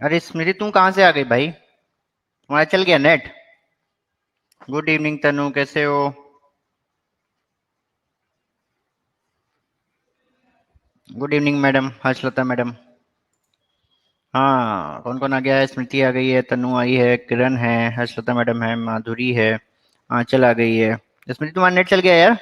अरे स्मृति तुम कहाँ से आ गई भाई? तुम्हारा चल गया नेट? गुड इवनिंग तनु, कैसे हो? Good evening madam, Harshlata madam. हाँ, कौन कौन आ गया है? स्मृति आ गई है, तनु आई है, किरण है, हर्षलता मैडम है, माधुरी है, आंचल आ गई है। स्मृति तुम्हारा नेट चल गया यार?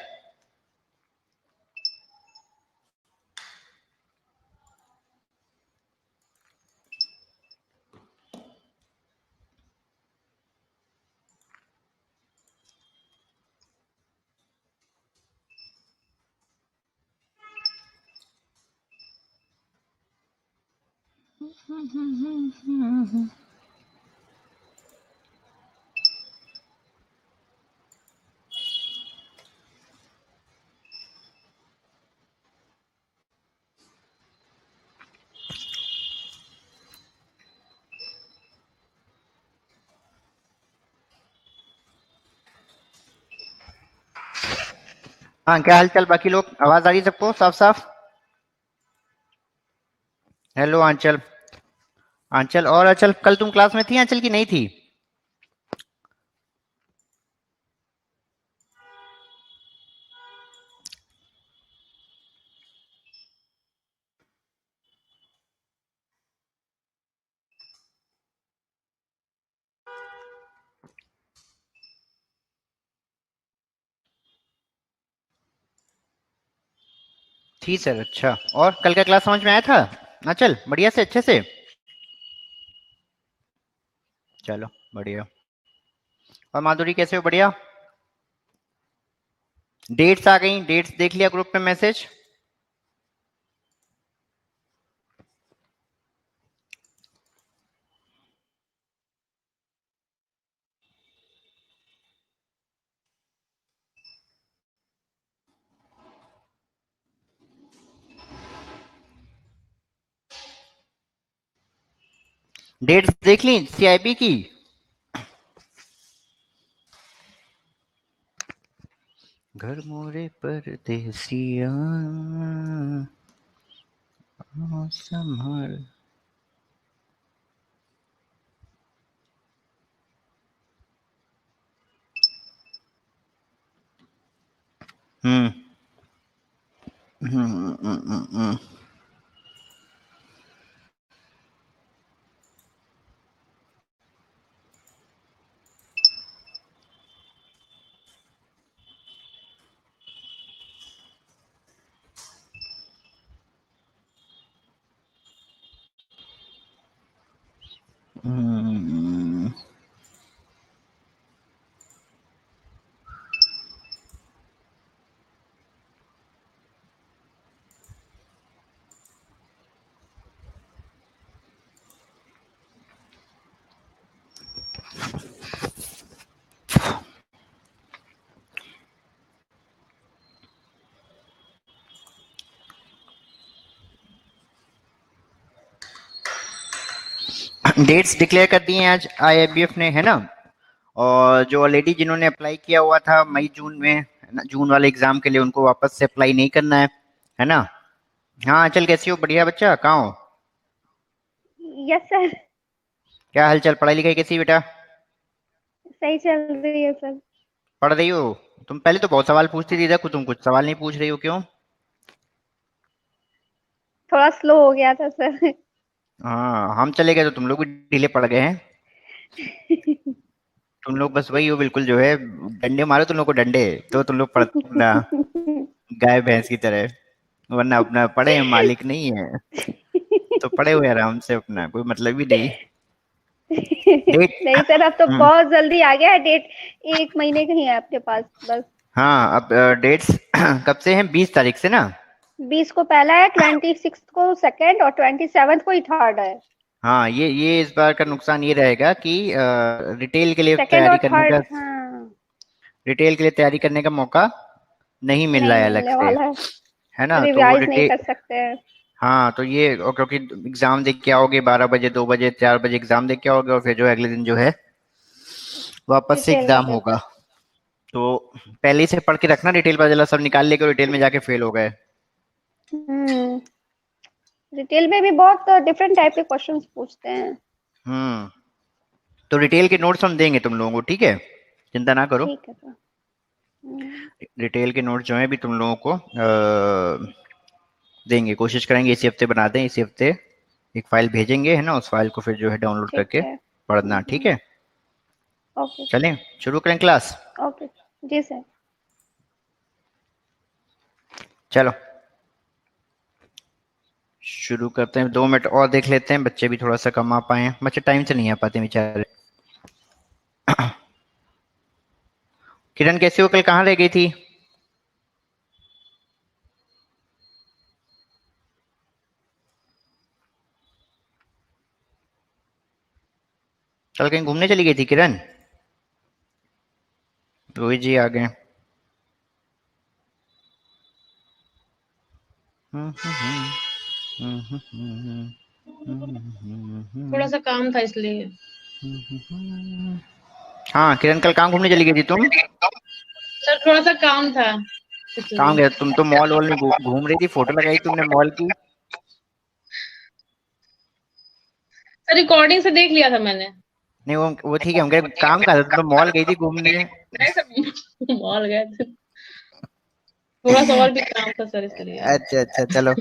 हाँ, क्या हाल चाल बाकी लोग? आवाज आ रही है सबको साफ साफ? हेलो आंचल। आंचल और आंचल, कल तुम क्लास में थी आंचल की नहीं थी? थी सर, अच्छा। और कल का क्लास समझ में आया था आंचल? बढ़िया से, अच्छे से? चलो बढ़िया। और माधुरी कैसे हो? बढ़िया। डेट्स आ गई, डेट्स देख लिया ग्रुप में मैसेज? डेट्स देख ली सीआईबी की? घर मोरे परदेसिया संभाल। हम्म हम्म हम्म हम्म हम्म हम्म। डेट्स डिक्लेयर कर दी हैं आज आईआईबीएफ ने, है ना? और जो ऑलरेडी जिन्होंने अप्लाई किया हुआ था मई जून में, है ना, जून वाले एग्जाम के लिए, उनको वापस से अप्लाई नहीं करना है ना? हाँ चल, कैसी हो? बढ़िया बच्चा, कहाँ हो? Yes sir. क्या हाल चाल, पढ़ाई लिखाई कैसी बेटा? सही चल रही है सर। पढ़ रही हो? तुम पहले तो बहुत सवाल पूछती थी, देखो तुम कुछ सवाल नहीं पूछ रही हो, क्यों? थोड़ा स्लो हो गया था सर। हाँ, हम चले गए तो तुम लोग भी ढीले पड़ गए हैं। तुम लोग बस वही हो, बिल्कुल जो है, डंडे मारो तुम लोग को, डंडे तो तुम लोग पढ़ ना, गाय भैंस की तरह। वरना अपना पढ़े हैं, मालिक नहीं है तो पड़े हुए आराम से, अपना कोई मतलब ही नहीं। डेट। नहीं सर, अब तो बहुत जल्दी आ गया है डेट। 1 महीने का ही है आपके पास बस। हाँ, अब डेट्स कब से हैं? 20 तारीख से ना? 20 को पहला है, 26 को सेकंड और 27 को ही थर्ड है। हाँ, ये इस बार का नुकसान ये रहेगा कि रिटेल के लिए सेकंड तैयारी और करने का, थर्ड, हाँ। रिटेल के लिए तैयारी करने का मौका नहीं मिल रहा नहीं है अलग मिलने से, वाला है। है ना? तो वो रिवाइज नहीं रिटेल, कर सकते हैं। हाँ तो ये, और क्योंकि एग्जाम देख के आओगे 12 बजे, 2 बजे, 4 बजे एग्जाम देख के आओगे, और फिर जो है अगले दिन जो है वापस से डिटेल का एग्जाम होगा। पेपर। तो पहले ही से पढ़ के रखना, डिटेल का जला सब निकाल लेके रिटेल में जाके फेल हो गए। हम्म। डिटेल में भी बहुत डिफरेंट टाइप के क्वेश्चंस पूछते हैं। हम्म। तो डिटेल के नोट्स हम देंगे तुम लोगों को, ठीक है, चिंता ना करो। ठीक है सर। डिटेल के नोट्स जो है भी तुम लोगों को देंगे, कोशिश करेंगे इसी हफ्ते बना दें, इसी हफ्ते एक फाइल भेजेंगे, है ना, उस फाइल को फिर जो है डाउनलोड ठीक करके है। पढ़ना, ठीक है। Okay sir. चलें शुरू करें क्लास। ओके जी सर। चलो शुरू करते हैं, 2 मिनट और देख लेते हैं, बच्चे भी थोड़ा सा कम आ पाए हैं, बच्चे टाइम से नहीं आ पाते बेचारे। किरण कैसे हो, कल कहाँ रह गई थी? कल कहीं घूमने चली गई थी किरण? रोहित जी आ गए। थोड़ा सा काम था इसलिए। हाँ किरण, कल कहाँ घूमने चली गई थी तुम? सर थोड़ा सा काम था कहाँ इसलिए। गए तुम? तो मॉल वॉल में घूम रही थी, फोटो लगाई तुमने मॉल की। सर रिकॉर्डिंग से देख लिया था मैंने। नहीं वो ठीक है, हम कह काम कहा था, तुम तो मॉल गई थी घूमने। नहीं सर मॉल गए थे, थोड़ा सा और भी काम था सर इसलिए। अच्छा अच्छा चलो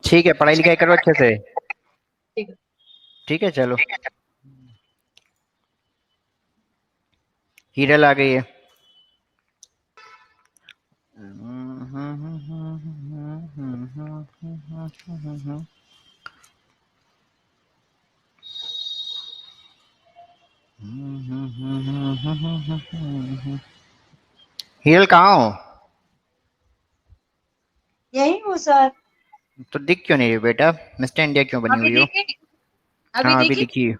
ठीक है, पढ़ाई लिखाई करो अच्छे से। ठीक है। ठीक है चलो, हीरल आ गई है। हीरल कहाँ हो? यही हूँ सर। तो दिख क्यों नहीं रही बेटा? मिस्टर इंडिया क्यों बनी अभी हुई हो? देखी? अभी हाँ अभी देखी? दिखी।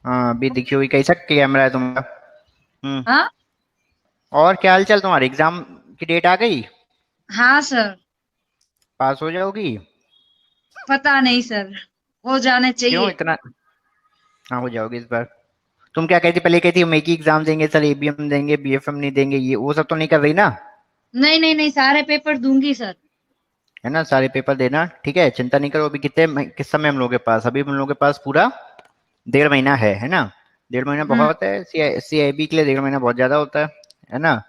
हाँ अभी दिखी हुई, कैसा कैमरा है तुम्हारा? हम्म। हाँ और क्या हाल चाल तुम्हारे? एग्जाम की डेट आ गई? हाँ सर। पास हो जाओगी? पता नहीं सर, हो जाना क्यों चाहिए। इतना? हाँ हो जाओगी इस बार। तुम क्या कहती, पहले कहती हम एक ही एग्जाम देंगे सर, एबीएम देंगे, बीएफएम नहीं देंगे, ये वो सब तो नहीं कर रही ना? नहीं नहीं नहीं, सारे पेपर दूंगी सर। है ना, सारे पेपर देना, ठीक है, चिंता नहीं करो। अभी किस समय हम लोगों के पास? अभी हम लोगों के पास पूरा 1.5 महीना है ना? 1.5 महीना हम्म। बहुत है, सीआईबी के लिए 1.5 महीना बहुत ज्यादा होता है ना?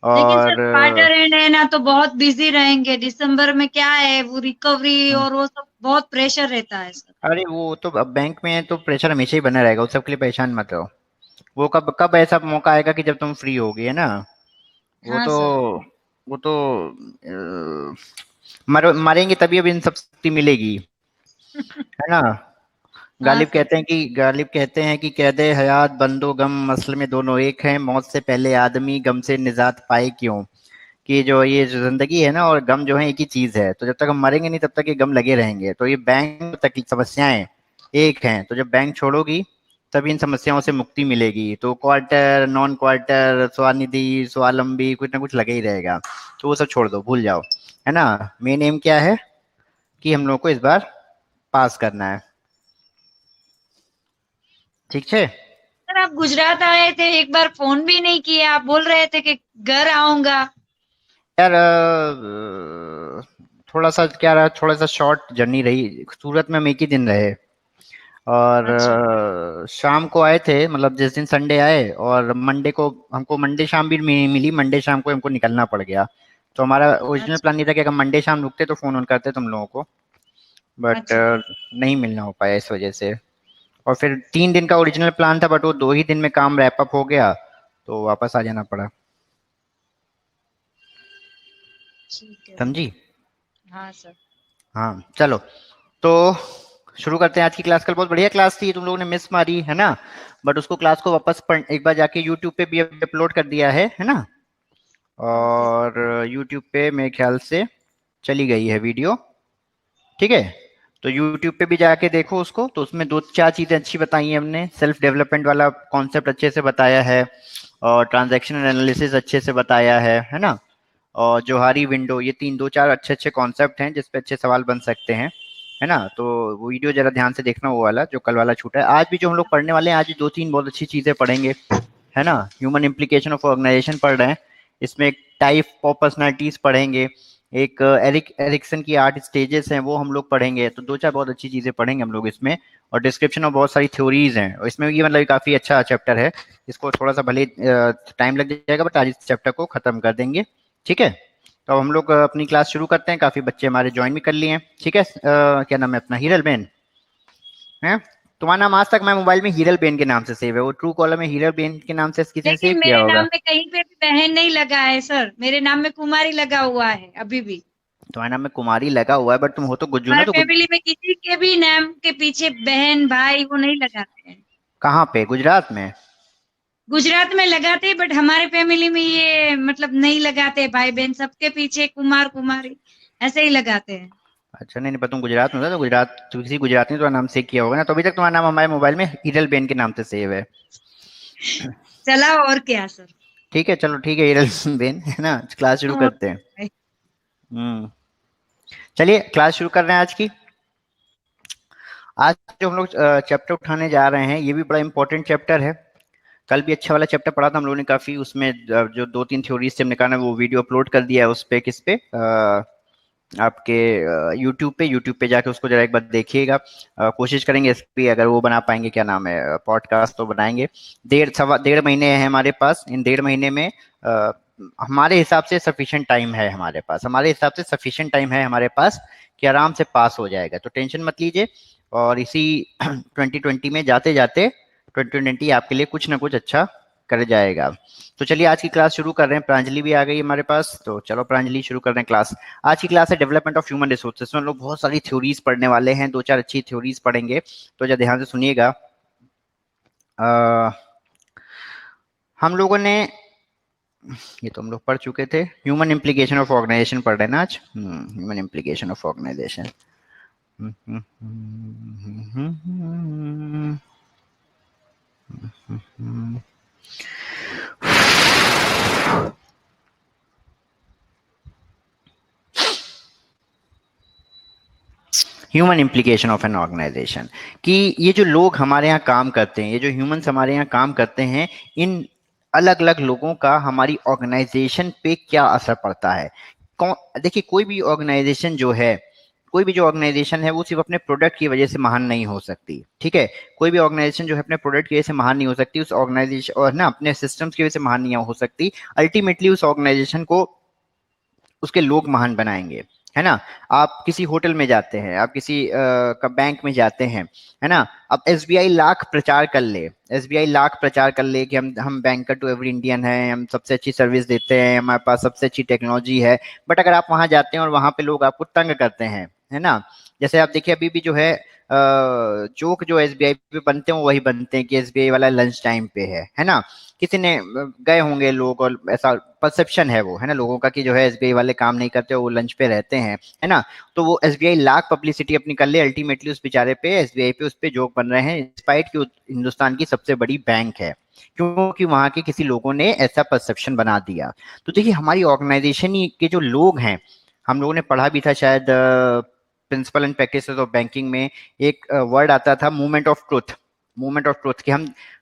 लेकिन सर और क्वार्टर एंड है ना, तो बहुत बिजी रहेंगे। दिसंबर में क्या है, वो रिकवरी हम्म, और वो सब बहुत प्रेशर रहता है सर। अरे वो तो अब बैंक में है तो प्रेशर हमेशा ही बना रहेगा, उस सब के लिए परेशान मत रहो। वो कब कब ऐसा मौका आएगा कि जब तुम फ्री होगी, है ना? वो हाँ तो सर। वो तो मरेंगे तभी अब इन सब शक्ति मिलेगी, है ना? हाँ सर। गालिब कहते हैं कि कैदे हयात बंदो गम असल में दोनों एक हैं, मौत से पहले आदमी गम से निजात पाए क्यों? कि जो ये जो जिंदगी है ना और गम जो है एक ही चीज है, तो जब तक हम मरेंगे नहीं तब तक ये गम लगे रहेंगे। तो ये बैंक तक की समस्याएं एक हैं, तो जब बैंक छोड़ोगी तभी इन समस्याओं से मुक्ति मिलेगी। तो क्वार्टर, नॉन क्वार्टर, स्वानिधि, स्वावलंबी, कुछ ना कुछ लगे ही रहेगा। तो वो सब छोड़ दो, भूल जाओ, है ना? मेन एम क्या है कि हम लोग को इस बार पास करना है, ठीक है? सर आप गुजरात आए थे, एक बार फोन भी नहीं किए। आप बोल रहे थे कि घर आऊंगा। यार थोड़ा सा क्या रहा, थोड़ा सा शॉर्ट जर्नी रही, सूरत में हम एक ही दिन रहे। और अच्छा शाम को आए थे, मतलब जिस दिन संडे आए, और मंडे को हमको मंडे शाम भी मिली, मंडे शाम को हमको निकलना पड़ गया। तो हमारा ओरिजिनल अच्छा प्लान ये था कि अगर मंडे शाम रुकते तो फोन ऑन करते तुम लोगों को, बट अच्छा। नहीं मिलना हो पाया इस वजह से। और फिर 3 दिन का ओरिजिनल प्लान था, बट वो 2 ही दिन में काम रैप अप हो गया, तो वापस आ जाना पड़ा। ठीक है सर। समझी? हाँ सर। हाँ चलो, तो शुरू करते हैं आज की क्लास। कल बहुत बढ़िया क्लास थी, तुम लोगों ने मिस मारी है ना, बट उसको क्लास को वापस एक बार जाके यूट्यूब पे भी अपलोड कर दिया है ना? ओके। और यूट्यूब पे मेरे ख्याल से चली गई है वीडियो, ठीक है? तो यूट्यूब पे भी जाके देखो उसको, तो उसमें 2-4 चीज़ें अच्छी बताई हैं हमने। सेल्फ डेवलपमेंट वाला कॉन्सेप्ट अच्छे से बताया है, और ट्रांजैक्शनल एनालिसिस अच्छे से बताया है ना? और जोहारी विंडो, ये 3-2-4 अच्छे अच्छे कॉन्सेप्ट हैं जिस पे अच्छे सवाल बन सकते हैं, है ना? तो वो वीडियो जरा ध्यान से देखना, वो वाला जो कल वाला छूटा है। आज भी जो हम लोग पढ़ने वाले हैं, आज 2-3 बहुत अच्छी चीज़ें पढ़ेंगे, है ना? ह्यूमन इम्प्लीकेशन ऑफ ऑर्गेनाइजेशन पढ़ रहे हैं, इसमें टाइप ऑफ पर्सनैलिटीज पढ़ेंगे, एक एरिक्सन की 8 स्टेजेस हैं वो हम लोग पढ़ेंगे। तो 2-4 बहुत अच्छी चीजें पढ़ेंगे हम लोग इसमें, और डिस्क्रिप्शन में बहुत सारी थ्योरीज हैं, और इसमें ये मतलब काफी अच्छा चैप्टर है। इसको थोड़ा सा भले टाइम लग जाएगा, बट आज इस चैप्टर को खत्म कर देंगे, ठीक है। तो हम लोग अपनी क्लास शुरू करते हैं। काफी बच्चे हमारे ज्वाइन भी कर लिए हैं, ठीक है। क्या नाम है अपना? हीरल बेन है तुम्हारा नाम? आज तक मैं मोबाइल में हीरल बेन के नाम से सेव है, वो ट्रू कॉलर में हीरल बेन के नाम से किसी ने सेव लेकिन किया मेरे नाम होगा। में कहीं पे भी बहन नहीं लगा है सर, मेरे नाम में कुमारी लगा हुआ है अभी भी। तुम्हारे नाम में कुमारी लगा हुआ है, बट तुम हो तो गुज्जू ना, हमारे तो फैमिली में किसी के भी नाम के पीछे बहन भाई वो नहीं लगाते हैं। कहाँ पे? गुजरात में? गुजरात में लगाते हैं, बट हमारे फैमिली में ये मतलब नहीं लगाते, भाई बहन सबके पीछे कुमार कुमारी ऐसे ही लगाते हैं। अच्छा, नहीं नहीं, पर तुम गुजरात में हो ना, तो गुजरात तो किसी गुजराती ने तुम्हारा नाम सेव किया होगा ना, तो अभी तक तुम्हारा नाम हमारे मोबाइल में हीरल बेन के नाम से सेव है। चला और क्या सर। ठीक है, चलो ठीक है हीरल बेन, है ना। क्लास शुरू और करते हैं। चलिए क्लास शुरू कर रहे हैं आज की। आज जो हम लोग चैप्टर उठाने जा रहे हैं, ये भी बड़ा इंपॉर्टेंट चैप्टर है। कल भी अच्छा वाला चैप्टर पढ़ा था हम लोगों ने काफी, उसमें जो 2-3 थ्योरीज थे हमने कहा ना, वो वीडियो अपलोड कर दिया है उस पे, किस पे, आपके यूट्यूब पे जाके उसको जरा एक बार देखिएगा। कोशिश करेंगे इस पे, अगर वो बना पाएंगे, क्या नाम है, पॉडकास्ट तो बनाएंगे। 1.5 महीने है हमारे पास। इन 1.5 महीने में हमारे हिसाब से सफिशिएंट टाइम है हमारे पास, हमारे हिसाब से सफिशिएंट टाइम है हमारे पास कि आराम से पास हो जाएगा, तो टेंशन मत लीजिए। और इसी 2020 में जाते जाते 2020 आपके लिए कुछ ना कुछ अच्छा कर जाएगा। तो चलिए आज की क्लास शुरू कर रहे हैं। प्रांजलि भी आ गई हमारे पास, तो चलो प्रांजलि शुरू कर रहे हैं क्लास। आज की क्लास है डेवलपमेंट ऑफ ह्यूमन रिसोर्सेज में हम लोग बहुत सारी थ्योरीज पढ़ने वाले हैं, 2-4 अच्छी थ्योरीज पढ़ेंगे, तो जरा ध्यान से सुनिएगा। हम लोगों ने, ये तो हम लोग पढ़ चुके थे, ह्यूमन इम्प्लीकेशन ऑफ ऑर्गेनाइजेशन पढ़ रहे हैं ना आज। Human implication of organisation. Human implication of an organisation, कि ये जो लोग हमारे यहाँ काम करते हैं, ये जो ह्यूमंस हमारे यहाँ काम करते हैं, इन अलग अलग लोगों का हमारी ऑर्गेनाइजेशन पे क्या असर पड़ता है। कौन, देखिए कोई भी ऑर्गेनाइजेशन जो है, कोई भी जो ऑर्गेनाइजेशन है वो सिर्फ अपने प्रोडक्ट की वजह से महान नहीं हो सकती, ठीक है। कोई भी ऑर्गेनाइजेशन जो है अपने प्रोडक्ट की वजह से महान नहीं हो सकती, उस ऑर्गेनाइजेशन और ना अपने सिस्टम्स की वजह से महान नहीं हो सकती। अल्टीमेटली उस ऑर्गेनाइजेशन को उसके लोग महान बनाएंगे, है ना। आप किसी होटल में जाते हैं, आप किसी का बैंक में जाते हैं, है ना। अब एसबीआई लाख प्रचार कर ले, एसबीआई लाख प्रचार कर ले कि हम बैंकर टू एवरी इंडियन हैं, हम सबसे अच्छी सर्विस देते हैं, हमारे पास सबसे अच्छी टेक्नोलॉजी है, बट अगर आप वहां जाते हैं और वहां पे लोग आपको तंग करते हैं, है ना। जैसे आप देखिए अभी भी जो है जोक जो एसबीआई पे बनते हैं वो वही बनते हैं कि एसबीआई वाला लंच टाइम पे है ना। किसी ने गए होंगे लोग, और ऐसा परसेप्शन है वो, है ना, लोगों का कि जो है एसबीआई वाले काम नहीं करते, वो लंच पे रहते हैं, है ना। तो वो एसबीआई लाख पब्लिसिटी अपनी कर ले, अल्टीमेटली उस बेचारे पे, एसबीआई पे उस पे जोक बन रहे हैं, इंस्पाइट कि हिंदुस्तान की सबसे बड़ी बैंक है, क्योंकि वहां के किसी लोगों ने ऐसा परसेप्शन बना दिया। तो देखिए हमारी ऑर्गेनाइजेशन के जो लोग हैं, हम लोगों ने पढ़ा भी था शायद principle and practices of banking में, एक वर्ड आता था movement of truth. Movement of truth कि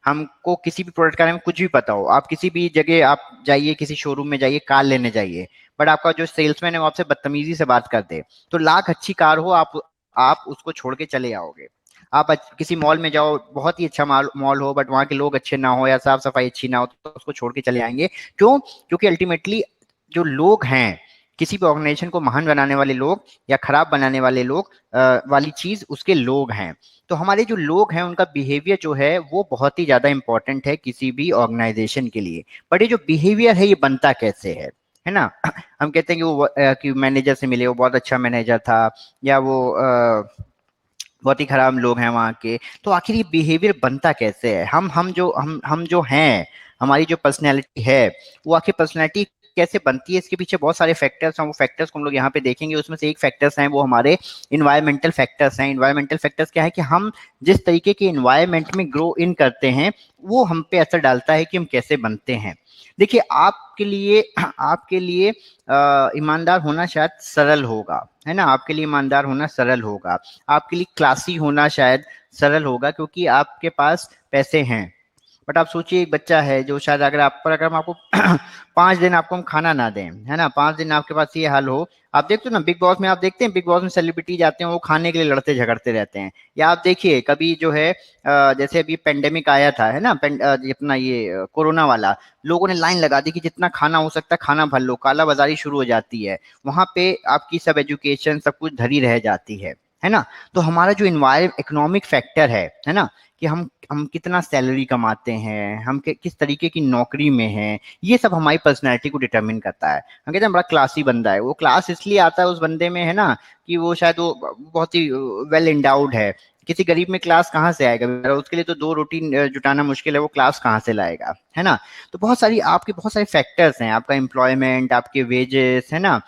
हमको किसी भी प्रोडक्ट के बारे में कुछ भी पता हो, आप किसी भी जगह आप जाइए, किसी शोरूम में जाइए, कार लेने जाइए, बट आपका जो सेल्समैन है वो आपसे बदतमीजी से बात कर दे, तो लाख अच्छी कार हो, आप उसको छोड़ के चले आओगे। आप किसी मॉल में जाओ, बहुत ही अच्छा मॉल हो, बट वहाँ के लोग अच्छे ना हो या साफ सफाई अच्छी ना हो, तो उसको छोड़ के चले आएंगे। क्यों? क्योंकि अल्टीमेटली जो लोग हैं, किसी भी ऑर्गेनाइजेशन को महान बनाने वाले लोग या खराब बनाने वाले लोग, वाली चीज उसके लोग हैं। तो हमारे जो लोग हैं उनका बिहेवियर जो है वो बहुत ही ज्यादा इंपॉर्टेंट है किसी भी ऑर्गेनाइजेशन के लिए। बट ये जो बिहेवियर है ये बनता कैसे है ना। हम कहते हैं कि वो कि मैनेजर से मिले, वो बहुत अच्छा मैनेजर था, या वो बहुत ही खराब लोग हैं वहाँ के, तो आखिर ये बिहेवियर बनता कैसे है। हम जो हैं, हमारी जो पर्सनैलिटी है, वो आखिर पर्सनैलिटी कैसे बनती है, इसके पीछे बहुत सारे फैक्टर्स हैं। वो फैक्टर्स को हम लोग यहाँ पे देखेंगे। उसमें से एक फैक्टर्स हैं वो हमारे इन्वायरमेंटल फैक्टर्स हैं। इन्वायरमेंटल फैक्टर्स क्या है कि हम जिस तरीके के इन्वायरमेंट में ग्रो इन करते हैं वो हम पे असर डालता है कि हम कैसे बनते हैं। देखिए आपके लिए ईमानदार होना शायद सरल होगा, है ना। आपके लिए ईमानदार होना सरल होगा, आपके लिए क्लासी होना शायद सरल होगा, क्योंकि आपके पास पैसे हैं। बट आप सोचिए एक बच्चा है जो शायद अगर हम आपको 5 दिन आपको हम खाना ना दें, है ना, 5 दिन आपके पास ये हाल हो। आप देखते हो ना बिग बॉस में, आप देखते हैं बिग बॉस में सेलिब्रिटी जाते हैं वो खाने के लिए लड़ते झगड़ते रहते हैं। या आप देखिए कभी जो है जैसे अभी पेंडेमिक आया था, है ना, ये अपना ये कोरोना वाला, लोगों ने लाइन लगा दी कि जितना खाना हो सकता है खाना भर लो, काला बाजारी शुरू हो जाती है। वहां पे आपकी सब एजुकेशन सब कुछ धरी रह जाती है ना। तो हमारा जो इकोनॉमिक फैक्टर है ना, कि हम कितना सैलरी कमाते हैं, हम किस तरीके की नौकरी में हैं, ये सब हमारी पर्सनैलिटी को डिटरमिन करता है। हम कहते हैं बड़ा क्लासी बंदा है, वो क्लास इसलिए आता है उस बंदे में, है ना, कि वो शायद वो बहुत ही वेल एंडाउड है। किसी गरीब में क्लास कहाँ से आएगा, उसके लिए तो 2 रोटी जुटाना मुश्किल है, वो क्लास कहाँ से लाएगा, है ना। तो बहुत सारे फैक्टर्स हैं, आपका एम्प्लॉयमेंट, आपके वेजेस, है ना,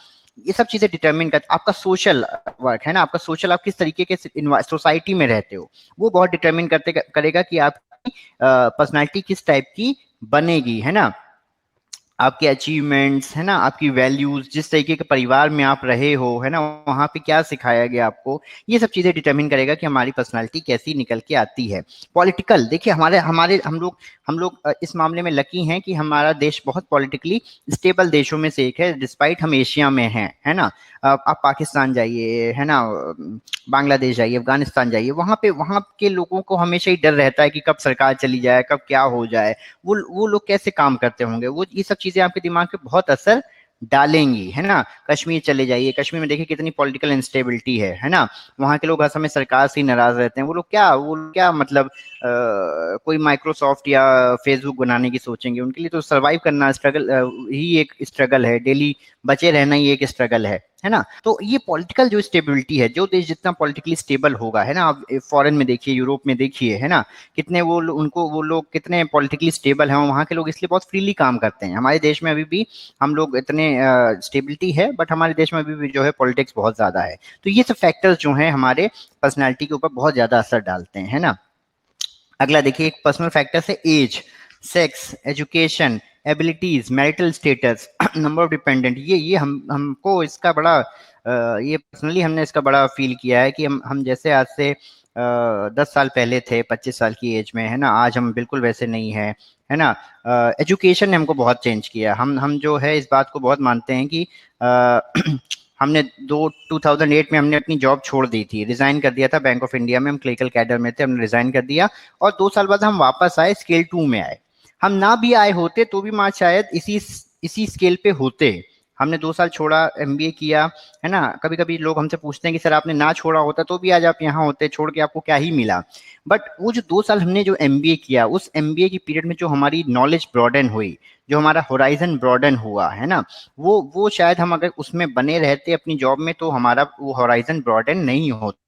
ये सब चीजें डिटरमिन कर, आपका सोशल वर्क, है ना, आपका सोशल, आप किस तरीके के सोसाइटी में रहते हो, वो बहुत डिटरमिन करेगा कि आपकी पर्सनालिटी किस टाइप की बनेगी, है ना। आपके अचीवमेंट्स, है ना, आपकी वैल्यूज, जिस तरीके के परिवार में आप रहे हो, है ना, वहाँ पे क्या सिखाया गया आपको, ये सब चीजें डिटरमिन करेगा कि हमारी पर्सनालिटी कैसी निकल के आती है। पॉलिटिकल देखिए, हमारे हमारे हम लोग इस मामले में लकी हैं कि हमारा देश बहुत पॉलिटिकली स्टेबल देशों में से एक है, डिस्पाइट हम एशिया में हैं, है ना। आप पाकिस्तान जाइए, है ना, बांग्लादेश जाइए, अफगानिस्तान जाइए, वहाँ के लोगों को हमेशा ही डर रहता है कि कब सरकार चली जाए, कब क्या हो जाए, वो लोग कैसे काम करते होंगे, वो ये सब चीजें आपके दिमाग पे बहुत असर डालेंगी, है ना। कश्मीर चले जाइए, कश्मीर में देखिए कितनी पॉलिटिकल इंस्टेबिलिटी है ना। वहाँ के लोग हर समय सरकार से ही नाराज रहते हैं। वो लोग क्या मतलब कोई माइक्रोसॉफ्ट या फेसबुक बनाने की सोचेंगे, उनके लिए तो सर्वाइव करना स्ट्रगल ही एक स्ट्रगल है, डेली बचे रहना ही एक स्ट्रगल है ना। तो ये पॉलिटिकल जो स्टेबिलिटी है, जो देश जितना पॉलिटिकली स्टेबल होगा, है ना, आप फॉरेन में देखिए, यूरोप में देखिए, है ना, कितने वो लोग कितने पॉलिटिकली स्टेबल हैं, वहाँ के लोग इसलिए बहुत फ्रीली काम करते हैं। हमारे देश में अभी भी हम लोग इतने स्टेबिलिटी है, बट हमारे देश में अभी भी जो है पॉलिटिक्स बहुत ज्यादा है। तो ये सब फैक्टर्स जो हैं हमारे पर्सनैलिटी के ऊपर बहुत ज्यादा असर डालते हैं, है ना। अगला देखिए, एक पर्सनल फैक्टर्स है age, sex, education, abilities, marital status, number of dependent. ये हमको इसका बड़ा ये पर्सनली हमने इसका बड़ा फील किया है कि हम जैसे आज से 10 साल पहले थे, 25 साल की एज में, है ना, आज हम बिल्कुल वैसे नहीं है ना। एजुकेशन ने हमको बहुत चेंज किया। हम जो है इस बात को बहुत मानते हैं कि हमने 2008 में हमने अपनी जॉब छोड़ दी थी, रिजाइन कर दिया था बैंक ऑफ इंडिया में, हम क्लिनिकल कैडर में थे, हमने रिजाइन कर दिया, और 2 साल बाद हम वापस आए, स्केल 2 में आए। हम ना भी आए होते तो भी माँ शायद इसी स्केल पे होते। हमने 2 साल छोड़ा, एमबीए किया, है ना। कभी कभी लोग हमसे पूछते हैं कि सर आपने ना छोड़ा होता तो भी आज आप यहाँ होते, छोड़ के आपको क्या ही मिला। बट वो जो 2 साल हमने जो एमबीए किया, उस एमबीए की पीरियड में जो हमारी नॉलेज ब्रॉडन हुई, जो हमारा होराइजन ब्रॉडन हुआ, है ना, वो शायद हम अगर उसमें बने रहते अपनी जॉब में, तो हमारा वो होराइजन ब्रॉडन नहीं होता।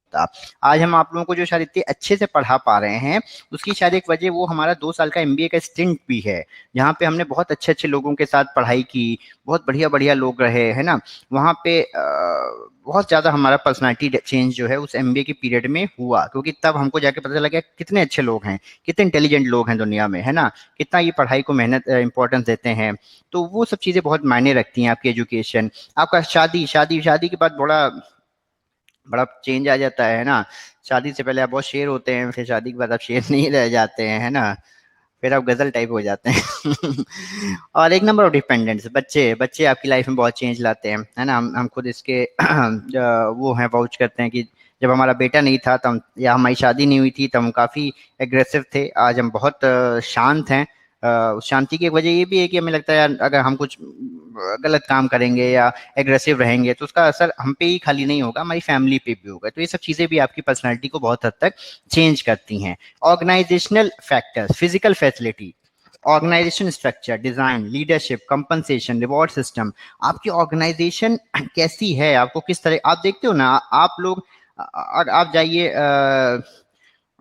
आज हम आप लोगों को जो शायद इतने अच्छे से पढ़ा पा रहे हैं, उसकी शायद एक वजह वो हमारा 2 साल का एमबीए का स्टिंट भी है, जहाँ पे हमने बहुत अच्छे अच्छे लोगों के साथ पढ़ाई की, बहुत बढ़िया बढ़िया लोग रहे, है ना। वहाँ पे बहुत ज्यादा हमारा पर्सनालिटी चेंज जो है उस एमबीए के पीरियड में हुआ, क्योंकि तब हमको जाके पता चला कितने अच्छे लोग हैं, कितने इंटेलिजेंट लोग हैं दुनिया में, है ना, कितना ये पढ़ाई को मेहनत इंपॉर्टेंस देते हैं। तो वो सब चीजें बहुत मायने रखती हैं, आपकी एजुकेशन, आपका शादी के बाद बड़ा बड़ा चेंज आ जाता है ना। शादी से पहले आप बहुत शेर होते हैं, फिर शादी के बाद आप शेर नहीं रह जाते हैं, है ना, फिर आप गजल टाइप हो जाते हैं। और एक नंबर ऑफ डिपेंडेंट्स, बच्चे बच्चे आपकी लाइफ में बहुत चेंज लाते हैं, है ना। हम खुद इसके वो हैं, वाउच करते हैं कि जब हमारा बेटा नहीं था तब, या हमारी शादी नहीं हुई थी तब हम काफ़ी एग्रेसिव थे, आज हम बहुत शांत हैं। उस शांति की एक वजह ये भी है कि हमें लगता है यार अगर हम कुछ गलत काम करेंगे या एग्रेसिव रहेंगे तो उसका असर हम पे ही खाली नहीं होगा, हमारी फैमिली पे भी होगा। तो ये सब चीज़ें भी आपकी पर्सनैलिटी को बहुत हद तक चेंज करती हैं। Organisational factors, physical facility, organisation structure, design, leadership, compensation, reward system, आपकी ऑर्गेनाइजेशन कैसी है, आपको किस तरह, आप देखते हो ना, आप लोग आप जाइए,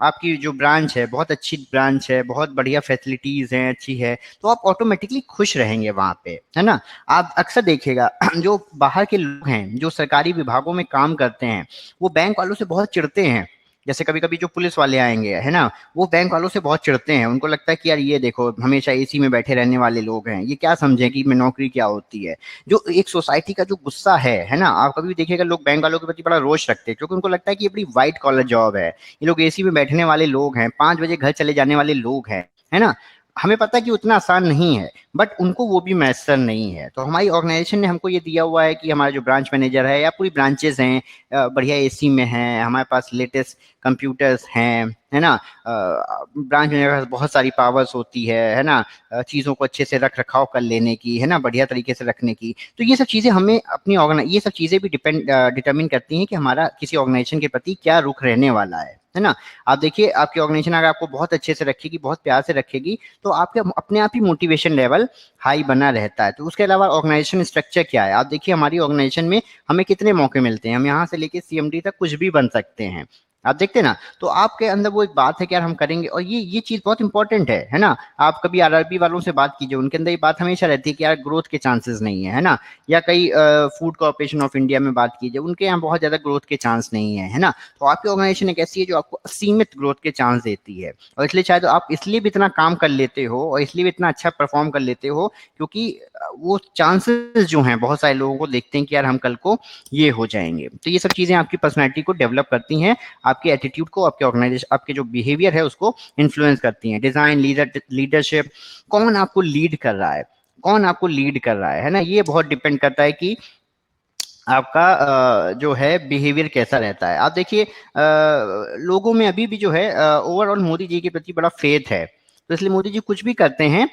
आपकी जो ब्रांच है बहुत अच्छी ब्रांच है, बहुत बढ़िया फैसिलिटीज हैं, अच्छी है, तो आप ऑटोमेटिकली खुश रहेंगे वहां पे, है ना। आप अक्सर देखिएगा जो बाहर के लोग हैं जो सरकारी विभागों में काम करते हैं, वो बैंक वालों से बहुत चिढ़ते हैं। जैसे कभी कभी जो पुलिस वाले आएंगे, है ना, वो बैंक वालों से बहुत चिढ़ते हैं, उनको लगता है कि यार ये देखो हमेशा एसी में बैठे रहने वाले लोग हैं, ये क्या समझे कि मैं नौकरी क्या होती है। जो एक सोसाइटी का जो गुस्सा है ना, आप कभी भी देखिएगा लोग बैंक वालों के प्रति बड़ा रोष रखते हैं, क्योंकि उनको लगता है कि ये बड़ी व्हाइट कॉलर जॉब है, ये लोग एसी में बैठने वाले लोग हैं, 5 बजे घर चले जाने वाले लोग हैं, है ना। हमें पता है कि उतना आसान नहीं है, बट उनको वो भी मैसर नहीं है। तो हमारी ऑर्गेनाइजेशन ने हमको ये दिया हुआ है कि हमारा जो ब्रांच मैनेजर है या पूरी ब्रांचेस हैं, बढ़िया एसी में हैं, हमारे पास लेटेस्ट कंप्यूटर्स हैं, है ना, ब्रांच मैनेजर के पास बहुत सारी पावर्स होती है ना, चीज़ों को अच्छे से रख रखाव कर लेने की, है ना, बढ़िया तरीके से रखने की। तो ये सब चीज़ें हमें अपनी ये सब चीज़ें भी डिटरमिन करती हैं कि हमारा किसी ऑर्गेनाइजेशन के प्रति क्या रुख रहने वाला है ना। आप देखिए, आपकी ऑर्गेनाइजेशन अगर आपको बहुत अच्छे से रखेगी, बहुत प्यार से रखेगी, तो आपके अपने आप ही मोटिवेशन लेवल हाई बना रहता है। तो उसके अलावा ऑर्गेनाइजेशन स्ट्रक्चर क्या है, आप देखिए हमारी ऑर्गेनाइजेशन में हमें कितने मौके मिलते हैं, हम यहाँ से लेके सीएमडी तक कुछ भी बन सकते हैं, आप देखते हैं ना। तो आपके अंदर वो एक बात है कि यार हम करेंगे, और ये चीज बहुत इंपॉर्टेंट है ना। आप कभी आरआरबी वालों से बात कीजिए, उनके अंदर ये बात हमेशा रहती है कि यार ग्रोथ के चांसेस नहीं है ना। या कई फूड कॉर्पोरेशन ऑफ इंडिया में बात कीजिए, उनके यहाँ बहुत ज्यादा ग्रोथ के चांस नहीं है ना। तो आपकी ऑर्गेनाइजेशन एक ऐसी है जो आपको असीमित ग्रोथ के चांस देती है, और इसलिए शायद आप इसलिए भी इतना काम कर लेते हो और इसलिए भी इतना अच्छा परफॉर्म कर लेते हो, क्योंकि वो चांसेस जो हैं बहुत सारे लोगों को देखते हैं कि यार हम कल को ये हो जाएंगे। तो ये सब चीजें आपकी पर्सनैलिटी को डेवलप करती हैं, आपके एटीट्यूड को, आपके ऑर्गेनाइजेशन, आपके जो बिहेवियर है उसको इन्फ्लुएंस करती हैं। डिजाइन, लीडरशिप, कौन आपको लीड कर रहा है, कौन आपको लीड कर रहा है ना, ये बहुत डिपेंड करता है कि आपका जो है बिहेवियर कैसा रहता है। आप देखिए लोगों में अभी भी जो है ओवरऑल मोदी जी के प्रति बड़ा फेथ है, तो इसलिए मोदी जी कुछ भी करते हैं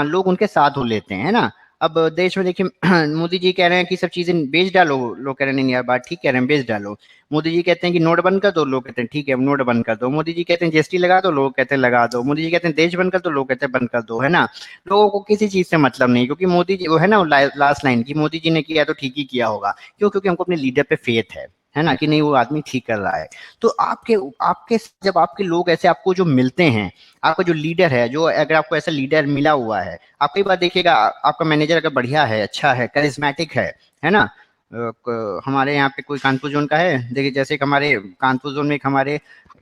लोग उनके साथ हो लेते हैं, है ना। अब देश में देखिए मोदी जी कह रहे हैं कि सब चीजें बेच डालो, लोग कह रहे हैं नहीं यार बात ठीक कह रहे हैं, बेच डालो। मोदी जी कहते हैं कि नोट बंद कर दो, लोग कहते हैं ठीक है नोट बंद कर दो। मोदी जी कहते हैं जीएसटी लगा दो, लोग कहते हैं लगा दो। मोदी जी कहते हैं देश बंद कर दो, लोग कहते हैं बंद कर दो, है ना। लोगों को किसी चीज से मतलब नहीं, क्योंकि मोदी जी वो है ना लास्ट लाइन की, मोदी जी ने किया तो ठीक ही किया होगा। क्यों? क्योंकि हमको अपने लीडर पे फेथ है ना, कि नहीं वो आदमी ठीक कर रहा है। तो आपके आपके जब आपके लोग ऐसे आपको जो मिलते हैं, आपका जो लीडर है, जो अगर आपको ऐसा लीडर मिला हुआ है, आप कई बार देखिएगा आपका मैनेजर अगर बढ़िया है, अच्छा है, करिश्मेटिक है ना। हमारे यहाँ पे कोई कानपुर जोन का है, देखिए जैसे कि हमारे कानपुर जोन में एक हमारे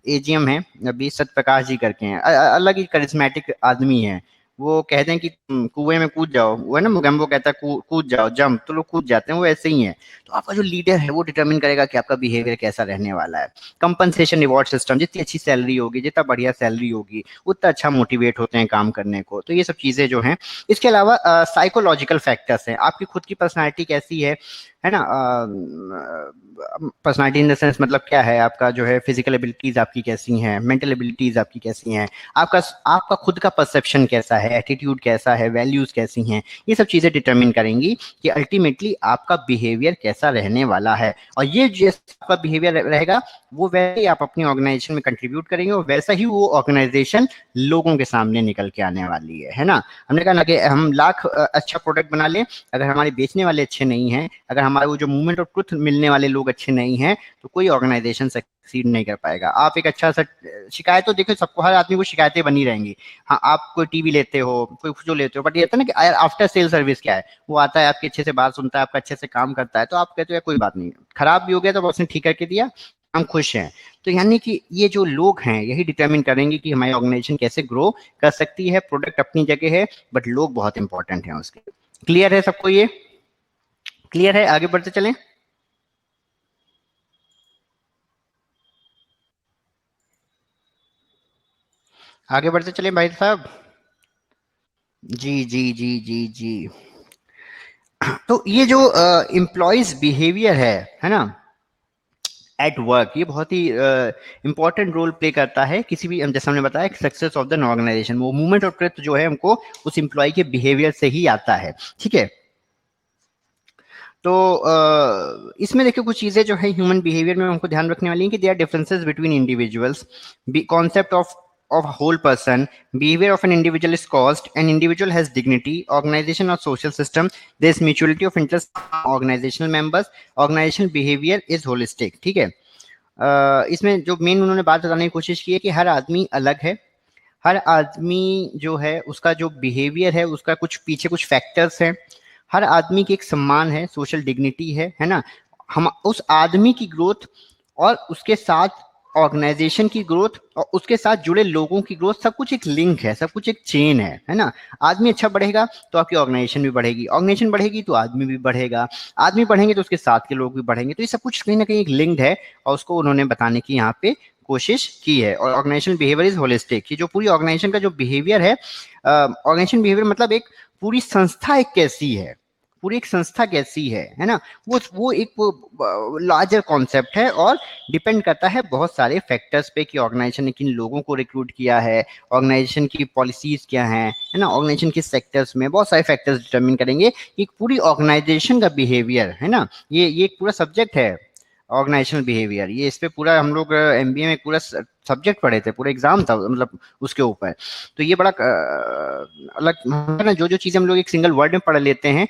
एजीएम है अभी सत्यप्रकाश जी करके हैं, अलग ही करिश्मेटिक आदमी है। वो कहते हैं कि कुएं में कूद जाओ, वो है ना मुगम्बो कहता है कूद जाओ जंप, तो लोग कूद जाते हैं, वो ऐसे ही है। तो आपका जो लीडर है वो डिटरमिन करेगा कि आपका बिहेवियर कैसा रहने वाला है। कंपनसेशन रिवॉर्ड सिस्टम, जितनी अच्छी सैलरी होगी, जितना बढ़िया सैलरी होगी, उतना अच्छा मोटिवेट होते हैं काम करने को। तो ये सब चीजें जो हैं। इसके अलावा साइकोलॉजिकल फैक्टर्स हैं, आपकी खुद की पर्सनैलिटी कैसी है ना। पर्सनालिटी इन द सेंस मतलब क्या है, आपका जो है फिजिकल एबिलिटीज आपकी कैसी हैं, मेंटल एबिलिटीज आपकी कैसी हैं, आपका आपका खुद का परसेप्शन कैसा है, एटीट्यूड कैसा है, वैल्यूज कैसी हैं, ये सब चीजें डिटरमिन करेंगी कि अल्टीमेटली आपका बिहेवियर कैसा रहने वाला है। और ये जैसा आपका बिहेवियर रहेगा, वो वैसे ही आप अपनी ऑर्गेनाइजेशन में कंट्रीब्यूट करेंगे, और वैसा ही वो ऑर्गेनाइजेशन लोगों के सामने निकल के आने वाली है ना। हमने कहा ना कि हम लाख अच्छा प्रोडक्ट बना लें, अगर हमारे बेचने वाले अच्छे नहीं हैं, अगर हमारे वो जो मूवमेंट ऑफ ट्रुथ मिलने वाले लोग अच्छे नहीं हैं, तो कोई ऑर्गेनाइजेशन सक्सीड नहीं कर पाएगा। आप एक अच्छा सा शिकायत तो देखो सबको, हर आदमी को शिकायतें बनी रहेंगी। हाँ, आप कोई टीवी लेते हो, कोई जो लेते हो, बट ये होता है ना कि आफ्टर सेल सर्विस क्या है, वो आता है आपके अच्छे से बात सुनता है, आपका अच्छे से काम करता है, तो आप कहते हो कोई बात नहीं, खराब भी हो गया तो उसने ठीक करके दिया, हम खुश हैं। तो यानी कि ये जो लोग हैं यही डिटरमिन करेंगे कि हमारी ऑर्गेनाइजेशन कैसे ग्रो कर सकती है। प्रोडक्ट अपनी जगह है, बट लोग बहुत इंपॉर्टेंट हैं उसके। क्लियर है सबको? ये क्लियर है? आगे बढ़ते चलें। आगे बढ़ते चले भाई साहब। जी जी जी जी जी। तो ये जो एम्प्लॉयज बिहेवियर है ना, एट वर्क, ये बहुत ही इंपॉर्टेंट रोल प्ले करता है किसी भी, जैसे हमने बताया, सक्सेस ऑफ द ऑर्गेनाइजेशन। वो मूवमेंट ऑफ ट्रुथ जो है हमको उस एम्प्लॉय के बिहेवियर से ही आता है, ठीक है। तो इसमें देखिए कुछ चीजें जो है ह्यूमन बिहेवियर में हमको ध्यान रखने वाली हैं कि there are differences between individuals, concept of a whole person, behavior of an individual is caused, an individual has dignity, organization or social system, there is mutuality of interest organizational members, organizational behavior is holistic, ठीक है। इसमें जो main उन्होंने बात बताने की कोशिश की है कि हर आदमी अलग है, हर आदमी जो है उसका जो बिहेवियर है उसका कुछ पीछे कुछ फैक्टर्स हैं, हर आदमी की एक सम्मान है, सोशल डिग्निटी है ना। हम उस आदमी की ग्रोथ और उसके साथ ऑर्गेनाइजेशन की ग्रोथ और उसके साथ जुड़े लोगों की ग्रोथ, सब कुछ एक लिंक है, सब कुछ एक चेन है ना। आदमी अच्छा बढ़ेगा तो आपकी ऑर्गेनाइजेशन भी बढ़ेगी, ऑर्गेनाइजेशन बढ़ेगी तो आदमी भी बढ़ेगा, आदमी बढ़ेंगे तो उसके साथ के लोग भी बढ़ेंगे। तो ये सब कुछ कहीं ना कहीं एक लिंक्ड है, और उसको उन्होंने बताने की यहाँ पे कोशिश की है। और ऑर्गेनाइजेशनल बिहेवियर इज होलिस्टिक, कि जो पूरी ऑर्गेनाइजेशन का जो बिहेवियर है, ऑर्गेनाइजेशन बिहेवियर मतलब एक पूरी संस्था एक कैसी है, पूरी एक संस्था कैसी है ना, वो एक लार्जर कॉन्सेप्ट है और डिपेंड करता है बहुत सारे फैक्टर्स पे कि ऑर्गेनाइजेशन ने किन लोगों को रिक्रूट किया है, ऑर्गेनाइजेशन की पॉलिसीज क्या हैं, है ना, ऑर्गेनाइजेशन किस सेक्टर्स में, बहुत सारे फैक्टर्स डिटरमिन करेंगे कि पूरी ऑर्गेनाइजेशन का बिहेवियर, है ना, ये एक पूरा सब्जेक्ट है ऑर्गेनाइजेशनल बिहेवियर। ये इस पे पूरा हम लोग एमबीए में पूरा सब्जेक्ट पढ़े थे, पूरा एग्जाम था मतलब उसके ऊपर। तो ये बड़ा अलग ना, जो जो चीज़ें हम लोग एक सिंगल वर्ड में पढ़ लेते हैं,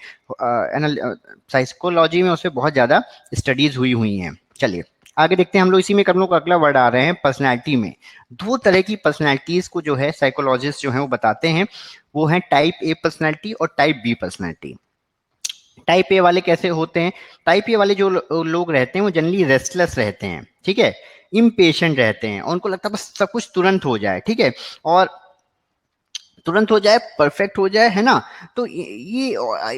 साइकोलॉजी में उससे बहुत ज़्यादा स्टडीज हुई हैं। चलिए आगे देखते हैं हम लोग, इसी में हम लोग अगला वर्ड आ रहे हैं पर्सनैलिटी में। दो तरह की पर्सनैलिटीज को जो है साइकोलॉजिस्ट जो है वो बताते हैं, वो है टाइप ए पर्सनैलिटी और type B personality. Type A वाले कैसे होते हैं? टाइप ए वाले जो लोग रहते हैं वो जनरली रेस्टलेस रहते हैं, ठीक है, इम्पेशेंट रहते हैं, और उनको लगता है बस सब कुछ तुरंत हो जाए, ठीक है, और तुरंत हो जाए, परफेक्ट हो जाए, है ना। तो ये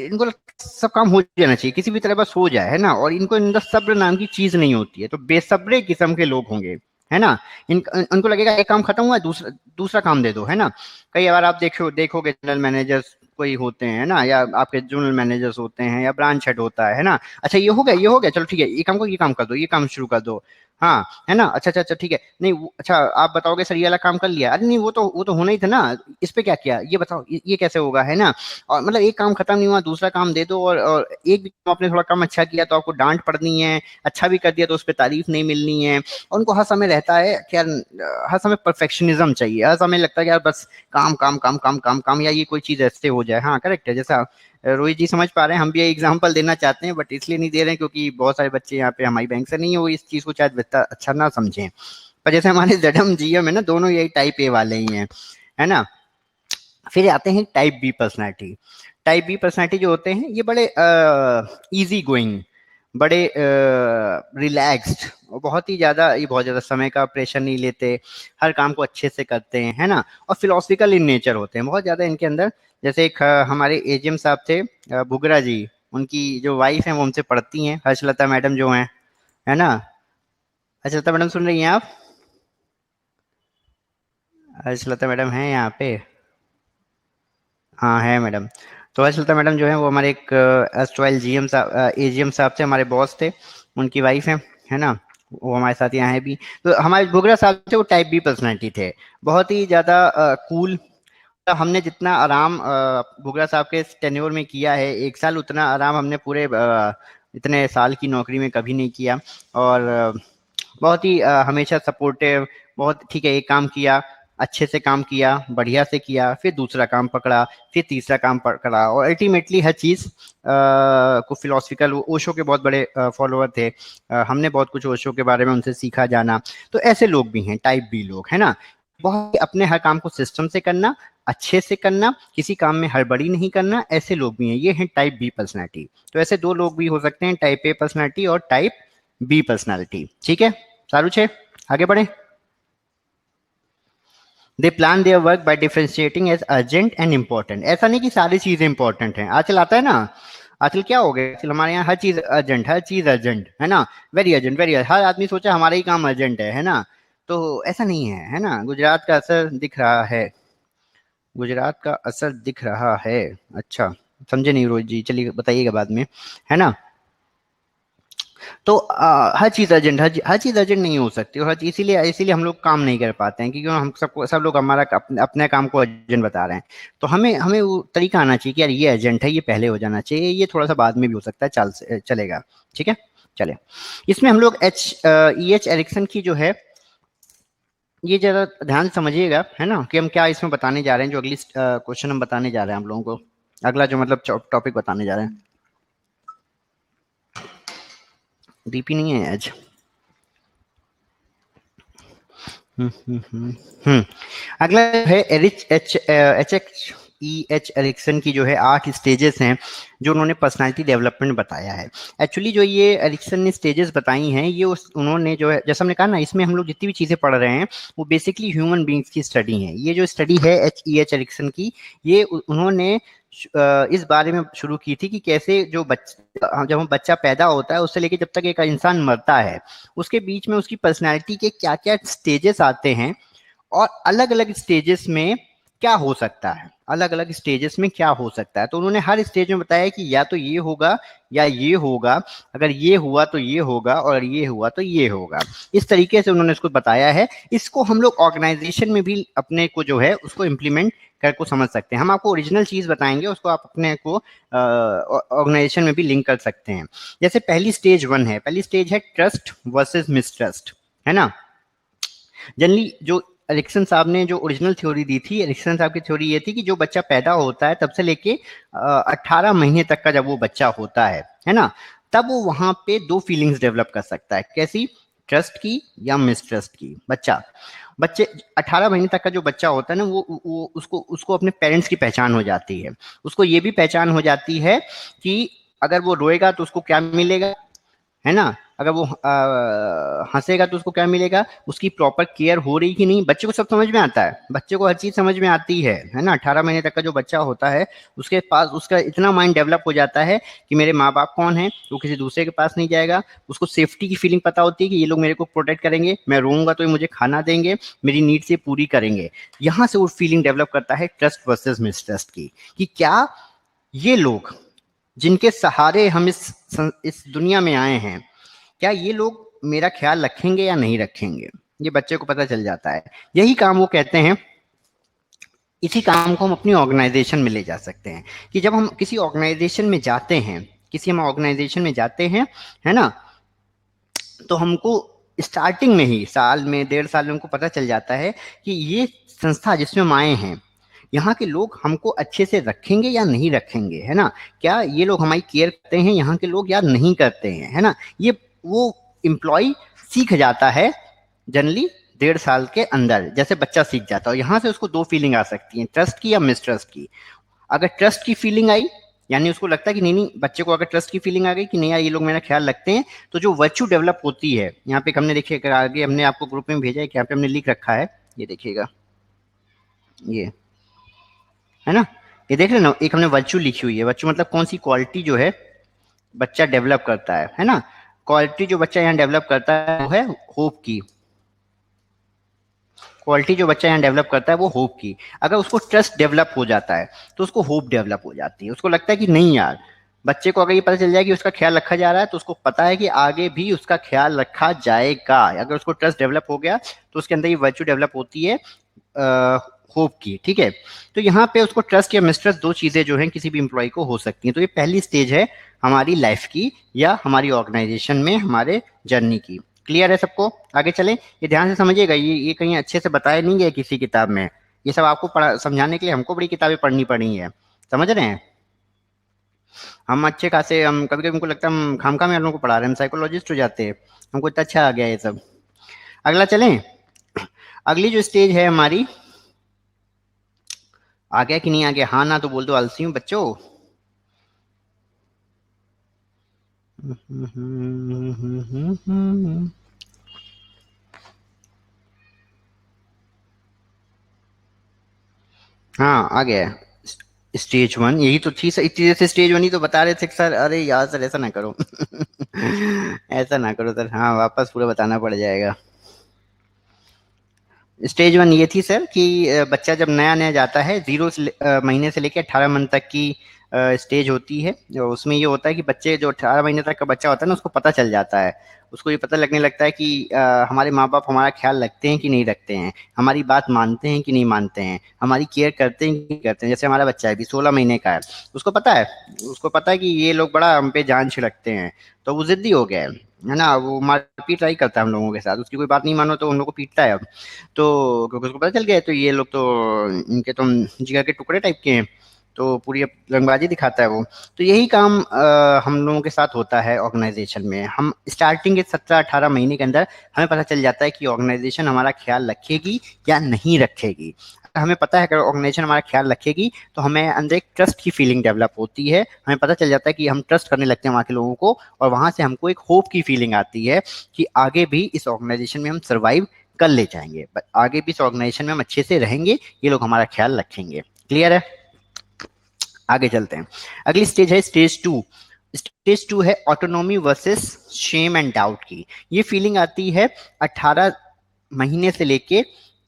इनको सब काम हो जाना चाहिए, किसी भी तरह बस हो जाए, है ना, और इनको अंदर सब्र नाम की चीज नहीं होती है। तो बेसब्रे किस्म के लोग होंगे, है ना, उनको लगेगा एक काम खत्म हुआ, दूसरा काम दे दो, है ना। कई बार आप देखोगे जनरल मैनेजर्स कोई होते हैं ना, या आपके जोनल मैनेजर्स होते हैं, या ब्रांच हेड होता है ना, अच्छा ये हो गया चलो ठीक है, ये काम कर दो, ये काम शुरू कर दो, हाँ, है ना, अच्छा ठीक है, नहीं अच्छा आप बताओगे सर ये वाला काम कर लिया, अरे नहीं वो तो होना ही था ना, इस पे क्या किया, ये बताओ ये कैसे होगा, है ना। और मतलब एक काम खत्म नहीं हुआ, दूसरा काम दे दो, और एक भी काम आपने थोड़ा कम अच्छा किया तो आपको डांट पड़नी है, अच्छा भी कर दिया तो उस पर तारीफ नहीं मिलनी है। और उनको हर समय रहता है कि यार, हर समय परफेक्शनिज्म चाहिए, हर समय लगता है कि यार बस काम काम काम काम काम काम, या ये कोई चीज ऐसे हो जाए। हाँ करेक्ट है, जैसा रोहित जी समझ पा रहे हैं, हम भी एग्जांपल देना चाहते हैं बट इसलिए नहीं दे रहे हैं क्योंकि बहुत सारे बच्चे यहाँ पे हमारी बैंक से नहीं है, वो इस चीज को शायद अच्छा ना समझें। पर जैसे हमारे जेडम जीएम है ना, दोनों यही टाइप ए वाले ही हैं, है ना। फिर आते हैं type B personality. Type B personality जो होते हैं ये बड़े इजी गोइंग, बड़े रिलैक्स्ड, और बहुत ही ज़्यादा, ये बहुत ज़्यादा समय का प्रेशर नहीं लेते, हर काम को अच्छे से करते हैं, है ना, और फिलोसफिकल इन नेचर होते हैं बहुत ज़्यादा इनके अंदर। जैसे एक हमारे एजीएम साहब थे बुगरा जी, उनकी जो वाइफ हैं वो हमसे पढ़ती हैं, हर्षलता मैडम जो हैं, है ना। हर्षलता मैडम सुन रही हैं आप? हर्षलता मैडम हैं यहाँ पे? हाँ है मैडम। तो हर्षलता मैडम जो है वो हमारे एक एस्ट्रॉयल जीएम साहब, एजीएम साहब से हमारे बॉस थे, उनकी वाइफ है ना, वो हमारे साथ यहाँ है भी। तो हमारे भुगरा साहब थे वो टाइप बी पर्सनैलिटी थे, बहुत ही ज़्यादा कूल। हमने जितना आराम भुगरा साहब के टेन्योर में किया है 1 साल, उतना आराम हमने पूरे इतने साल की नौकरी में कभी नहीं किया। और बहुत ही हमेशा सपोर्टिव, बहुत ठीक है, एक काम किया अच्छे से काम किया, बढ़िया से किया, फिर दूसरा काम पकड़ा, फिर तीसरा काम पकड़ा, और अल्टीमेटली हर चीज़ को फिलोसफिकल, ओशो के बहुत बड़े फॉलोअर थे, हमने बहुत कुछ ओशो के बारे में उनसे सीखा जाना। तो ऐसे लोग भी हैं टाइप बी लोग, है ना, बहुत अपने हर काम को सिस्टम से करना, अच्छे से करना, किसी काम में हड़बड़ी नहीं करना, ऐसे लोग भी हैं, ये हैं टाइप बी पर्सनैलिटी। तो ऐसे दो लोग भी हो सकते हैं, टाइप ए पर्सनैलिटी और टाइप बी पर्सनैलिटी, ठीक है। सारू छे आगे बढ़े। They plan their work by differentiating as urgent and important. ऐसा नहीं कि सारी चीजें इंपॉर्टेंट हैं, आजकल आता है ना, आजकल क्या हो गया, आजकल हमारे यहाँ हर चीज अर्जेंट, हर चीज अर्जेंट, है ना, वेरी अर्जेंट, वेरी अर्जेंट, हर आदमी सोचा हमारा ही काम अर्जेंट है ना। तो ऐसा नहीं है ना, गुजरात का असर दिख रहा है, गुजरात का असर दिख रहा है। अच्छा समझे नहीं रोहित जी, चलिए बताइएगा बाद में, है ना। तो हर चीज़ अर्जेंट, हर चीज़ अर्जेंट नहीं हो सकती, और इसीलिए हम लोग काम नहीं कर पाते हैं, क्योंकि हम सब लोग हमारा अपने काम को अर्जेंट बता रहे हैं। तो हमें वो तरीका आना चाहिए कि यार ये अर्जेंट है, ये पहले हो जाना चाहिए, ये थोड़ा सा बाद में भी हो सकता है, चलेगा, ठीक है। चले इसमें हम लोग EH एरिक्सन की जो है, ये जरा ध्यान समझिएगा, है ना, कि हम क्या इसमें बताने जा रहे हैं। जो अगली क्वेश्चन हम बताने जा रहे हैं हम लोगों को, अगला जो मतलब टॉपिक बताने जा रहे हैं। डीपी नहीं है आज। अगला है EH एरिक्सन की जो है 8 स्टेजेस हैं जो उन्होंने पर्सनालिटी डेवलपमेंट बताया है। एक्चुअली जो ये एरिक्सन ने स्टेजेस बताई हैं, ये उन्होंने जो है, जैसा हमने कहा ना, इसमें हम लोग जितनी भी चीज़ें पढ़ रहे हैं वो बेसिकली ह्यूमन बींग्स की स्टडी है। ये जो स्टडी है EH एरिक्सन की, ये उन्होंने इस बारे में शुरू की थी कि कैसे जो जब हम बच्चा पैदा होता है उससे लेके जब तक एक इंसान मरता है उसके बीच में उसकी पर्सनैलिटी के क्या क्या स्टेजेस आते हैं और अलग अलग स्टेजेस में क्या हो सकता है, अलग अलग स्टेजेस में क्या हो सकता है। तो उन्होंने हर स्टेज में बताया कि या तो ये होगा या ये होगा, अगर ये हुआ तो ये होगा और ये हुआ तो ये होगा। इस तरीके से उन्होंने इसको बताया है। इसको हम लोग ऑर्गेनाइजेशन में भी अपने को जो है उसको इम्प्लीमेंट कर को समझ सकते हैं। हम आपको ओरिजिनल चीज बताएंगे, उसको आप अपने को ऑर्गेनाइजेशन में भी लिंक कर सकते हैं। जैसे पहली स्टेज 1 है, पहली स्टेज है ट्रस्ट वर्सेस मिसट्रस्ट, है ना। जनरली जो एरिक्सन साहब ने जो ओरिजिनल थ्योरी दी थी, एरिक्सन साहब की थ्योरी ये थी कि जो बच्चा पैदा होता है तब से लेके 18 महीने तक का जब वो बच्चा होता है ना, तब वो वहां पे दो फीलिंग्स डेवलप कर सकता है। कैसी? ट्रस्ट की या मिसट्रस्ट की। बच्चे 18 महीने तक का जो बच्चा होता है ना, वो उसको अपने पेरेंट्स की पहचान हो जाती है। उसको ये भी पहचान हो जाती है कि अगर वो रोएगा तो उसको क्या मिलेगा, है ना, अगर वो हंसेगा तो उसको क्या मिलेगा, उसकी प्रॉपर केयर हो रही कि नहीं। बच्चे को सब समझ में आता है, बच्चे को हर चीज समझ में आती है ना। 18 महीने तक का जो बच्चा होता है उसके पास उसका इतना माइंड डेवलप हो जाता है कि मेरे माँ बाप कौन है, वो किसी दूसरे के पास नहीं जाएगा। उसको सेफ्टी की फीलिंग पता होती है कि ये लोग मेरे को प्रोटेक्ट करेंगे, मैं रोऊंगा तो ये मुझे खाना देंगे, मेरी नीड्स ये पूरी करेंगे। यहाँ से वो फीलिंग डेवलप करता है ट्रस्ट वर्सेस मिसट्रस्ट की, कि क्या ये लोग जिनके सहारे हम इस दुनिया में आए हैं, क्या ये लोग मेरा ख्याल रखेंगे या नहीं रखेंगे। ये बच्चे को पता चल जाता है। यही काम वो कहते हैं, इसी काम को हम अपनी ऑर्गेनाइजेशन में ले जा सकते हैं कि जब हम किसी ऑर्गेनाइजेशन में जाते हैं, है ना, तो हमको स्टार्टिंग में ही साल में 1.5 साल में हमको पता चल जाता है कि ये संस्था जिसमें हम आए हैं, यहाँ के लोग हमको अच्छे से रखेंगे या नहीं रखेंगे, है ना। क्या ये लोग हमारी केयर करते हैं यहाँ के लोग या नहीं करते हैं, है ना। ये वो एम्प्लॉय सीख जाता है जनरली 1.5 साल के अंदर, जैसे बच्चा सीख जाता है। यहाँ से उसको दो फीलिंग आ सकती है, ट्रस्ट की या मिसट्रस्ट की। अगर ट्रस्ट की फीलिंग आई, यानी उसको लगता है कि नहीं, बच्चे को अगर ट्रस्ट की फीलिंग आ गई कि नहीं यार ये लोग मेरा ख्याल रखते हैं, तो जो वर्च्यू डेवलप होती है, यहाँ पे हमने देखिए आगे हमने आपको ग्रुप में भेजा है कि यहाँ पे हमने लिख रखा है, ये देखिएगा, ये है ना, ये देख रहे ना, एक हमने वर्च्यू लिखी हुई है। वर्च्यू मतलब कौन सी क्वालिटी जो है बच्चा डेवलप करता है ना। क्वालिटी जो बच्चा यहाँ डेवलप करता है वो है होप की। क्वालिटी जो बच्चा यहाँ डेवलप करता है वो होप की। अगर उसको ट्रस्ट डेवलप हो जाता है तो उसको होप डेवलप हो जाती है। उसको लगता है कि नहीं यार, बच्चे को अगर ये पता चल जाए कि उसका ख्याल रखा जा रहा है तो उसको पता है कि आगे भी उसका ख्याल रखा जाएगा। अगर उसको ट्रस्ट डेवलप हो गया तो उसके अंदर ये वर्च्यू डेवलप होती है होप की, ठीक है। तो यहाँ पे उसको ट्रस्ट या मिसट्रस्ट दो चीजें जो हैं किसी भी एम्प्लॉय को हो सकती हैं। तो ये पहली स्टेज है हमारी लाइफ की या हमारी ऑर्गेनाइजेशन में हमारे जर्नी की। क्लियर है सबको? आगे चलें। ये ध्यान से समझिएगा, ये कहीं अच्छे से बताया नहीं गया किसी किताब में। ये सब आपको समझाने के लिए हमको बड़ी किताबें पढ़नी पड़ी है, समझ रहे हैं। हम अच्छे खासे, हम कभी कभी हमको लगता है हम खामखा में हम लोगों को पढ़ा रहे हैं, हम साइकोलॉजिस्ट हो जाते हैं, हमको इतना अच्छा आ गया ये सब। अगला चलें। अगली जो स्टेज है हमारी, आ गया कि नहीं आ गया? हाँ ना तो बोल दो, आलसी हूँ बच्चों। हाँ आ गया स्टेज 1। यही तो थी इतनी देर से स्टेज 1 ही तो बता रहे थे सर। अरे यार सर ऐसा ना करो ऐसा ना करो सर, हाँ वापस पूरा बताना पड़ जाएगा। स्टेज 1 ये थी सर कि बच्चा जब नया नया जाता है, 0 महीने से लेकर 18 मंथ तक की स्टेज होती है। उसमें ये होता है कि बच्चे जो 18 महीने तक का बच्चा होता है ना, उसको पता चल जाता है, उसको ये पता लगने लगता है कि हमारे माँ बाप हमारा ख्याल रखते हैं कि नहीं रखते हैं, हमारी बात मानते हैं कि नहीं मानते हैं, हमारी केयर करते हैं कि नहीं करते हैं। जैसे हमारा बच्चा है अभी 16 महीने का है, उसको पता है कि ये लोग बड़ा हम पे जान छिड़कते हैं, तो वो जिद्दी हो गया है ना। वो मारपीट ट्राई करता है हम लोगों के साथ, उसकी कोई बात नहीं मानो तो हम लोग को पीटता है अब। तो क्योंकि उसको पता चल गया, तो ये लोग तो इनके तो जिगर के टुकड़े टाइप के हैं, तो पूरी रंगबाजी दिखाता है वो। तो यही काम हम लोगों के साथ होता है ऑर्गेनाइजेशन में। हम स्टार्टिंग के 17-18 महीने के अंदर हमें पता चल जाता है कि ऑर्गेनाइजेशन हमारा ख्याल रखेगी या नहीं रखेगी। हमें पता है कि ऑर्गेनाइजेशन हमारा ख्याल रखेगी तो हमें अंदर एक ट्रस्ट की फीलिंग डेवलप होती है। हमें पता चल जाता है कि हम ट्रस्ट करने लगते हैं वहाँ के लोगों को, और वहाँ से हमको एक होप की फीलिंग आती है कि आगे भी इस ऑर्गेनाइजेशन में हम सर्वाइव कर ले जाएंगे, आगे भी इस ऑर्गेनाइजेशन में हम अच्छे से रहेंगे, ये लोग हमारा ख्याल रखेंगे। क्लियर है? आगे चलते हैं। अगली स्टेज है स्टेज 2। स्टेज 2 है autonomy versus shame and doubt की। ये फीलिंग आती है 18 महीने से लेके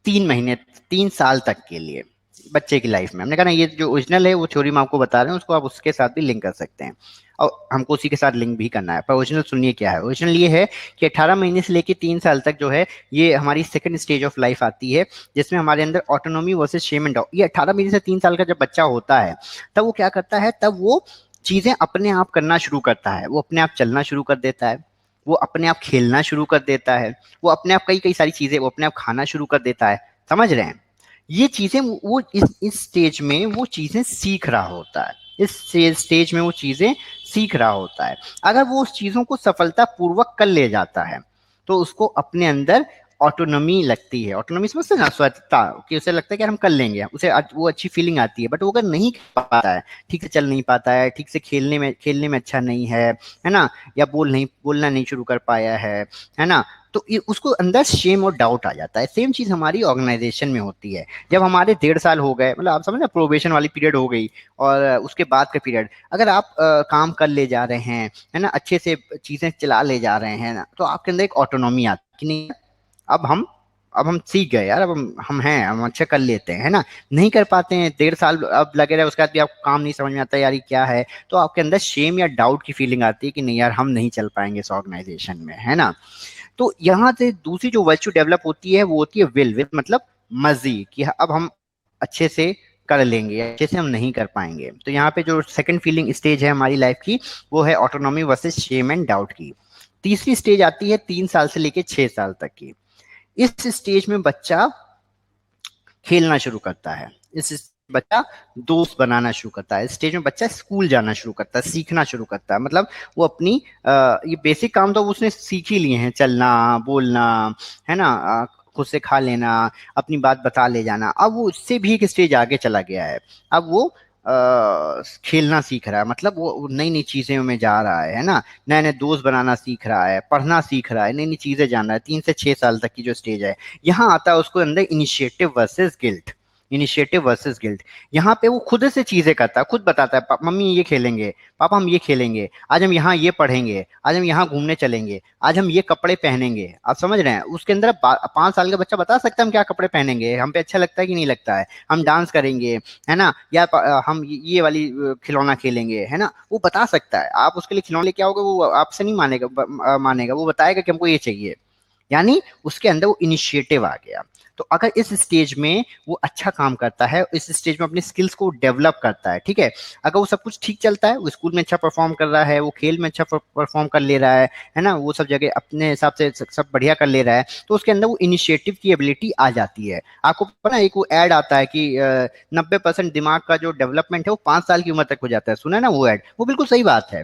3 महीने 3 साल तक के लिए बच्चे की लाइफ में। हमने कहा ना ये जो ओरिजिनल है वो थ्योरी में आपको बता रहे हैं, उसको आप उसके साथ भी लिंक कर सकते हैं और हमको उसी के साथ लिंक भी करना है। पर ओरिजिनल सुनिए क्या है। ओरिजिनल ये है कि 18 महीने से लेके 3 साल तक जो है ये हमारी सेकंड स्टेज ऑफ लाइफ आती है, जिसमें हमारे अंदर autonomy versus shame and doubt. ये 18 महीने से 3 साल का जब बच्चा होता है तब वो क्या करता है, तब वो चीजें अपने आप करना शुरू करता है। वो अपने आप चलना शुरू कर देता है, वो अपने आप खेलना शुरू कर देता है, वो अपने आप कई कई सारी चीजें वो अपने आप खाना शुरू कर देता है। समझ रहे हैं? ये चीजें वो इस स्टेज में वो चीजें सीख रहा होता है। इस स्टेज में वो चीजें सीख रहा होता है। अगर वो उस चीजों को सफलतापूर्वक कर ले जाता है तो उसको अपने अंदर ऑटोनॉमी लगती है। ऑटोनॉमी समझते हैं ना, स्वायत्तता, कि उसे लगता है कि हम कर लेंगे, उसे वो अच्छी फीलिंग आती है। बट वो अगर नहीं कर पाता है, ठीक से चल नहीं पाता है, ठीक से खेलने में अच्छा नहीं है ना, या बोलना नहीं शुरू कर पाया है ना, तो उसको अंदर शेम और डाउट आ जाता है। सेम चीज हमारी ऑर्गेनाइजेशन में होती है। जब हमारे 1.5 साल हो गए, मतलब आप समझ ना, प्रोबेशन वाली पीरियड हो गई और उसके बाद का पीरियड, अगर आप काम कर ले जा रहे हैं, है ना, अच्छे से चीजें चला ले जा रहे हैं ना, तो आपके अंदर एक ऑटोनॉमी आती है कि नहीं अब हम सीख गए यार, अब हम हैं, हम अच्छा कर लेते हैं, है ना। नहीं कर पाते हैं, 1.5 साल अब लगे रहे, उसके बाद भी आपको काम नहीं समझ में आता यार ये क्या है, तो आपके अंदर शेम या डाउट की फीलिंग आती है कि नहीं यार हम नहीं चल पाएंगे इस ऑर्गेनाइजेशन में, है ना। तो यहाँ से दूसरी जो वर्च्यू डेवलप होती है वो होती है विल मतलब मर्जी, कि अब हम अच्छे से कर लेंगे, अच्छे से हम नहीं कर पाएंगे। तो यहाँ पे जो सेकंड फीलिंग स्टेज है हमारी लाइफ की वो है autonomy versus shame and doubt की। तीसरी स्टेज आती है 3 साल से लेके 6 साल तक की। इस स्टेज में बच्चा खेलना शुरू करता है, इस बच्चा दोस्त बनाना शुरू करता है, इस स्टेज में बच्चा स्कूल जाना शुरू करता है, सीखना शुरू करता है। मतलब वो अपनी ये बेसिक काम तो उसने सीख ही लिए हैं, चलना, बोलना, है ना, खुद से खा लेना, अपनी बात बता ले जाना। अब वो उससे भी एक स्टेज आगे चला गया है। अब वो खेलना सीख रहा है, मतलब वो नई नई चीजों में जा रहा है ना, नए नए दोस्त बनाना सीख रहा है, पढ़ना सीख रहा है, नई नई चीजें जान रहा है। 3 से 6 साल तक की जो स्टेज है, यहाँ आता है उसको अंदर initiative versus guilt. Initiative versus guilt, यहाँ पे वो खुद से चीजें करता है, खुद बताता है मम्मी ये खेलेंगे, पापा हम ये खेलेंगे, आज हम यहाँ ये पढ़ेंगे, आज हम यहाँ घूमने चलेंगे, आज हम ये कपड़े पहनेंगे। आप समझ रहे हैं? उसके अंदर 5 साल का बच्चा बता सकता है हम क्या कपड़े पहनेंगे, हम पे अच्छा लगता है कि नहीं लगता है, हम डांस करेंगे, है ना, या हम ये वाली खिलौना खेलेंगे, है ना, वो बता सकता है। आप उसके लिए खिलौने लेके आओगे, वो आपसे नहीं मानेगा, वो बताएगा कि हमको ये चाहिए। यानी उसके अंदर वो इनिशिएटिव आ गया। तो अगर इस स्टेज में वो अच्छा काम करता है, इस स्टेज में अपने स्किल्स को डेवलप करता है, ठीक है, अगर वो सब कुछ ठीक चलता है, वो स्कूल में अच्छा परफॉर्म कर रहा है, वो खेल में अच्छा परफॉर्म कर ले रहा है ना, वो सब जगह अपने हिसाब से सब बढ़िया कर ले रहा है, तो उसके अंदर वो इनिशिएटिव की एबिलिटी आ जाती है। आपको पता है एक वो ऐड आता है कि 90% दिमाग का जो डेवलपमेंट है वो 5 साल की उम्र तक हो जाता है। सुना है ना वो ऐड? वो बिल्कुल सही बात है।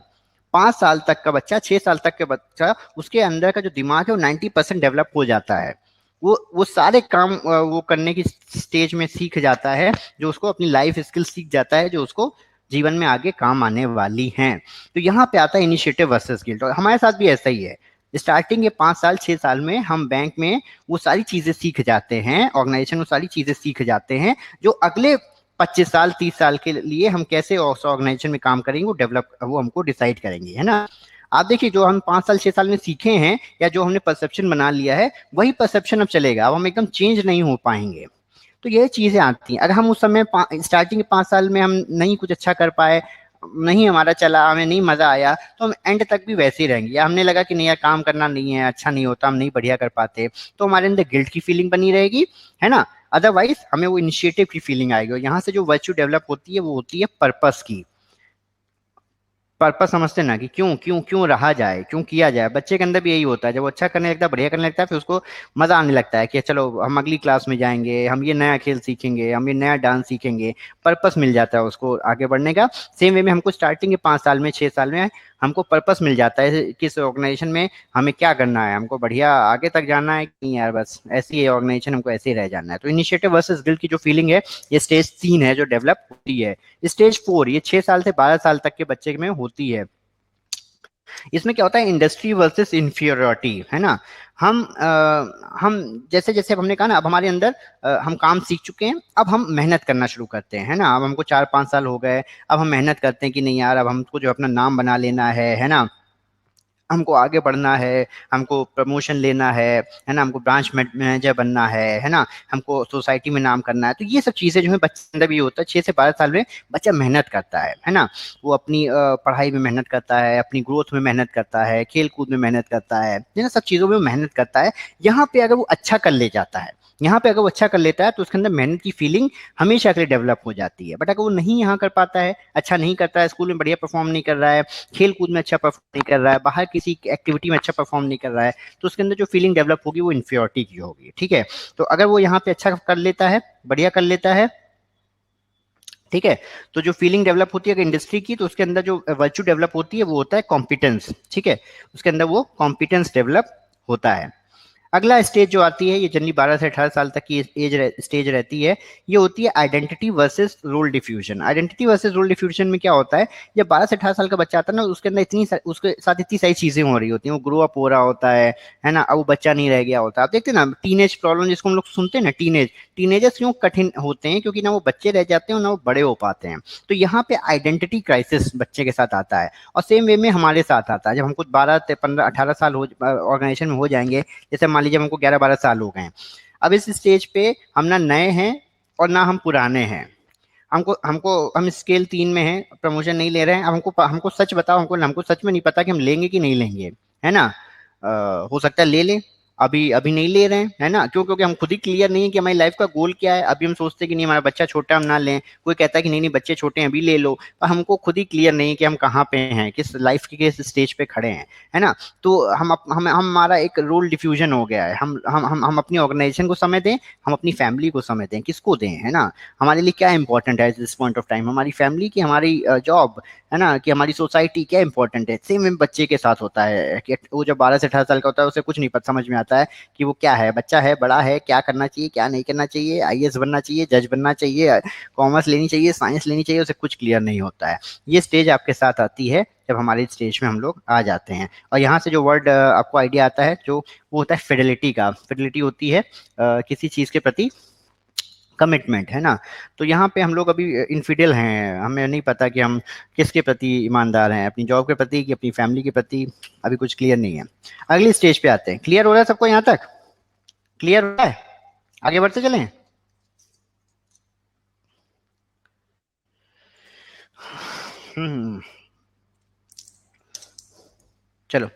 5 साल तक का बच्चा, 6 साल तक का बच्चा, उसके अंदर का जो दिमाग है वो 90% डेवलप हो जाता है। वो सारे काम वो करने की स्टेज में सीख जाता है, जो उसको अपनी लाइफ स्किल सीख जाता है, जो उसको जीवन में आगे काम आने वाली हैं। तो यहाँ पे आता है इनिशिएटिव वर्सेस गिल्ट। और हमारे साथ भी ऐसा ही है। स्टार्टिंग के 5 साल 6 साल में हम बैंक में वो सारी चीजें सीख जाते हैं, ऑर्गेनाइजेशन वो सारी चीजें सीख जाते हैं, जो अगले 25 साल 30 साल के लिए हम कैसे ऑर्गेनाइजेशन में काम करेंगे वो हमको डिसाइड करेंगे, है ना। आप देखिए जो हम 5 साल 6 साल में सीखे हैं या जो हमने परसेप्शन बना लिया है वही परसेप्शन अब चलेगा, अब हम एकदम चेंज नहीं हो पाएंगे। तो ये चीजें आती हैं। अगर हम उस समय स्टार्टिंग के 5 साल में हम नहीं कुछ अच्छा कर पाए, नहीं हमारा चला, हमें नहीं मजा आया, तो हम एंड तक भी वैसे ही रहेंगे, या हमने लगा कि नहीं यार काम करना नहीं है, अच्छा नहीं होता, हम नहीं बढ़िया कर पाते, तो हमारे अंदर गिल्ट की फीलिंग बनी रहेगी, है ना। अदरवाइज हमें वो इनिशिएटिव की फीलिंग आएगी। और यहाँ से जो वर्च्यू डेवलप होती है वो होती है पर्पस की। पर्पस समझते ना, कि क्यों क्यों क्यों रहा जाए, क्यों किया जाए। बच्चे के अंदर भी यही होता है, जब वो अच्छा करने लगता है, बढ़िया करने लगता है, फिर उसको मजा आने लगता है कि चलो हम अगली क्लास में जाएंगे, हम ये नया खेल सीखेंगे, हम ये नया डांस सीखेंगे। पर्पस मिल जाता है उसको आगे बढ़ने का। सेम वे में हमको स्टार्टिंग के 5 साल में 6 साल में हमको पर्पस मिल जाता है किस ऑर्गेनाइजेशन में हमें क्या करना है, हमको बढ़िया आगे तक जाना है कि नहीं यार बस ऐसी है ऑर्गेनाइजेशन, हमको ऐसे ही रह जाना है। तो इनिशिएटिव वर्सेस गिल्ट की जो फीलिंग है ये स्टेज 3 है जो डेवलप होती है। स्टेज 4 ये 6 साल से 12 साल तक के बच्चे में होती है। इसमें क्या होता है, इंडस्ट्री वर्सेस इंफीरियोरिटी, है ना। हम जैसे जैसे अब हमने कहा ना, अब हमारे अंदर हम काम सीख चुके हैं, अब हम मेहनत करना शुरू करते हैं, है ना। अब हमको 4-5 साल हो गए, अब हम मेहनत करते हैं कि नहीं यार, अब हमको जो अपना नाम बना लेना है ना, हमको आगे बढ़ना है, हमको प्रमोशन लेना है ना, हमको ब्रांच मैनेजर बनना है ना, हमको सोसाइटी में नाम करना है। तो ये सब चीज़ें जो है बच्चे के अंदर भी होता है, 6 से 12 साल में बच्चा मेहनत करता है ना। वो अपनी पढ़ाई में मेहनत करता है, अपनी ग्रोथ में मेहनत करता है, खेल कूद में मेहनत करता है ना, सब चीज़ों में मेहनत करता है। यहाँ पे अगर वो अच्छा कर ले जाता है, यहाँ पे अगर वो अच्छा कर लेता है, तो उसके अंदर मेहनत की फीलिंग हमेशा के लिए डेवलप हो जाती है। बट अगर वो नहीं यहाँ कर पाता है, अच्छा नहीं करता है, स्कूल में बढ़िया परफॉर्म नहीं कर रहा है, खेल कूद में अच्छा परफॉर्म नहीं कर रहा है, बाहर किसी एक्टिविटी में अच्छा परफॉर्म नहीं कर रहा है, तो उसके अंदर जो फीलिंग डेवलप होगी वो इन्फियोरिटी की होगी। ठीक है, तो अगर वो यहाँ पे अच्छा कर लेता है, बढ़िया कर लेता है, ठीक है, तो जो फीलिंग डेवलप होती है इंडस्ट्री की, तो उसके अंदर जो वर्च्यू डेवलप होती है वो होता है कॉम्पिटेंस। ठीक है, उसके अंदर वो कॉम्पिटेंस डेवलप होता है। अगला स्टेज जो आती है, ये जनरली 12 से 18 साल तक की स्टेज रहती है, ये होती है identity versus role diffusion. Identity versus role diffusion में क्या होता है, जब 12 से 18 साल का बच्चा आता है ना, उसके अंदर उसके साथ इतनी सारी चीजें हो रही होती हैं, वो ग्रो अप हो रहा होता है ना। अब वो बच्चा नहीं रह गया होता। आप देखते हैं ना टीनेज प्रॉब्लम जिसको हम लोग सुनते हैं ना, टीनेजर्स क्यों कठिन होते हैं, क्योंकि ना वो बच्चे रह जाते हैं ना वो बड़े हो पाते हैं। तो यहाँ पे आइडेंटिटी क्राइसिस बच्चे के साथ आता है, और सेम वे में हमारे साथ आता है। जब हमको 12 15 18 साल हो ऑर्गेनाइजेशन में हो जाएंगे, जैसे मान लीजिए हमको 11-12 साल हो गए हैं, अब इस स्टेज पे हम ना नए हैं और ना हम पुराने हैं। हमको हमको हम स्केल 3 में हैं, प्रमोशन नहीं ले रहे हैं। अब हमको हमको सच बताओ, हमको हमको सच में नहीं पता कि हम लेंगे कि नहीं लेंगे, है ना। हो सकता है ले लें, अभी अभी नहीं ले रहे हैं, है ना। क्यों? क्योंकि हम खुद ही क्लियर नहीं है कि हमारी लाइफ का गोल क्या है। अभी हम सोचते हैं कि नहीं हमारा बच्चा छोटा, हम ना लें। कोई कहता है कि नहीं नहीं बच्चे छोटे हैं, अभी ले लो। पर हमको खुद ही क्लियर नहीं है कि हम कहाँ पे हैं, किस लाइफ के किस स्टेज पे खड़े हैं, है ना। तो हमारा एक रोल डिफ्यूजन हो गया है। हम अपनी ऑर्गेनाइजेशन को समय दें, हम अपनी फैमिली को समय दें, किसको दें, है ना। हमारे लिए क्या इंपॉर्टेंट है दिस पॉइंट ऑफ टाइम, हमारी फैमिली की, हमारी जॉब, है ना, कि हमारी सोसाइटी क्या इंपॉर्टेंट है। सेम में बच्चे के साथ होता है कि वो जब 12 से 18 साल का होता है, उसे कुछ नहीं पता, समझ में आता है कि वो क्या है, बच्चा है, बड़ा है, क्या करना चाहिए, क्या नहीं करना चाहिए, आईएएस बनना चाहिए, जज बनना चाहिए, कॉमर्स लेनी चाहिए, साइंस लेनी चाहिए, उसे कुछ क्लियर नहीं होता है। ये स्टेज आपके साथ आती है जब हमारे स्टेज में हम लोग आ जाते हैं। और यहाँ से जो वर्ड आपको आइडिया आता है, जो वो होता है फिडेलिटी का। फिडेलिटी होती है किसी चीज के प्रति कमिटमेंट, है ना। तो यहाँ पे हम लोग अभी इनफिडेल हैं, हमें नहीं पता कि हम किसके प्रति ईमानदार हैं, अपनी जॉब के प्रति कि अपनी फैमिली के प्रति, अभी कुछ क्लियर नहीं है। अगली स्टेज पे आते हैं। क्लियर हो रहा है सबको यहाँ तक? क्लियर हो रहा है? आगे बढ़ते चलें। हम्म, चलो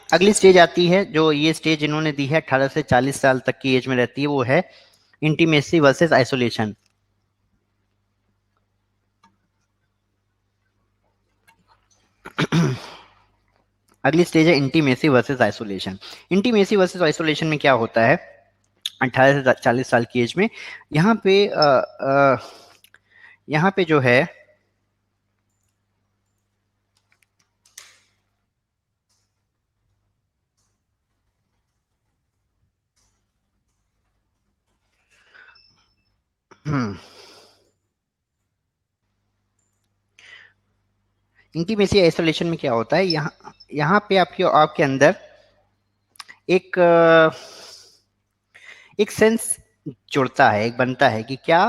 अगली स्टेज आती है, जो ये स्टेज इन्होंने दी है 18 से 40 साल तक की एज में रहती है, वो है इंटीमेसी वर्सेस आइसोलेशन। अगली स्टेज है intimacy versus isolation. Intimacy versus isolation में क्या होता है, 18 से 40 साल की एज में यहाँ पे यहाँ पे जो है इंटीमेसी आइसोलेशन में क्या होता है, यहाँ यहाँ पे आपके आपके अंदर एक एक सेंस जुड़ता है, एक बनता है कि क्या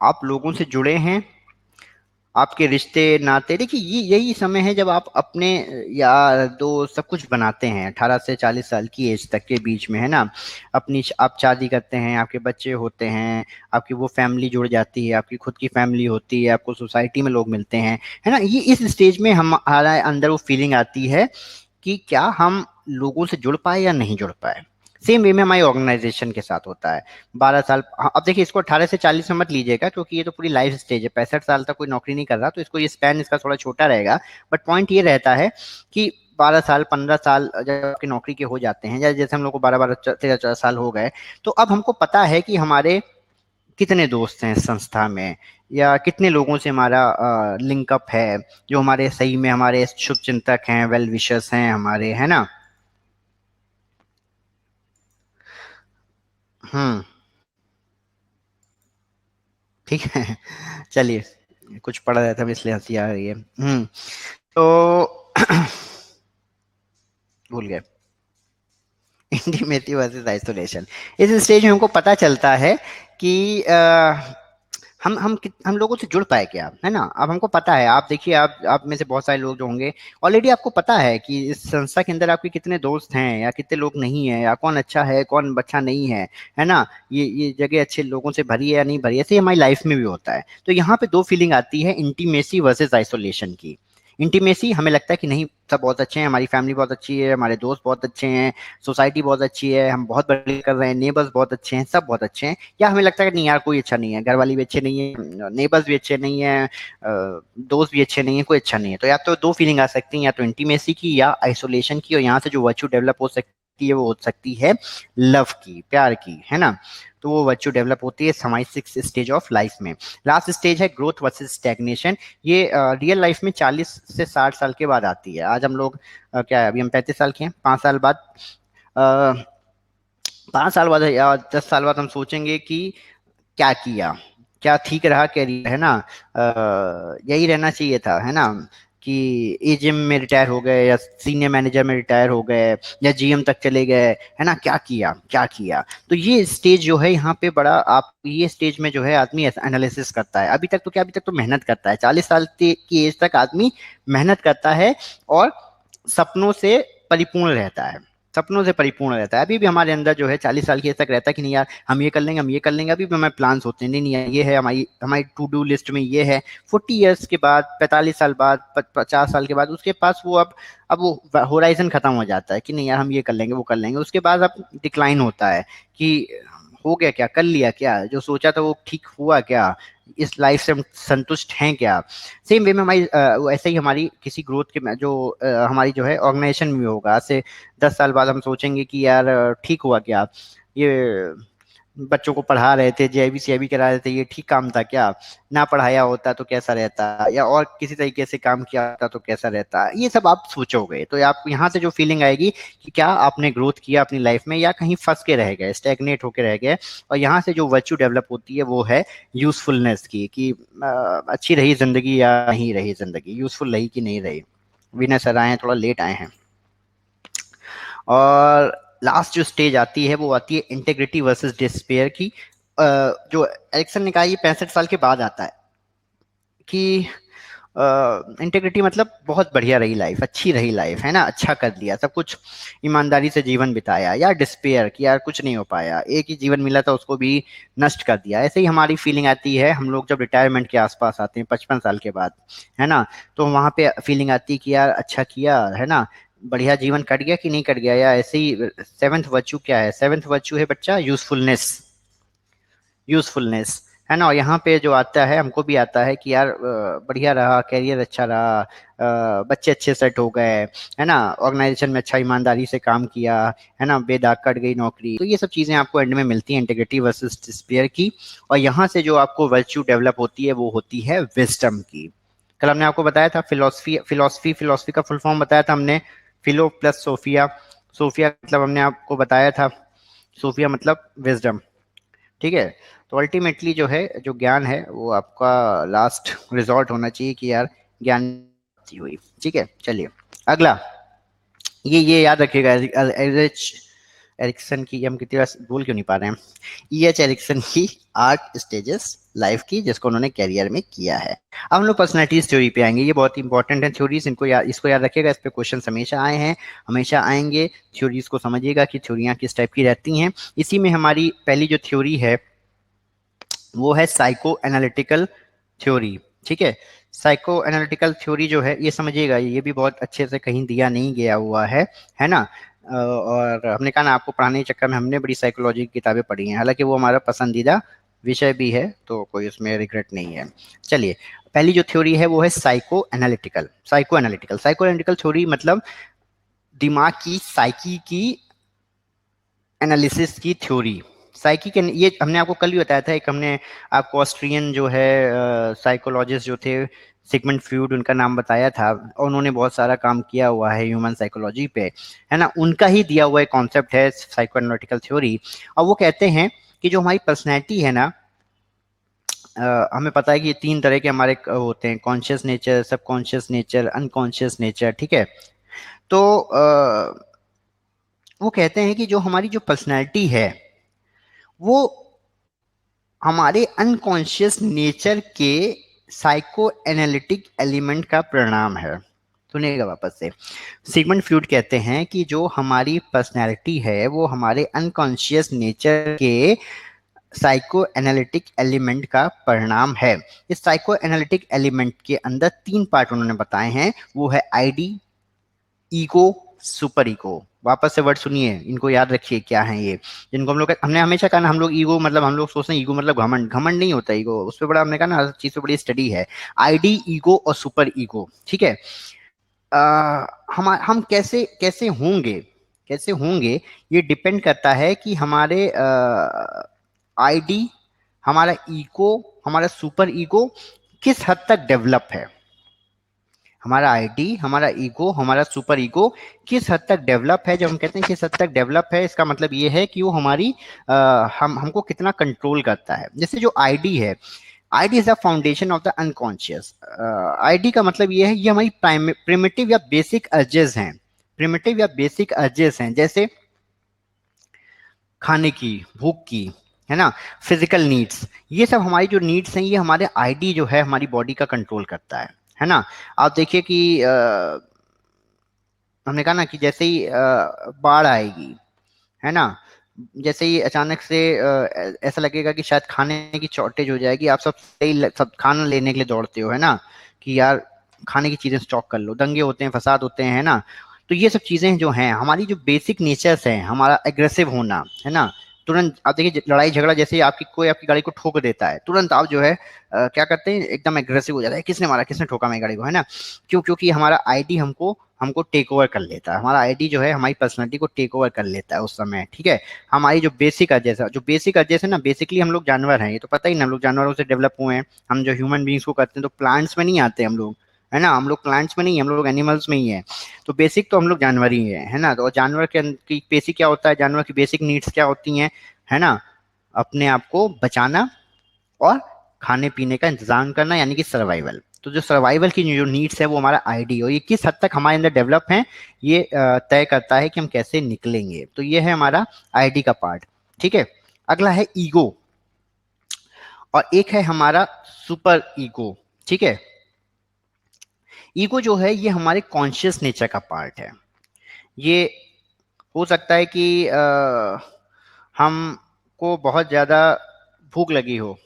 आप लोगों से जुड़े हैं, आपके रिश्ते नाते। देखिए ये यही समय है जब आप अपने यार दोस्त सब कुछ बनाते हैं, 18 से 40 साल की एज तक के बीच में, है ना। अपनी आप शादी करते हैं, आपके बच्चे होते हैं, आपकी वो फैमिली जुड़ जाती है, आपकी खुद की फैमिली होती है, आपको सोसाइटी में लोग मिलते हैं, है ना। ये इस स्टेज में हमारा अंदर वो फीलिंग आती है कि क्या हम लोगों से जुड़ पाए या नहीं जुड़ पाए। सेम वे में हमारी ऑर्गेनाइजेशन के साथ होता है। 12 साल, अब देखिए इसको 18 से 40 में मत लीजिएगा, क्योंकि ये तो पूरी लाइफ स्टेज है। 65 साल तक कोई नौकरी नहीं कर रहा, तो इसको ये स्पैन इसका थोड़ा छोटा रहेगा। बट पॉइंट ये रहता है कि 12 साल 15 साल जब आपकी नौकरी के हो जाते हैं, या जैसे हम लोग को 12 12 13 14 साल हो गए, तो अब हमको पता है कि हमारे कितने दोस्त हैं इस संस्था में, या कितने लोगों से हमारा लिंकअप है, जो हमारे सही में हमारे शुभ चिंतक हैं, वेल विशर्स हैं हमारे, है ना। हम्म, ठीक है। चलिए कुछ पढ़ रहा था इसलिए हंसी आ रही है। तो भूल गए। इंटीमेसी वर्सेस आइसोलेशन, इस स्टेज में हमको पता चलता है कि हम लोगों से जुड़ पाए क्या, है ना। अब हमको पता है, आप देखिए, आप में से बहुत सारे लोग जो होंगे ऑलरेडी आपको पता है कि इस संस्था के अंदर आपके कितने दोस्त हैं या कितने लोग नहीं है, या कौन अच्छा है कौन अच्छा नहीं है ना। ये जगह अच्छे लोगों से भरी है या नहीं भरी है, ऐसे ही हमारी लाइफ में भी होता है। तो यहाँ पे दो फीलिंग आती है इंटीमेसी वर्सेस आइसोलेशन की। इंटीमेसी हमें लगता है कि नहीं, सब बहुत अच्छे हैं, हमारी फैमिली बहुत अच्छी है, हमारे दोस्त बहुत अच्छे हैं, सोसाइटी बहुत अच्छी है, हम बहुत बढ़िया कर रहे हैं, नेबर्स बहुत अच्छे हैं, सब बहुत अच्छे हैं। या हमें लगता है कि नहीं यार, कोई अच्छा नहीं है, घर वाली भी अच्छे नहीं है, नेबर्स भी अच्छे नहीं है, दोस्त भी अच्छे नहीं है, कोई अच्छा नहीं है। तो या तो दो फीलिंग आ सकती हैं, या तो इंटीमेसी की या आइसोलेशन की, और यहाँ से जो वर्च्यू डेवलप हो सकती है वो हो सकती है लव की, प्यार की, है ना। तो वो वर्च्यू डेवलप होती है हमारी 6th स्टेज ऑफ लाइफ में। लास्ट स्टेज है ग्रोथ वर्सेस स्टैग्नेशन। ये रियल लाइफ में 40 से 60 साल के बाद आती है। आज हम लोग क्या है, अभी हम 35 साल के हैं, 5 साल बाद, 5 साल बाद या 10 साल बाद हम सोचेंगे कि क्या किया, क्या ठीक रहा, कैरियर, है ना। यही रहना चाहिए था, है ना, कि एजीएम में रिटायर हो गए या सीनियर मैनेजर में रिटायर हो गए या जीएम तक चले गए, है ना। क्या किया क्या किया। तो ये स्टेज जो है यहाँ पे बड़ा, आप ये स्टेज में जो है आदमी एनालिसिस करता है। अभी तक तो क्या, अभी तक तो मेहनत करता है, 40 साल की एज तक आदमी मेहनत करता है और सपनों से परिपूर्ण रहता है, सपनों से परिपूर्ण रहता है। अभी भी हमारे अंदर जो है 40 साल की एज तक रहता है कि नहीं यार, हम ये कर लेंगे, हम ये कर लेंगे। अभी भी हमारे प्लान्स होते हैं, नहीं नहीं ये है, हमारी हमारी टू डू लिस्ट में ये है। 40 ईयर्स के बाद, 45 साल बाद, 50 साल के बाद उसके पास वो अब वो होराइजन खत्म हो जाता है कि नहीं यार, हम ये कर लेंगे, वो कर लेंगे। उसके बाद अब डिक्लाइन होता है कि हो गया क्या, कर लिया क्या, जो सोचा था वो ठीक हुआ क्या, इस लाइफ से हम संतुष्ट हैं क्या। सेम वे में हमारी ऐसे ही हमारी किसी ग्रोथ के जो हमारी जो है ऑर्गेनाइजेशन में होगा। आज से 10 साल बाद हम सोचेंगे कि यार ठीक हुआ क्या, ये बच्चों को पढ़ा रहे थे, जेबी सीआईबी करा रहे थे, ये ठीक काम था क्या, ना पढ़ाया होता तो कैसा रहता, या और किसी तरीके से काम किया होता तो कैसा रहता। ये सब आप सोचोगे तो आप यहाँ से जो फीलिंग आएगी कि क्या आपने ग्रोथ किया अपनी लाइफ में या कहीं फंस के रह गए, स्टैग्नेट होके रह गए। और यहाँ से जो वर्च्यू डेवलप होती है वो है यूजफुलनेस की, कि अच्छी रही जिंदगी या नहीं रही जिंदगी, यूजफुल रही कि नहीं रही। विनय सर आए हैं, थोड़ा लेट आए हैं। और लास्ट जो स्टेज आती है वो आती है इंटेग्रिटी वर्सेस डिस्पेयर की। जो एरिक्सन ने कहा ये 65 साल के बाद आता है कि इंटेग्रिटी मतलब बहुत बढ़िया रही लाइफ, अच्छी रही लाइफ, है ना, अच्छा कर लिया सब कुछ, ईमानदारी से जीवन बिताया। या डिस्पेयर कि यार कुछ नहीं हो पाया, एक ही जीवन मिला था उसको भी नष्ट कर दिया। ऐसे ही हमारी फीलिंग आती है हम लोग जब रिटायरमेंट के आसपास आते हैं 55 साल के बाद, है ना। तो वहाँ पे फीलिंग आती है कि यार अच्छा किया, है ना, बढ़िया जीवन कट गया कि नहीं कट गया। या ऐसे ही 7th वर्च्यू क्या है, 7th वर्च्यू है बच्चा यूजफुलनेस, यूजफुलनेस, है ना। और यहाँ पे जो आता है, हमको भी आता है कि यार बढ़िया रहा, कैरियर अच्छा रहा, बच्चे अच्छे सेट हो गए, है ना, ऑर्गेनाइजेशन में अच्छा ईमानदारी से काम किया, है ना, बेदाग कट गई नौकरी। तो ये सब चीजें आपको एंड में मिलती हैं इंटीग्रिटी वर्सेस डिस्पेयर की। और यहाँ से जो आपको वर्च्यू डेवलप होती है वो होती है विजडम की। कल हमने आपको बताया था फिलोसफी का फुल फॉर्म बताया था हमने, फिलो प्लस सोफिया। सोफिया मतलब हमने आपको बताया था, सोफिया मतलब विजडम, ठीक है। तो अल्टीमेटली जो है, जो ज्ञान है वो आपका लास्ट रिजॉर्ट होना चाहिए कि यार ज्ञान हुई, ठीक है। चलिए अगला, ये याद रखिएगा, एरिक्सन की, हम कितनी बार बोल क्यों नहीं पा रहे हैं, E.H. एरिक्सन की 8 स्टेजेस लाइफ की, जिसको उन्होंने कैरियर में किया है। अब हम लोग पर्सनैलिटीज थ्योरी पे आएंगे, ये बहुत इंपॉर्टेंट है थ्योरीज, इसको याद रखिएगा, इस पे क्वेश्चन हमेशा आए हैं, हमेशा आएंगे। थ्योरीज को समझिएगा कि थ्योरियाँ किस टाइप की रहती हैं। इसी में हमारी पहली जो थ्योरी है वो है साइको एनालिटिकल थ्योरी, ठीक है। साइको एनालिटिकल थ्योरी जो है, ये समझिएगा, ये भी बहुत अच्छे से कहीं दिया नहीं गया हुआ है ना। और हमने कहा ना, आपको पढ़ाने के चक्कर में हमने बड़ी साइकोलॉजी की किताबें पढ़ी हैं, हालांकि वो हमारा पसंदीदा विषय भी है, तो कोई उसमें रिग्रेट नहीं है। चलिए, पहली जो थ्योरी है वो है साइको एनालिटिकल थ्योरी, मतलब दिमाग की साइकी की एनालिसिस की थ्योरी। साइकी के, ये हमने आपको कल भी बताया था, एक हमने आपको ऑस्ट्रियन जो है साइकोलॉजिस्ट जो थे सिगमंड फ्रॉइड, उनका नाम बताया था, और उन्होंने बहुत सारा काम किया हुआ है ह्यूमन साइकोलॉजी पे, है ना। उनका ही दिया हुआ एक कॉन्सेप्ट है साइको एनालिटिकल थ्योरी। और वो कहते हैं कि जो हमारी पर्सनैलिटी है ना, हमें पता है कि ये 3 तरह के हमारे होते हैं, conscious nature, subconscious nature, unconscious nature, ठीक है। तो वो कहते हैं कि जो हमारी जो पर्सनैलिटी है वो हमारे अनकॉन्शियस नेचर के साइको एनालिटिक एलिमेंट का परिणाम है। सुनिएगा वापस से, सिगमंड फ्रॉइड कहते हैं कि जो हमारी पर्सनैलिटी है वो हमारे अनकॉन्शियस नेचर के साइको एनालिटिक एलिमेंट का परिणाम है। इस साइको एनालिटिक एलिमेंट के अंदर 3 पार्ट उन्होंने बताए हैं, वो है आईडी, ईगो, सुपर ईगो। वापस से वर्ड सुनिए, इनको याद रखिए क्या है ये, जिनको हमने हमेशा कहा ना, हम लोग ईगो मतलब हम लोग सोचते हैं ईगो मतलब घमंड, घमंड नहीं होता ईगो, उस पर बड़ा हमने कहा ना हर चीज पे बड़ी स्टडी है। आईडी, ईगो और सुपर ईगो, ठीक है। हम कैसे कैसे होंगे, कैसे होंगे, ये डिपेंड करता है कि हमारे आईडी, हमारा ईगो, हमारा सुपर ईगो किस हद तक डेवलप है। हमारा आईडी, हमारा ईगो, हमारा सुपर ईगो किस हद तक डेवलप है। जब हम कहते हैं किस हद तक डेवलप है, इसका मतलब ये है कि वो हमारी हमको कितना कंट्रोल करता है। जैसे जो आईडी है, ID is the foundation of the unconscious. ID का मतलब ये है, ये हमारी प्रिमिटिव या बेसिक अर्जेस हैं, प्रिमिटिव या बेसिक अर्जेस हैं, जैसे खाने की, भूख की, है ना, फिजिकल नीड्स, ये सब हमारी जो नीड्स हैं ये हमारे आईडी जो है हमारी बॉडी का कंट्रोल करता है ना। आप देखिए कि हमने कहा ना कि जैसे ही बाढ़ आएगी, है ना, जैसे ही अचानक से ऐसा लगेगा कि शायद खाने की शॉर्टेज हो जाएगी, आप सब खाना लेने के लिए दौड़ते हो, है ना, कि यार खाने की चीजें स्टॉक कर लो, दंगे होते हैं, फसाद होते हैं, है ना। तो ये सब चीजें जो हैं हमारी जो बेसिक नेचर्स हैं, हमारा एग्रेसिव होना, है ना, तुरंत आप देखिए लड़ाई झगड़ा, जैसे आपकी कोई आपकी गाड़ी को ठोक देता है, तुरंत आप जो है क्या करते हैं, एकदम एग्रेसिव हो जाता है, किसने मारा, किसने ठोका मेरी गाड़ी को, है ना। क्यों? क्योंकि हमारा आईडी हमको हमको टेक ओवर कर लेता है, हमारा आईडी जो है हमारी पर्सनालिटी को टेक ओवर कर लेता है उस समय, ठीक है। हमारी जो बेसिक अर्जेस है ना, बेसिकली हम लोग जानवर हैं, ये तो पता ही ना, हम लोग जानवरों से डेवलप हुए हैं। हम जो ह्यूमन बींग्स को करते हैं तो प्लांट्स में नहीं आते हम लोग, है ना, हम लोग प्लांट्स में नहीं, हम लोग एनिमल्स में ही है। तो बेसिक तो हम लोग जानवर ही है ना। तो जानवर की बेसिक क्या होता है, जानवर की बेसिक नीड्स क्या होती हैं, है ना, अपने आप को बचाना और खाने पीने का इंतजाम करना, यानी कि सर्वाइवल। तो जो सर्वाइवल की जो नीड्स है वो हमारा आईडी, और ये किस हद तक हमारे अंदर डेवलप है ये तय करता है कि हम कैसे निकलेंगे। तो ये है हमारा आईडी का पार्ट, ठीक है। अगला है ईगो, और एक है हमारा सुपर ईगो, ठीक है। ईगो जो है ये हमारे कॉन्शियस नेचर का पार्ट है। ये हो सकता है कि हमको बहुत ज़्यादा भूख लगी हो,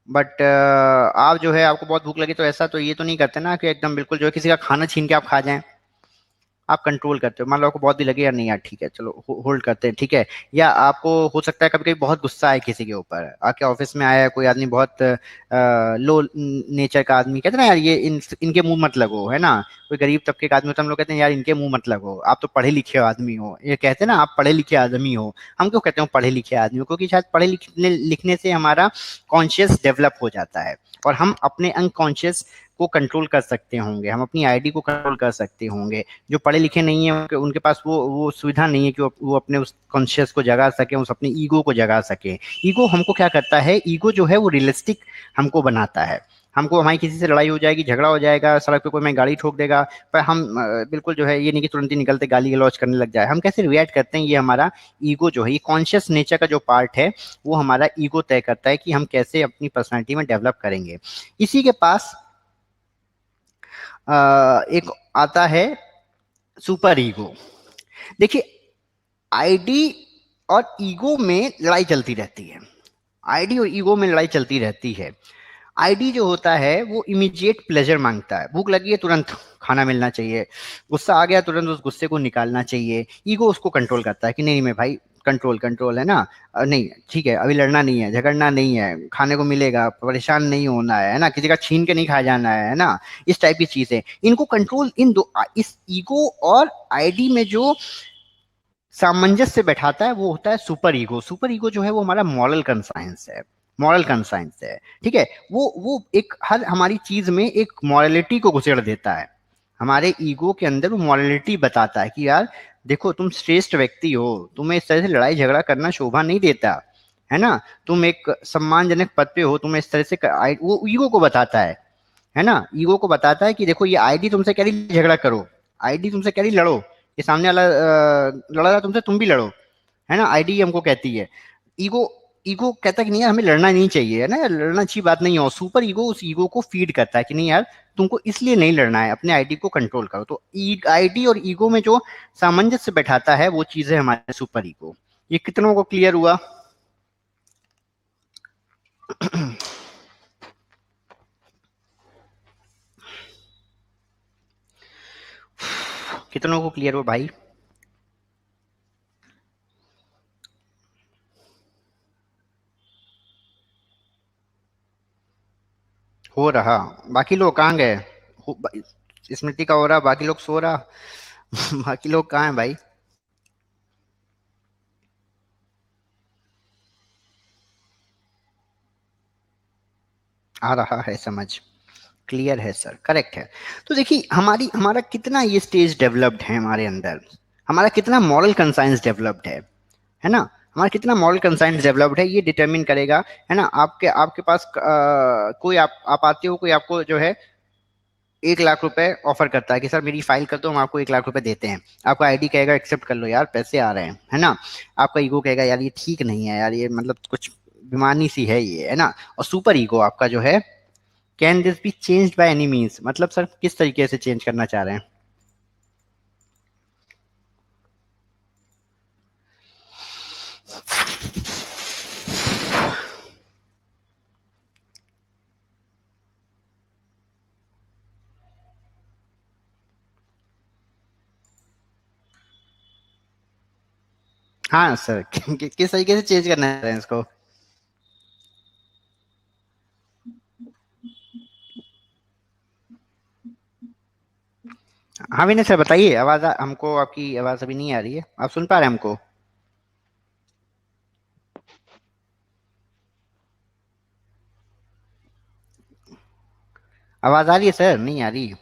बट आप जो है आपको बहुत भूख लगी तो ऐसा तो ये तो नहीं करते ना कि एकदम बिल्कुल जो है किसी का खाना छीन के आप खा जाएं। आप कंट्रोल करते हो, मान लो आपको बहुत भी लगे यार, नहीं यार ठीक है चलो होल्ड करते हैं, ठीक है। या आपको हो सकता है कभी कभी बहुत गुस्सा है किसी के ऊपर, आके ऑफिस में आया कोई आदमी बहुत लो नेचर का आदमी, कहते हैं ना यार ये इनके मुंह मत लगो, है ना। कोई गरीब तबके का आदमी होता है, हम लोग कहते हैं यार इनके मुंह मत लगो, आप तो पढ़े लिखे आदमी हो, ये कहते हैं ना आप पढ़े लिखे आदमी हो। हम क्यों कहते हैं पढ़े लिखे आदमी हो? क्योंकि शायद पढ़े लिखने से हमारा कॉन्शियस डेवलप हो जाता है और हम अपने अनकॉन्शियस को कंट्रोल कर सकते होंगे, हम अपनी आईडी को कंट्रोल कर सकते होंगे। जो पढ़े लिखे नहीं है उनके पास वो सुविधा नहीं है कि वो अपने उस कॉन्शियस को जगा सके, उस अपने ईगो को जगा सके। ईगो हमको क्या करता है, ईगो जो है वो रियलिस्टिक हमको बनाता है। हमको हमारी किसी से लड़ाई हो जाएगी, झगड़ा हो जाएगा, सड़क पे कोई मैं गाड़ी ठोक देगा, पर हम बिल्कुल जो है ये नहीं कि तुरंत ही निकलते गाली गलौज करने लग जाए। हम कैसे रिएक्ट करते हैं, ये हमारा ईगो जो है, ये कॉन्शियस नेचर का जो पार्ट है वो हमारा ईगो तय करता है कि हम कैसे अपनी पर्सनैलिटी में डेवलप करेंगे। इसी के पास एक आता है सुपर ईगो। देखिए आईडी और ईगो में लड़ाई चलती रहती है, आईडी और ईगो में लड़ाई चलती रहती है। आईडी जो होता है वो इमीडिएट प्लेजर मांगता है, भूख लगी है तुरंत खाना मिलना चाहिए, गुस्सा आ गया तुरंत उस गुस्से को निकालना चाहिए। ईगो उसको कंट्रोल करता है कि नहीं मैं भाई कंट्रोल है ना, नहीं ठीक है अभी लड़ना नहीं है, झगड़ना नहीं है, खाने को मिलेगा, परेशान नहीं होना है ना, किसी का छीन के नहीं खा जाना है ना, इस टाइप की चीजें। इनको कंट्रोल इस ईगो और आईडी में जो सामंजस्य बैठाता है वो होता है सुपर ईगो। सुपर ईगो जो है वो हमारा मॉरल कंसाइंस है, मॉरल कंसाइंस है, ठीक है। वो एक हर हमारी चीज में एक मॉरलिटी को घुसेड़ देता है, हमारे ईगो के अंदर वो मॉरलिटी बताता है कि यार देखो तुम श्रेष्ठ व्यक्ति हो, तुम्हें इस तरह से लड़ाई झगड़ा करना शोभा नहीं देता, है ना, तुम एक सम्मानजनक पद पे हो, तुम इस तरह से वो ईगो को बताता है ना, ईगो को बताता है कि देखो ये आईडी तुमसे कह रही झगड़ा करो, आईडी तुमसे कह रही लड़ो, ये सामने वाला लड़ रहा तुमसे, तुम भी लड़ो, है ना, आईडी हमको कहती है। ईगो ईगो कहता है कि नहीं यार हमें लड़ना नहीं चाहिए, है ना, लड़ना अच्छी बात नहीं है, और सुपर ईगो उस ईगो को फीड करता है कि नहीं यार तुमको इसलिए नहीं लड़ना है, अपने आईडी को कंट्रोल करो। तो आईडी और ईगो में जो सामंजस्य बैठाता है वो चीज है हमारे सुपर ईगो। ये कितनों को क्लियर हुआ? कितनों को क्लियर हो भाई? हो रहा, बाकी लोग कहाँ गए? स्मृति का हो रहा, बाकी लोग सो रहा। बाकी लोग कहाँ हैं भाई? आ रहा है समझ? क्लियर है सर, करेक्ट है। तो देखिए हमारा कितना ये स्टेज डेवलप्ड है हमारे अंदर, हमारा कितना मॉरल कंसाइंस डेवलप्ड है ना, हमारा कितना मॉरल कंसाइंस डेवलप्ड है ये डिटरमिन करेगा, है ना। आपके आपके पास कोई आप आते हो, कोई आपको जो है 1 लाख रुपए ऑफर करता है कि सर मेरी फाइल कर दो, हम आपको 1 लाख रुपए देते हैं। आपका आईडी कहेगा एक्सेप्ट कर लो यार, पैसे आ रहे हैं, है ना। आपका ईगो कहेगा यार ये ठीक नहीं है यार, ये मतलब कुछ बेमानी सी है ये, है ना। और सुपर ईगो आपका जो है, can this be changed by any means, मतलब सर किस तरीके से चेंज करना चाह रहे हैं? हाँ सर, किस तरीके से चेंज करना चाह रहे हैं इसको? हाँ विनय सर बताइए, हमको आपकी आवाज अभी नहीं आ रही है, आप सुन पा रहे हैं हमको? आवाज आ रही है सर? नहीं आ रही?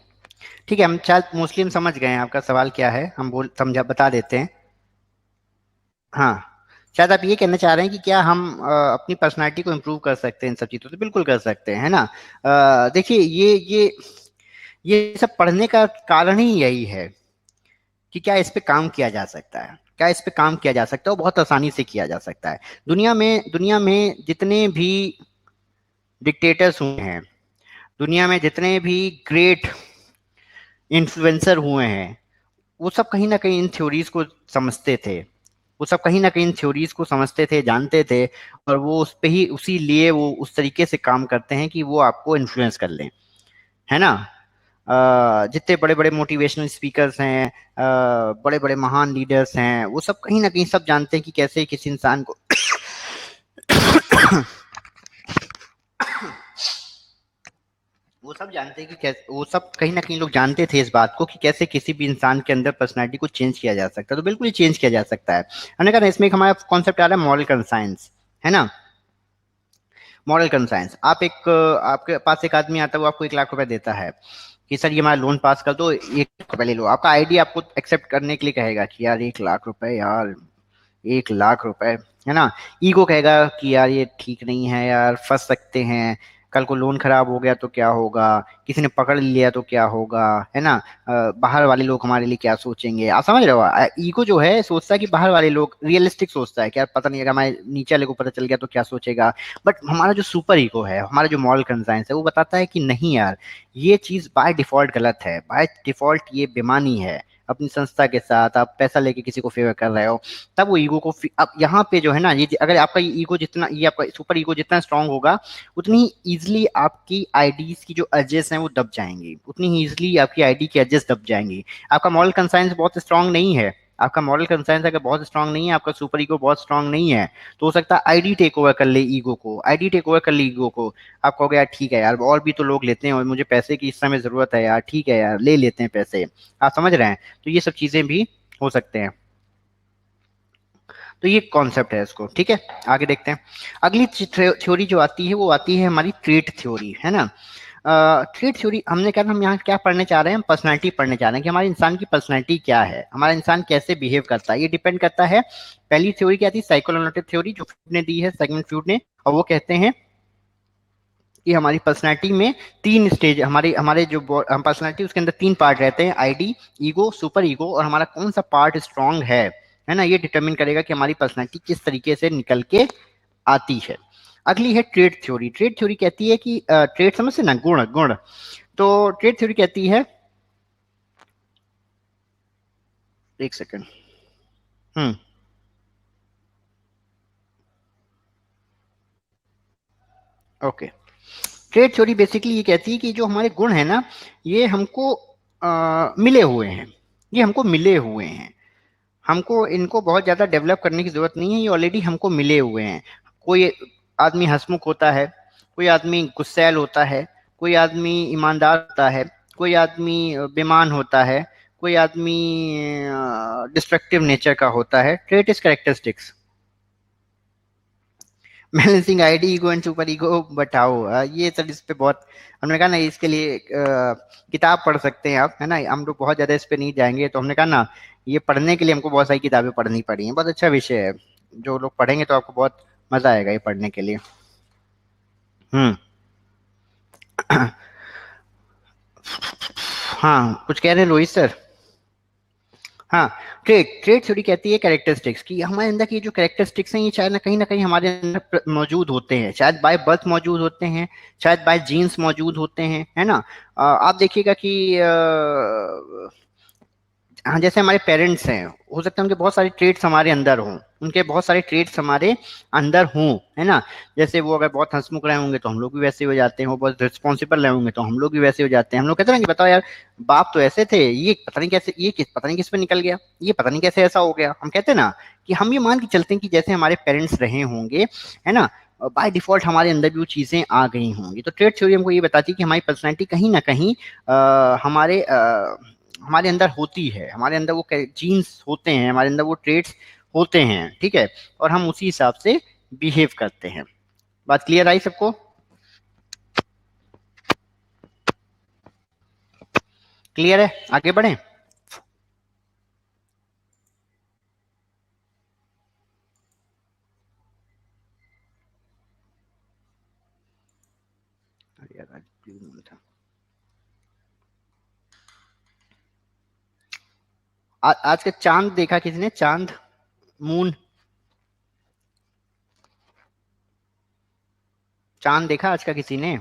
ठीक है, हम शायद मोस्टली हम समझ गए हैं आपका सवाल क्या है, हम बोल समझा बता देते हैं। हाँ, शायद आप ये कहना चाह रहे हैं कि क्या हम अपनी पर्सनालिटी को इम्प्रूव कर सकते हैं इन सब चीज़ों से? बिल्कुल कर सकते हैं, है ना। देखिए ये सब पढ़ने का कारण ही यही है कि क्या इस पे काम किया जा सकता है, क्या इस पे काम किया जा सकता है, और बहुत आसानी से किया जा सकता है। दुनिया में जितने भी डिक्टेटर्स हुए हैं, दुनिया में जितने भी ग्रेट इन्फ्लुएंसर हुए हैं, वो सब कहीं ना कहीं इन थ्योरीज को समझते थे, वो सब कहीं ना कहीं इन थ्योरीज को समझते थे, जानते थे, और वो उस पे ही उसी लिए वो उस तरीके से काम करते हैं कि वो आपको इन्फ्लुएंस कर लें, है ना। जितने बड़े बड़े मोटिवेशनल स्पीकर्स हैं, बड़े बड़े महान लीडर्स हैं, वो सब कहीं ना कहीं सब जानते हैं कि कैसे किसी इंसान को वो सब जानते हैं कि कैसे, वो सब कहीं ना कहीं लोग जानते थे इस बात को कि कैसे किसी भी इंसान के अंदर पर्सनालिटी को चेंज किया जा सकता है। तो बिल्कुल ही चेंज किया जा सकता है। हमने कहा इसमें एक हमारा कॉन्सेप्ट आ रहा है मॉरल कंसाइंस, है ना। मॉरल कंसाइंस, आपके पास एक आदमी आता है, वो आपको 1 लाख रुपए देता है कि सर ये हमारा लोन पास कर दो, 1 लाख रुपए ले लो। आपका आईडी आपको एक्सेप्ट करने के लिए कहेगा कि यार 1 लाख रुपए, यार 1 लाख रुपए, है ना। ईगो कहेगा कि यार ये ठीक नहीं है यार, फंस सकते हैं, कल को लोन खराब हो गया तो क्या होगा, किसी ने पकड़ लिया तो क्या होगा, है ना। बाहर वाले लोग हमारे लिए क्या सोचेंगे, आप समझ रहे हो। ईगो जो है सोचता है कि बाहर वाले लोग, रियलिस्टिक सोचता है कि यार पता नहीं अगर हमारे नीचे वाले को पता चल गया तो क्या सोचेगा। बट हमारा जो सुपर ईगो है, हमारा जो मॉरल कंसाइंस है, वो बताता है कि नहीं यार, ये चीज बाय डिफॉल्ट गलत है, बाय डिफॉल्ट ये बेमानी है। अपनी संस्था के साथ आप पैसा लेके किसी को फेवर कर रहे हो, तब वो ईगो को अब यहाँ पे जो है ना, ये अगर आपका ईगो जितना, ये आपका सुपर ईगो जितना स्ट्रांग होगा, उतनी इजीली आपकी आईडीज की जो एजेस हैं वो दब जाएंगी, उतनी ही इजीली आपकी आईडी की एजेस दब जाएंगी। आपका मॉरल कंसाइंस बहुत स्ट्रांग नहीं है, आपका मॉरल कंसाइंस अगर बहुत स्ट्रांग नहीं है, आपका सुपर ईगो बहुत स्ट्रांग नहीं है, तो हो सकता है आईडी टेक ओवर कर ले ईगो को, आईडी टेक ओवर कर ले ईगो को। आप कहोगे यार ठीक है यार, और भी तो लोग लेते हैं और मुझे पैसे की इस समय जरूरत है यार, ठीक है यार ले लेते हैं पैसे, आप समझ रहे हैं। तो ये सब चीजें भी हो सकते हैं। तो ये कॉन्सेप्ट है इसको, ठीक है। आगे देखते हैं। अगली थ्योरी जो आती है वो आती है हमारी ट्रेट थ्योरी, है ना। ट्रेड थ्योरी हमने कहा हम यहाँ क्या पढ़ने चाह रहे हैं, हम पर्सनैलिटी पढ़ने चाह रहे हैं कि हमारे इंसान की पर्सनैलिटी क्या है, हमारा इंसान कैसे बिहेव करता है। ये डिपेंड करता है, पहली थ्योरी क्या थी, साइकोलॉजिकल थ्योरी जो फ्रूड ने दी है, सेगमेंट फ्रूड ने, और वो कहते हैं कि हमारी पर्सनैलिटी में 3 स्टेज, हमारे हमारे जो हम पर्सनैलिटी उसके अंदर 3 पार्ट रहते हैं, आईडी, ईगो, सुपर ईगो, और हमारा कौन सा पार्ट स्ट्रांग है ना, ये डिटरमिन करेगा कि हमारी पर्सनैलिटी किस तरीके से निकल के आती है। अगली है ट्रेड थ्योरी। ट्रेड थ्योरी कहती है कि ट्रेड समझते ना, गुण गुण, तो ट्रेड थ्योरी कहती है, एक second, okay. Trade theory basically ये कहती है कि जो हमारे गुण है ना, ये हमको मिले हुए हैं, ये हमको मिले हुए हैं, हमको इनको बहुत ज्यादा डेवलप करने की जरूरत नहीं है, ये ऑलरेडी हमको मिले हुए हैं। कोई आदमी हंसमुख होता है, कोई आदमी गुस्सैल होता है, कोई आदमी ईमानदार होता है, कोई आदमी बेईमान होता है, कोई आदमी डिस्ट्रक्टिव नेचर का होता है। Trait is characteristics, balancing ID, ego and super ego बताओ। ये सब इस पे बहुत, हमने कहा ना इसके लिए किताब पढ़ सकते हैं आप, है ना, हम लोग बहुत ज्यादा इस पे नहीं जाएंगे, तो हमने कहा ना ये पढ़ने के लिए हमको बहुत सारी किताबें पढ़नी पड़ी हैं। बहुत अच्छा विषय है, जो लोग पढ़ेंगे तो आपको बहुत मजा आएगा ये पढ़ने के लिए। हाँ, कुछ कह रहे हैं रोहित सर? हाँ, ट्रेड ट्रेड थ्योरी कहती है कैरेक्टरिस्टिक्स की, हमारे अंदर की जो कैरेक्टरिस्टिक्स हैं ये शायद ना कहीं हमारे अंदर मौजूद होते हैं, शायद बाय बर्थ मौजूद होते हैं, शायद बाय जीन्स मौजूद होते हैं, है ना। आप देखिएगा कि हाँ, जैसे हमारे पेरेंट्स हैं, हो सकता है उनके बहुत सारे ट्रेड्स हमारे अंदर हों, उनके बहुत सारे ट्रेड्स हमारे अंदर हों, है ना। जैसे वो अगर बहुत हंसमुख रहे होंगे तो हम लोग भी वैसे हो जाते हैं, वो बहुत रिस्पॉन्सिबल रहे होंगे तो हम लोग भी वैसे हो जाते हैं। हम लोग कहते हैं ना कि बताओ यार, बाप तो ऐसे थे, ये पता नहीं कैसे, पता नहीं किस पे निकल गया, ये पता नहीं कैसे ऐसा हो गया। हम कहते हैं ना कि हम ये मान के चलते हैं कि जैसे हमारे पेरेंट्स रहे होंगे, है ना, बाय डिफॉल्ट हमारे अंदर भी वो चीजें आ गई होंगी। तो ट्रेड थ्योरी हमको ये बताती है कि हमारी पर्सनैलिटी कहीं ना कहीं हमारे अंदर होती है, हमारे अंदर वो जीन्स होते हैं, हमारे अंदर वो ट्रेड्स होते हैं, ठीक है, और हम उसी हिसाब से बिहेव करते हैं। बात क्लियर आई सबको? क्लियर है? आगे बढ़ें। आज का चांद देखा किसी ने? चांद, मून, चांद देखा आज का किसी ने?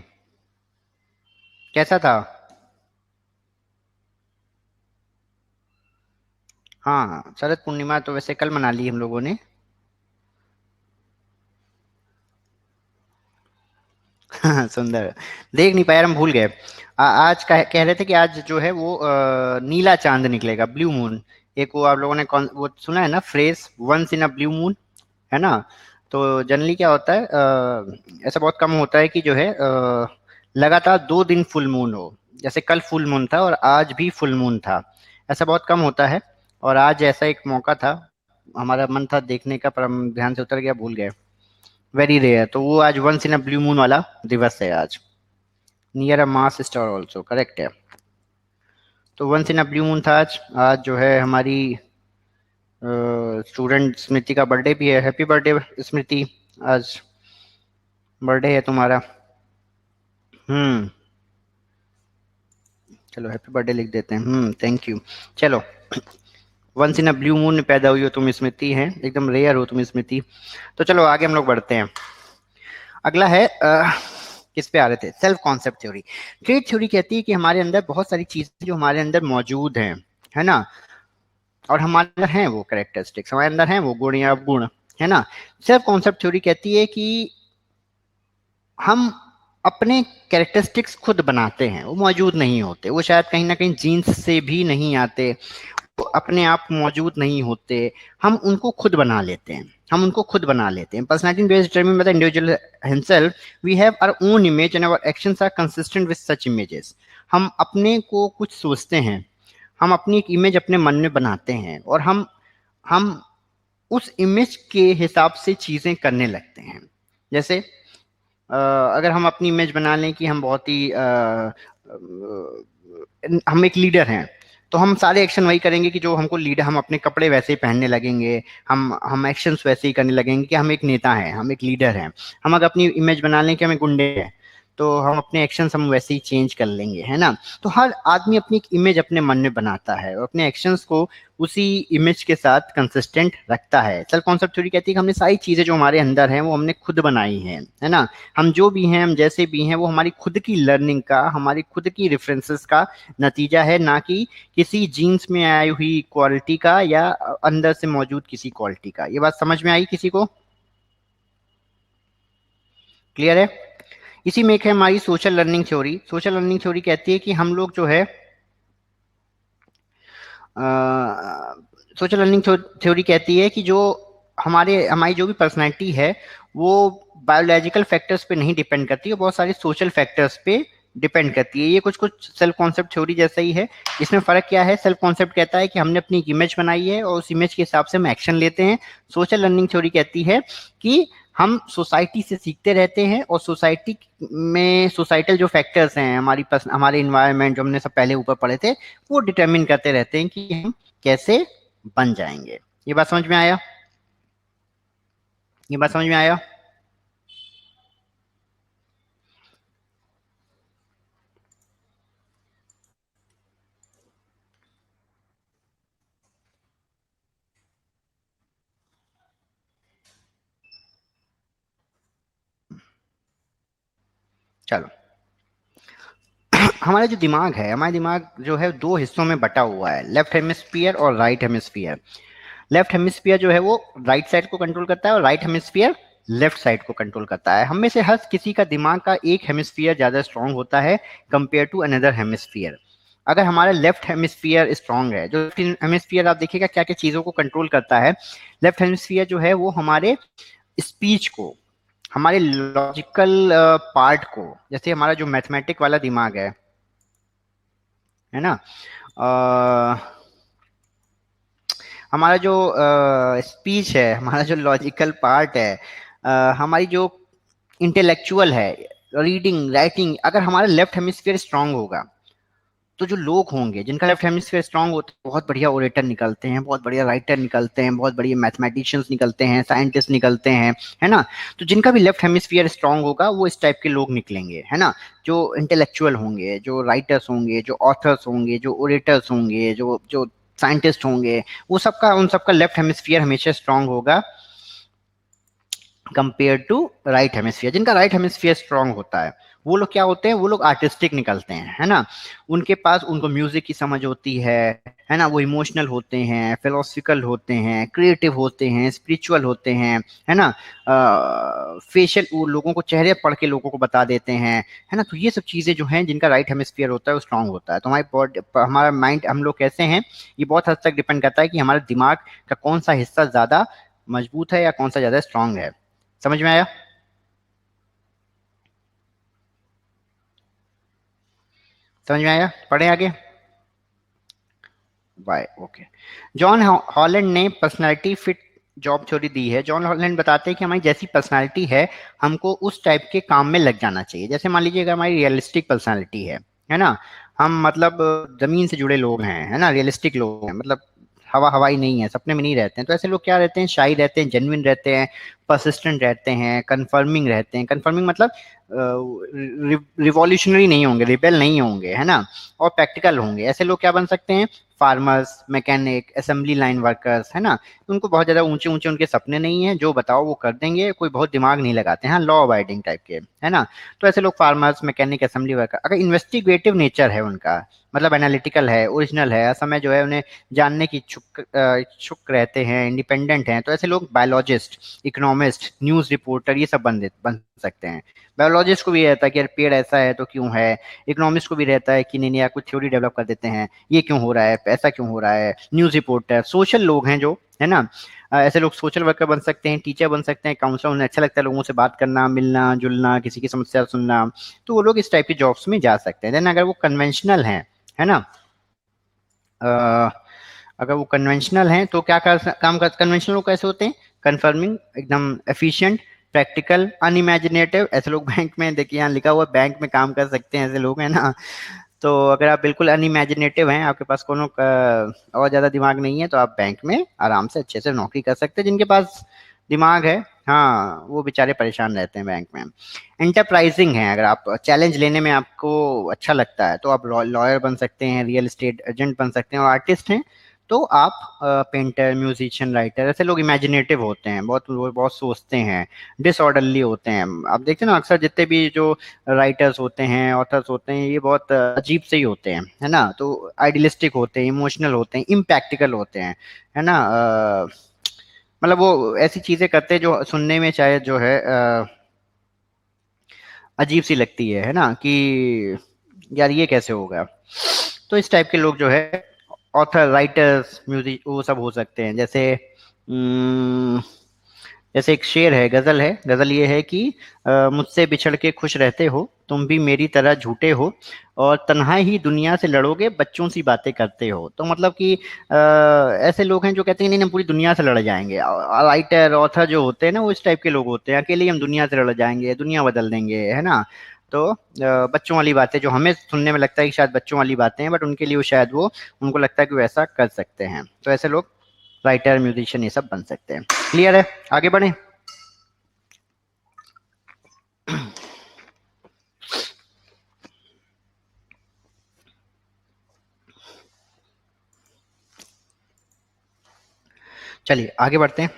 कैसा था? हाँ, शरद पूर्णिमा तो वैसे कल मना ली हम लोगों ने। सुंदर, देख नहीं पाया, हम भूल गए। आज कह रहे थे कि आज जो है वो नीला चांद निकलेगा, ब्लू मून। एक वो आप लोगों ने वो सुना है ना phrase, once in a blue moon, है ना। तो जनरली क्या होता है, ऐसा बहुत कम होता है कि जो है लगातार 2 दिन फुल मून हो। जैसे कल फुल मून था और आज भी फुल मून था, ऐसा बहुत कम होता है। और आज ऐसा एक मौका था, हमारा मन था देखने का, पर हम ध्यान से उतर गया, भूल गए, वेरी रेयर। तो वो आज once in a blue moon वाला दिवस है आज, near a mass star also, correct है। तो once in a blue moon था आज। आज जो है हमारी स्टूडेंट स्मृति का बर्थडे भी है। हैप्पी बर्थडे स्मृति, आज बर्थडे है तुम्हारा। चलो हैप्पी बर्थडे लिख देते हैं। Thank you. चलो, once in a blue moon में पैदा हुई हो तुम स्मृति, हैं एकदम रेयर हो तुम स्मृति। तो चलो आगे हम लोग बढ़ते हैं। अगला है किस पे आ रहे थे, self concept theory. Trade theory कहती है कि हमारे अंदर बहुत सारी चीजें जो हमारे अंदर मौजूद हैं, है ना, और हमारे अंदर हैं वो कैरेक्टरिस्टिक्स, हमारे अंदर हैं वो गुण या गुण, है ना। सेल्फ कॉन्सेप्ट थ्योरी कहती है कि हम अपने कैरेक्टरिस्टिक्स खुद बनाते हैं, वो मौजूद नहीं होते, वो शायद कहीं ना कहीं जीन्स से भी नहीं आते, वो अपने आप मौजूद नहीं होते, हम उनको खुद बना लेते हैं, हम उनको खुद बना लेते हैं। Personality based determined by the individual himself, we have our own image and our actions are consistent with such images. हम अपने को कुछ सोचते हैं, हम अपनी एक इमेज अपने मन में बनाते हैं, और हम उस इमेज के हिसाब से चीजें करने लगते हैं। जैसे अगर हम अपनी इमेज बना लें कि हम बहुत ही हम एक लीडर हैं, तो हम सारे एक्शन वही करेंगे कि जो हमको लीडर, हम अपने कपड़े वैसे ही पहनने लगेंगे, हम एक्शंस वैसे ही करने लगेंगे कि हम एक नेता हैं, हम एक लीडर हैं। हम अगर अपनी इमेज बना लें कि हम एक गुंडे हैं, तो हम अपने एक्शंस हम वैसे ही चेंज कर लेंगे, है ना। तो हर आदमी अपनी एक इमेज अपने मन में बनाता है और अपने एक्शंस को उसी इमेज के साथ कंसिस्टेंट रखता है। सेल्फ कॉन्सेप्ट थ्योरी कहती है कि हमने सारी चीजें जो हमारे अंदर हैं वो हमने खुद बनाई हैं, है ना। हम जो भी हैं, हम जैसे भी हैं, वो हमारी खुद की लर्निंग का, हमारी खुद की रेफरेंसेस का नतीजा है, ना कि किसी जीन्स में आई हुई क्वालिटी का या अंदर से मौजूद किसी क्वालिटी का। ये बात समझ में आई किसी को? क्लियर है? इसी में एक है हमारी social learning theory. Social learning theory कहती है कि हम लोग जो है सोशल लर्निंग थ्योरी कहती है कि जो हमारी जो भी पर्सनैलिटी है वो बायोलॉजिकल फैक्टर्स पे नहीं डिपेंड करती है, बहुत सारे सोशल फैक्टर्स पे डिपेंड करती है। ये कुछ कुछ सेल्फ कॉन्सेप्ट थ्योरी जैसा ही है। इसमें फर्क क्या है? सेल्फ कॉन्सेप्ट कहता है कि हमने अपनी एक इमेज बनाई है और उस इमेज के हिसाब से हम एक्शन लेते हैं। सोशल लर्निंग थ्योरी कहती है कि हम सोसाइटी से सीखते रहते हैं और सोसाइटी में सोसाइटल जो फैक्टर्स हैं, हमारे इन्वायरमेंट जो हमने सब पहले ऊपर पढ़े थे, वो डिटरमिन करते रहते हैं कि हम कैसे बन जाएंगे। ये बात समझ में आया? ये बात समझ में आया? चलो, हमारा जो दिमाग है, हमारा दिमाग जो है दो हिस्सों में बटा हुआ है, लेफ्ट हेमिस्फीयर और राइट हेमिस्फीयर। लेफ्ट हेमिस्फीयर जो है वो राइट साइड को कंट्रोल करता है और राइट हेमिस्फीयर लेफ्ट साइड को कंट्रोल करता है। हम में से हर किसी का दिमाग का एक हेमिस्फीयर ज्यादा स्ट्रांग होता है कंपेयर टू अनदर हेमिस्फीयर। अगर हमारा लेफ्ट हेमिस्फीयर स्ट्रांग है, जो हेमिस्फीयर आप देखिएगा क्या क्या चीजों को कंट्रोल करता है। लेफ्ट हेमिस्फीयर जो है वो हमारे स्पीच को, हमारे लॉजिकल पार्ट को, जैसे हमारा जो मैथमेटिक वाला दिमाग है ना, हमारा जो स्पीच है, हमारा जो लॉजिकल पार्ट है, हमारी जो इंटेलेक्चुअल है, रीडिंग राइटिंग, अगर हमारा लेफ्ट हेमिस्फीयर स्ट्रांग होगा तो जो लोग होंगे जिनका लेफ्ट हेमिस्फीयर स्ट्रांग होता है, बहुत बढ़िया ओरेटर निकलते हैं, बहुत बढ़िया राइटर निकलते हैं, बहुत बढ़िया मैथमेटिशियंस निकलते हैं, साइंटिस्ट निकलते हैं, है ना। तो जिनका भी लेफ्ट हेमिस्फीयर स्ट्रांग होगा वो इस टाइप के लोग निकलेंगे, है ना। जो इंटेलेक्चुअल होंगे, जो राइटर्स होंगे, जो ऑथर्स होंगे, जो ओरेटर्स होंगे, जो जो साइंटिस्ट होंगे, वो सबका, उन सबका लेफ्ट हेमिस्फीयर हमेशा स्ट्रांग होगा कंपेयर टू राइट हेमिस्फीयर। जिनका राइट हेमिस्फीयर स्ट्रांग होता है वो लोग क्या होते हैं? वो लोग आर्टिस्टिक निकलते हैं, है ना। उनके पास, उनको म्यूजिक की समझ होती है ना। वो इमोशनल होते हैं, फिलोसफिकल होते हैं, क्रिएटिव होते हैं, स्पिरिचुअल होते हैं, है ना। फेशियल, वो लोगों को चेहरे पढ़ के लोगों को बता देते हैं, है ना। तो ये सब चीजें जो हैं जिनका राइट हेमिस्फीयर होता है वो स्ट्रांग होता है। तो हमारी बॉडी, हमारा माइंड, हम लोग कैसे हैं, ये बहुत हद तक डिपेंड करता है कि हमारे दिमाग का कौन सा हिस्सा ज्यादा मजबूत है या कौन सा ज्यादा स्ट्रांग है। समझ में आया? समझ में आया? पढ़े आगे? बाय। ओके। जॉन हॉलैंड ने पर्सनालिटी फिट जॉब थ्योरी दी है। जॉन हॉलैंड बताते हैं कि हमारी जैसी पर्सनालिटी है, हमको उस टाइप के काम में लग जाना चाहिए। जैसे मान लीजिए अगर हमारी रियलिस्टिक पर्सनालिटी है ना, हम मतलब जमीन से जुड़े लोग हैं, है ना, रियलिस्टिक लोग हैं, मतलब हवा हवाई नहीं है, सपने में नहीं रहते हैं। तो ऐसे लोग क्या रहते हैं? शाई रहते हैं, जेन्युइन रहते हैं, परसिस्टेंट रहते हैं, कन्फर्मिंग रहते हैं। कन्फर्मिंग मतलब रिवॉल्यूशनरी नहीं होंगे, रिबेल नहीं होंगे, है ना, और प्रैक्टिकल होंगे। ऐसे लोग क्या बन सकते हैं? Farmers, mechanic, assembly line workers, है ना। उनको बहुत ज्यादा ऊंचे ऊंचे उनके सपने नहीं है, जो बताओ वो कर देंगे, कोई बहुत दिमाग नहीं लगाते हैं, लॉ अबाइडिंग टाइप के, है ना। तो ऐसे लोग फार्मर्स, मैकेनिक, असेंबली वर्कर। अगर इन्वेस्टिगेटिव नेचर है उनका, मतलब एनालिटिकल है, ओरिजिनल है, समय जो है उन्हें जानने की इच्छुक रहते हैं, इंडिपेंडेंट हैं, तो ऐसे लोग बायोलॉजिस्ट, इकोनॉमिस्ट, न्यूज रिपोर्टर, ये सब बन सकते हैं। बायोलॉजिस्ट को भी रहता है कि यार पेड़ ऐसा है तो क्यों है। इकोनॉमिस्ट को भी रहता है कि नहीं नहीं यार कुछ थ्योरी डेवलप कर देते हैं, ये क्यों हो रहा है, ऐसा क्यों हो रहा है। न्यूज रिपोर्टर, सोशल लोग हैं जो, है ना, ऐसे लोग सोशल वर्कर बन सकते हैं, टीचर बन सकते हैं, काउंसलर। उन्हें अच्छा लगता है लोगों से बात करना, मिलना जुलना, किसी की समस्या सुनना, तो वो लोग इस टाइप की जॉब्स में जा सकते हैं। देन अगर वो कन्वेंशनल हैं, है ना, अगर वो कन्वेंशनल हैं तो क्या काम कर, कन्वेंशनल लोग कैसे होते हैं? कन्फर्मिंग, एकदम एफिशिएंट, प्रैक्टिकल, अनइमेजिनेटिव, ऐसे लोग बैंक में, देखिए यहाँ लिखा हुआ बैंक में काम कर सकते हैं ऐसे लोग, है ना। तो अगर आप बिल्कुल अनइमेजिनेटिव हैं, आपके पास कोनो और ज़्यादा दिमाग नहीं है, तो आप बैंक में आराम से अच्छे से नौकरी कर सकते हैं। जिनके पास दिमाग है, हाँ, वो बेचारे परेशान रहते हैं बैंक में। एंटरप्राइजिंग है, अगर आप चैलेंज लेने में आपको अच्छा लगता है तो आप लॉयर बन सकते हैं, रियल एस्टेट एजेंट बन सकते हैं, और आर्टिस्ट हैं तो आप पेंटर, म्यूजिशियन, राइटर, ऐसे लोग इमेजिनेटिव होते हैं, बहुत बहुत सोचते हैं, डिसऑर्डरली होते हैं। आप देखते हैं ना, अक्सर जितने भी जो राइटर्स होते हैं, ऑथर्स होते हैं, ये बहुत अजीब से ही होते हैं, है ना। तो आइडियलिस्टिक होते हैं, इमोशनल होते हैं, इम्प्रैक्टिकल होते हैं, है ना। मतलब वो ऐसी चीजें करते हैं जो सुनने में शायद जो है अजीब सी लगती है ना, कि यार ये कैसे होगा। तो इस टाइप के लोग जो है ऑथर, राइटर्स, म्यूजिक, वो सब हो सकते हैं। जैसे एक शेर है, गजल है, गजल ये है कि मुझसे बिछड़ के खुश रहते हो, तुम भी मेरी तरह झूठे हो, और तन्हा ही दुनिया से लड़ोगे, बच्चों सी बातें करते हो। तो मतलब कि ऐसे लोग हैं जो कहते हैं नहीं, हम पूरी दुनिया से लड़ जाएंगे। राइटर, ऑथर जो होते हैं ना, वो इस टाइप के लोग होते हैं, अकेले ही हम दुनिया से लड़ जाएंगे, दुनिया बदल देंगे, है ना। तो बच्चों वाली बातें जो हमें सुनने में लगता है कि शायद बच्चों वाली बातें हैं, बट उनके लिए वो शायद वो, उनको लगता है कि वो ऐसा कर सकते हैं। तो ऐसे लोग राइटर, म्यूजिशियन, ये सब बन सकते हैं। क्लियर है, आगे बढ़े। चलिए आगे बढ़ते हैं।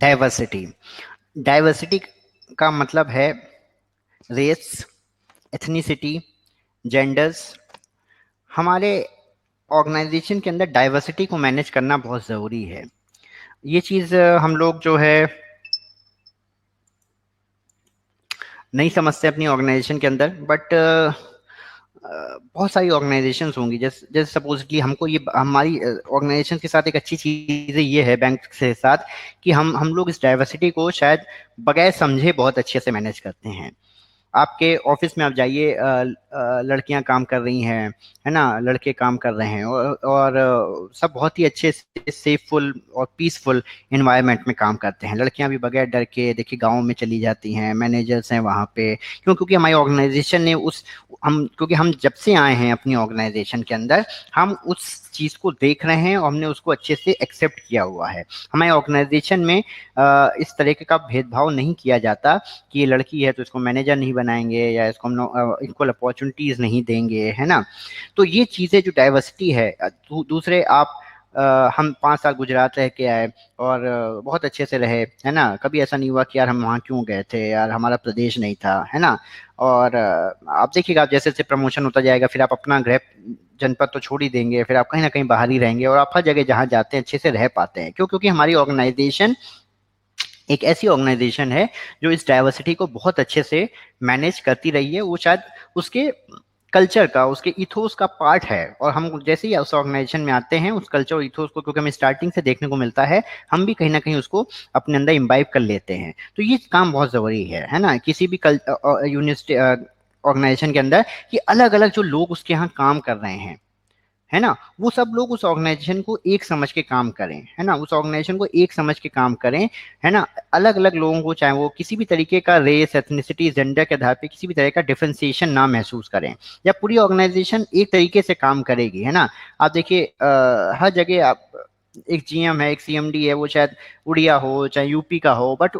डाइवर्सिटी, डाइवर्सिटी का मतलब है रेस, एथनिसिटी, जेंडर्स। हमारे ऑर्गेनाइजेशन के अंदर डाइवर्सिटी को मैनेज करना बहुत ज़रूरी है। ये चीज़ हम लोग जो है नहीं समझते अपनी ऑर्गेनाइजेशन के अंदर, बट बहुत सारी ऑर्गेनाइजेशंस होंगी, जैसे जैसे सपोजली हमको ये, हमारी ऑर्गेनाइजेशन के साथ एक अच्छी चीज़ ये है बैंक के साथ, कि हम लोग इस डाइवर्सिटी को शायद बगैर समझे बहुत अच्छे से मैनेज करते हैं। आपके ऑफिस में आप जाइए, लड़कियां काम कर रही हैं, है ना, लड़के काम कर रहे हैं, और सब बहुत ही अच्छे से सेफुल और पीसफुल इन्वायरमेंट में काम करते हैं। लड़कियां भी बगैर डर के देखिए गाँव में चली जाती हैं, मैनेजर्स हैं वहाँ पे, क्योंकि हमारी ऑर्गेनाइजेशन ने उस, हम क्योंकि हम जब से आए हैं अपनी ऑर्गेनाइजेशन के अंदर, हम उस चीज़ को देख रहे हैं और हमने उसको अच्छे से एक्सेप्ट किया हुआ है। हमारी ऑर्गेनाइजेशन में इस तरीके का भेदभाव नहीं किया जाता कि ये लड़की है तो इसको मैनेजर नहीं बनाएंगे, या इसको हम इक्वल अपॉर्चुनिटीज नहीं देंगे, है ना। तो ये चीज़ें जो डाइवर्सिटी है, दूसरे आप, हम 5 साल गुजरात रह के आए और बहुत अच्छे से रहे, है ना। कभी ऐसा नहीं हुआ कि यार हम वहाँ क्यों गए थे, यार हमारा प्रदेश नहीं था, है ना। और आप देखिएगा, आप जैसे जैसे प्रमोशन होता जाएगा, फिर आप अपना गृह जनपद तो छोड़ ही देंगे, फिर आप कहीं ना कहीं बाहर ही रहेंगे, और आप हर जगह जहाँ जाते हैं अच्छे से रह पाते हैं। क्यों? क्योंकि हमारी ऑर्गेनाइजेशन एक ऐसी ऑर्गेनाइजेशन है जो इस डाइवर्सिटी को बहुत अच्छे से मैनेज करती रही है। वो शायद उसके कल्चर का, उसके इथोस का पार्ट है, और हम जैसे ही उस ऑर्गेनाइजेशन में आते हैं, उस कल्चर और इथोस को, क्योंकि हमें स्टार्टिंग से देखने को मिलता है, हम भी कहीं ना कहीं उसको अपने अंदर इम्बाइब कर लेते हैं। तो ये काम बहुत ज़रूरी है ना, किसी भी यूनिवर्सिटी ऑर्गेनाइजेशन के अंदर, कि अलग अलग जो लोग उसके यहाँ काम कर रहे हैं, है ना, वो सब लोग उस ऑर्गेनाइजेशन को एक समझ के काम करें, है ना, उस ऑर्गेनाइजेशन को एक समझ के काम करें, है ना। अलग अलग लोगों को, चाहे वो किसी भी तरीके का रेस, एथनिसिटी, जेंडर के आधार पे किसी भी तरह का डिफरेंशिएशन ना महसूस करें, या पूरी ऑर्गेनाइजेशन एक तरीके से काम करेगी, है ना। आप देखिए हर जगह आप, एक जीएम है, एक सीएमडी है, वो शायद उड़िया हो चाहे यूपी का हो, बट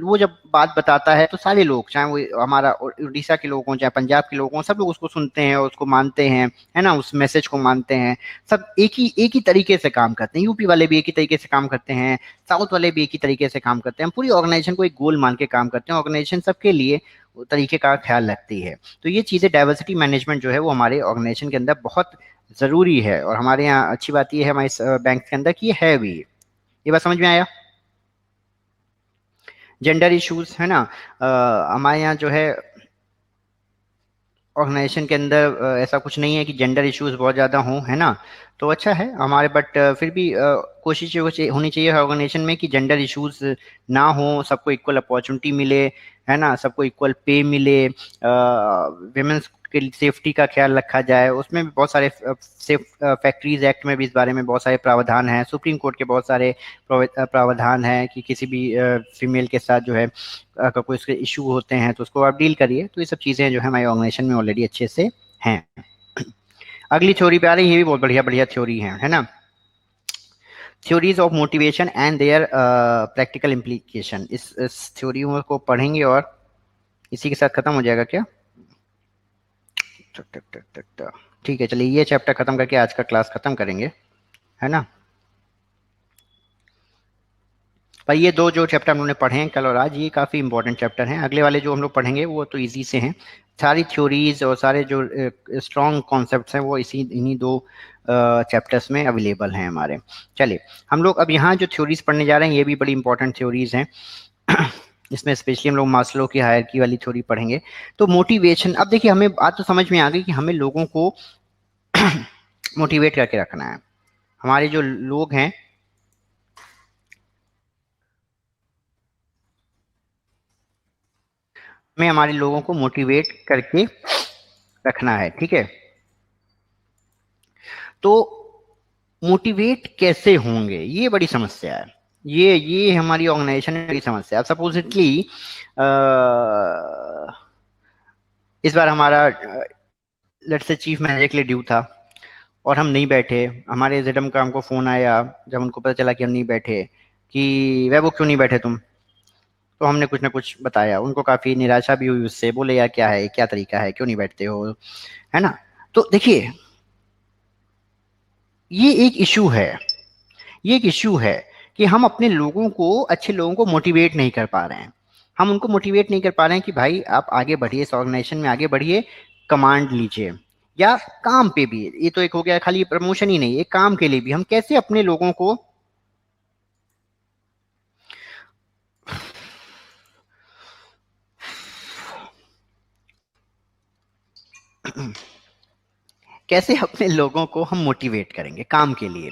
वो जब बात बताता है तो सारे लोग, चाहे वो हमारा उड़ीसा के लोग हों चाहे पंजाब के लोग हों, सब लोग उसको सुनते हैं और उसको मानते हैं, है ना, उस मैसेज को मानते हैं। सब एक ही तरीके से काम करते हैं, यूपी वाले भी एक ही तरीके से काम करते हैं, साउथ वाले भी एक ही तरीके से काम करते हैं। पूरी ऑर्गेनाइजेशन को एक गोल मान के काम करते हैं, ऑर्गेनाइजेशन सबके लिए तरीके का ख्याल रखती है। तो ये चीज़ें, डाइवर्सिटी मैनेजमेंट जो है वो हमारे ऑर्गेनाइजेशन के अंदर बहुत ज़रूरी है, और हमारे यहाँ अच्छी बात ये है हमारे बैंक के अंदर कि ये है भी। ये बात समझ में आया। जेंडर इश्यूज, है ना, हमारे यहाँ जो है ऑर्गेनाइजेशन के अंदर ऐसा कुछ नहीं है कि जेंडर इश्यूज बहुत ज़्यादा हों, है ना। तो अच्छा है हमारे, बट फिर भी कोशिश होनी चाहिए ऑर्गेनाइजेशन में कि जेंडर इश्यूज ना हो, सबको इक्वल अपॉर्चुनिटी मिले, है ना, सबको इक्वल पे मिले, विमेंस के सेफ्टी का ख्याल रखा जाए। उसमें भी बहुत सारे सेफ फैक्ट्रीज एक्ट में भी इस बारे में बहुत सारे प्रावधान हैं, सुप्रीम कोर्ट के बहुत सारे प्रावधान हैं कि किसी भी फीमेल के साथ जो है अगर कोई उसके इशू होते हैं तो उसको आप डील करिए। तो ये सब चीज़ें जो है हमारे ऑर्गेनाइजेशन में ऑलरेडी अच्छे से हैं। अगली थ्योरी पे आ रही है, ये भी बहुत बढ़िया बढ़िया थ्योरी है ना। Theories of motivation and their practical implication. इस थ्योरी को पढ़ेंगे और इसी के साथ खत्म हो जाएगा क्या? ठीक है, चलिए ये चैप्टर खत्म करके आज का क्लास खत्म करेंगे, है ना। पर ये दो जो चैप्टर हम लोगों ने पढ़े हैं कल और आज, ये काफ़ी इंपॉर्टेंट चैप्टर हैं। अगले वाले जो हम लोग पढ़ेंगे वो तो इजी से हैं। सारी थ्योरीज और सारे जो स्ट्रॉन्ग कॉन्सेप्ट्स हैं वो इन्हीं दो चैप्टर्स में अवेलेबल हैं हमारे। चलिए हम लोग अब यहाँ जो थ्योरीज पढ़ने जा रहे हैं ये भी बड़ी इंपॉर्टेंट थ्योरीज हैं। इसमें स्पेशली हम लोग मास्लो की हायरार्की वाली थ्योरी पढ़ेंगे। तो मोटिवेशन, अब देखिए हमें बात तो समझ में आ गई कि हमें लोगों को मोटिवेट करके रखना है। हमारे जो लोग हैं, हमें हमारे लोगों को मोटिवेट करके रखना है, ठीक है। तो मोटिवेट कैसे होंगे, ये बड़ी समस्या है। ये हमारी ऑर्गेनाइजेशन में बड़ी समस्या है। सपोजिटली इस बार हमारा लेट्स से चीफ मैनेजर के लिए ड्यू था और हम नहीं बैठे। हमारे जेडम का हमको फोन आया जब उनको पता चला कि हम नहीं बैठे कि वह वो क्यों नहीं बैठे तुम। तो हमने कुछ ना कुछ बताया, उनको काफी निराशा भी हुई उससे, बोले यार क्या है, क्या तरीका है, क्यों नहीं बैठते हो, है ना। तो देखिए ये एक इशू है, ये एक इशू है कि हम अपने लोगों को, अच्छे लोगों को मोटिवेट नहीं कर पा रहे हैं। हम उनको मोटिवेट नहीं कर पा रहे हैं कि भाई आप आगे बढ़िए, इस ऑर्गेनाइजेशन में आगे बढ़िए, कमांड लीजिए। या काम पे भी, ये तो एक हो गया खाली प्रमोशन ही नहीं, एक काम के लिए भी हम कैसे अपने लोगों को कैसे अपने लोगों को हम मोटिवेट करेंगे काम के लिए,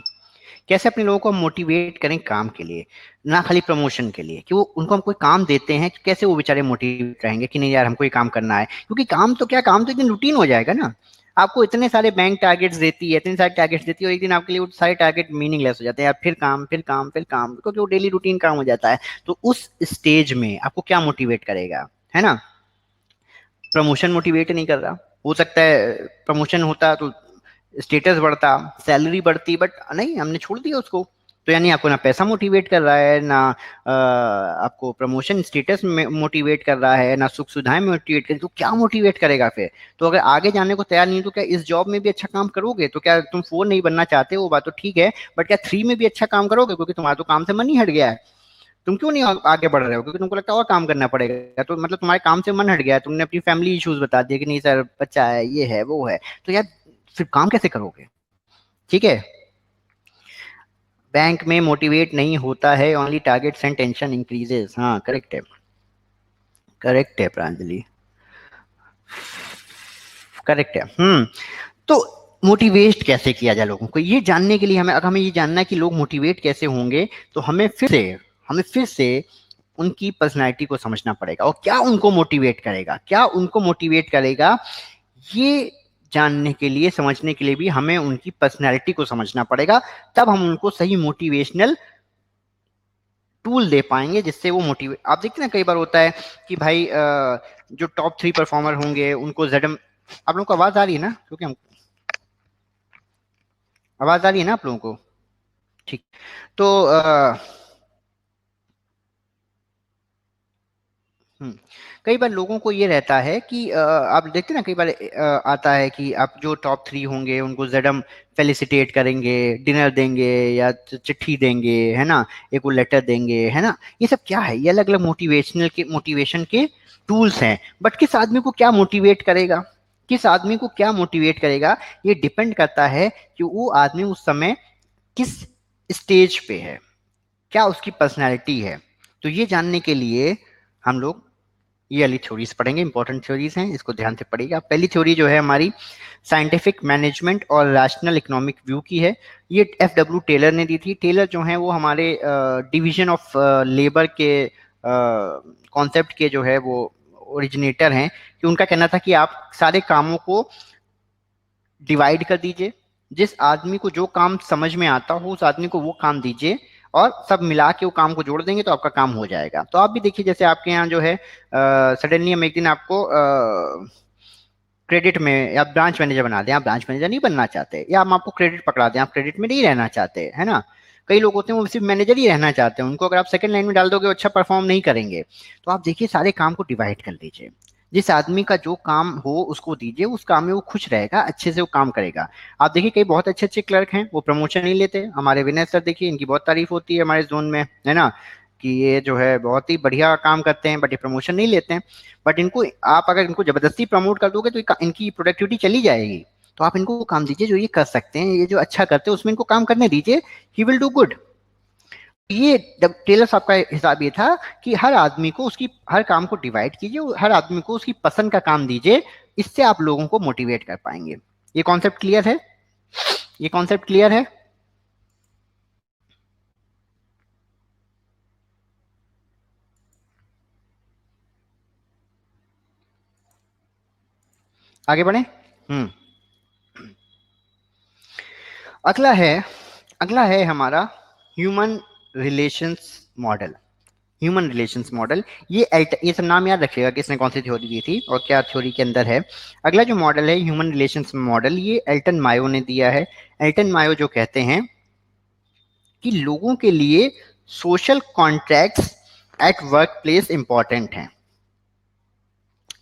कैसे अपने लोगों को हम मोटिवेट करें काम के लिए, ना खाली प्रमोशन के लिए। कि वो उनको हम कोई काम देते हैं, कैसे वो बेचारे मोटिवेट रहेंगे कि नहीं यार हमको ये काम करना है। क्योंकि काम तो क्या, काम तो एक दिन रूटीन हो जाएगा ना। आपको इतने सारे बैंक टारगेट्स देती है, इतने सारे टारगेट्स देती है, और एक दिन आपके लिए वो सारे टारगेट मीनिंगलेस हो जाते हैं यार, फिर काम फिर काम फिर काम, क्योंकि वो डेली रूटीन काम हो जाता है। तो उस स्टेज में आपको क्या मोटिवेट करेगा, है ना। प्रमोशन मोटिवेट नहीं कर रहा। हो सकता है प्रमोशन होता तो स्टेटस बढ़ता, सैलरी बढ़ती, बट नहीं, हमने छोड़ दिया उसको। तो यानी आपको ना पैसा मोटिवेट कर रहा है, ना आपको प्रमोशन स्टेटस में मोटिवेट कर रहा है, ना सुख सुविधाएं मोटिवेट कर, तो क्या मोटिवेट करेगा फिर। तो अगर आगे जाने को तैयार नहीं तो क्या इस जॉब में भी अच्छा काम करोगे। तो क्या तुम 4 नहीं बनना चाहते, वो बात तो ठीक है, बट क्या 3 में भी अच्छा काम करोगे, क्योंकि तुम्हारा तो काम से मन ही हट गया है। तुम क्यों नहीं आगे बढ़ रहे हो, क्योंकि तुमको लगता है और काम करना पड़ेगा। तो मतलब तुम्हारे काम से मन हट गया है, तुमने अपनी फैमिली इश्यूज बता दिए कि नहीं सर बच्चा है, ये है वो है। तो यार फिर काम कैसे करोगे, ठीक है। बैंक में मोटिवेट नहीं होता है, only targets and tension increases. हाँ करेक्ट है, करेक्ट है प्रांजलि, करेक्ट है। तो मोटिवेट कैसे किया जाए लोगों को, ये जानने के लिए हमें, अगर हमें ये जानना है कि लोग मोटिवेट कैसे होंगे, तो हमें फिर से उनकी पर्सनैलिटी को समझना पड़ेगा। और क्या उनको मोटिवेट करेगा, क्या उनको मोटिवेट करेगा, ये जानने के लिए, समझने के लिए भी हमें उनकी पर्सनैलिटी को समझना पड़ेगा। तब हम उनको सही मोटिवेशनल टूल दे पाएंगे जिससे वो मोटिवेट। आप देखते हैं कई बार होता है कि भाई जो टॉप 3 परफॉर्मर होंगे उनको जेडम, आप लोगों को आवाज आ रही है ना, क्योंकि हम, आवाज आ रही है ना आप लोगों को, ठीक। तो कई बार लोगों को ये रहता है कि आप देखते हैं ना, कई बार आता है कि आप जो टॉप 3 होंगे उनको जेडम फेलिसिटेट करेंगे, डिनर देंगे या चिट्ठी देंगे, है ना, एक वो लेटर देंगे, है ना। ये सब क्या है, ये अलग अलग मोटिवेशन के टूल्स हैं। बट किस आदमी को क्या मोटिवेट करेगा, किस आदमी को क्या मोटिवेट करेगा, ये डिपेंड करता है कि वो आदमी उस समय किस स्टेज पे है, क्या उसकी पर्सनैलिटी है। तो ये जानने के लिए हम लोग ये वाली थ्योरीज पढ़ेंगे, इंपॉर्टेंट थ्योरीज हैं, इसको ध्यान से पढ़िएगा। पहली थ्योरी जो है हमारी साइंटिफिक मैनेजमेंट और रैशनल इकोनॉमिक व्यू की है। ये एफ.डब्ल्यू. टेलर ने दी थी। टेलर जो है वो हमारे डिवीजन ऑफ लेबर के कॉन्सेप्ट के जो है वो ओरिजिनेटर हैं, कि उनका कहना था कि आप सारे कामों को डिवाइड कर दीजिए, जिस आदमी को जो काम समझ में आता हो उस आदमी को वो काम दीजिए, और सब मिला के वो काम को जोड़ देंगे तो आपका काम हो जाएगा। तो आप भी देखिए, जैसे आपके यहाँ जो है सडनली हम एक दिन आपको क्रेडिट में या ब्रांच मैनेजर बना दें, आप ब्रांच मैनेजर नहीं बनना चाहते, या हम आपको क्रेडिट पकड़ा दें, आप क्रेडिट में नहीं रहना चाहते, है ना। कई लोग होते हैं वो सिर्फ मैनेजर ही रहना चाहते हैं, उनको अगर आप सेकंड लाइन में डाल दोगे वो अच्छा परफॉर्म नहीं करेंगे। तो आप देखिए सारे काम को डिवाइड कर लीजिए, जिस आदमी का जो काम हो उसको दीजिए, उस काम में वो खुश रहेगा, अच्छे से वो काम करेगा। आप देखिए कई बहुत अच्छे अच्छे क्लर्क हैं, वो प्रमोशन नहीं लेते। हमारे विनय सर देखिए, इनकी बहुत तारीफ होती है हमारे जोन में, है ना, कि ये जो है बहुत ही बढ़िया काम करते हैं, बट ये प्रमोशन नहीं लेते हैं। बट इनको आप अगर इनको जबरदस्ती प्रमोट कर दोगे तो इनकी प्रोडक्टिविटी चली जाएगी। तो आप इनको काम दीजिए जो ये कर सकते हैं, ये जो अच्छा करते हैं उसमें इनको काम करने दीजिए, ही विल डू गुड। ये टेलर साहब का हिसाब ये था कि हर आदमी को उसकी हर काम को डिवाइड कीजिए, हर आदमी को उसकी पसंद का काम दीजिए, इससे आप लोगों को मोटिवेट कर पाएंगे। ये कॉन्सेप्ट क्लियर है? ये कॉन्सेप्ट क्लियर है? आगे बढ़े। अगला है हमारा human relations model. Human relations model, ये सब नाम याद रखिएगा किसने कौन सी थ्योरी दी थी और क्या थ्योरी के अंदर है। अगला जो मॉडल है ह्यूमन रिलेशंस मॉडल, ये एल्टन मायो ने दिया है। एल्टन मायो जो कहते हैं कि लोगों के लिए social contracts at work place important हैं।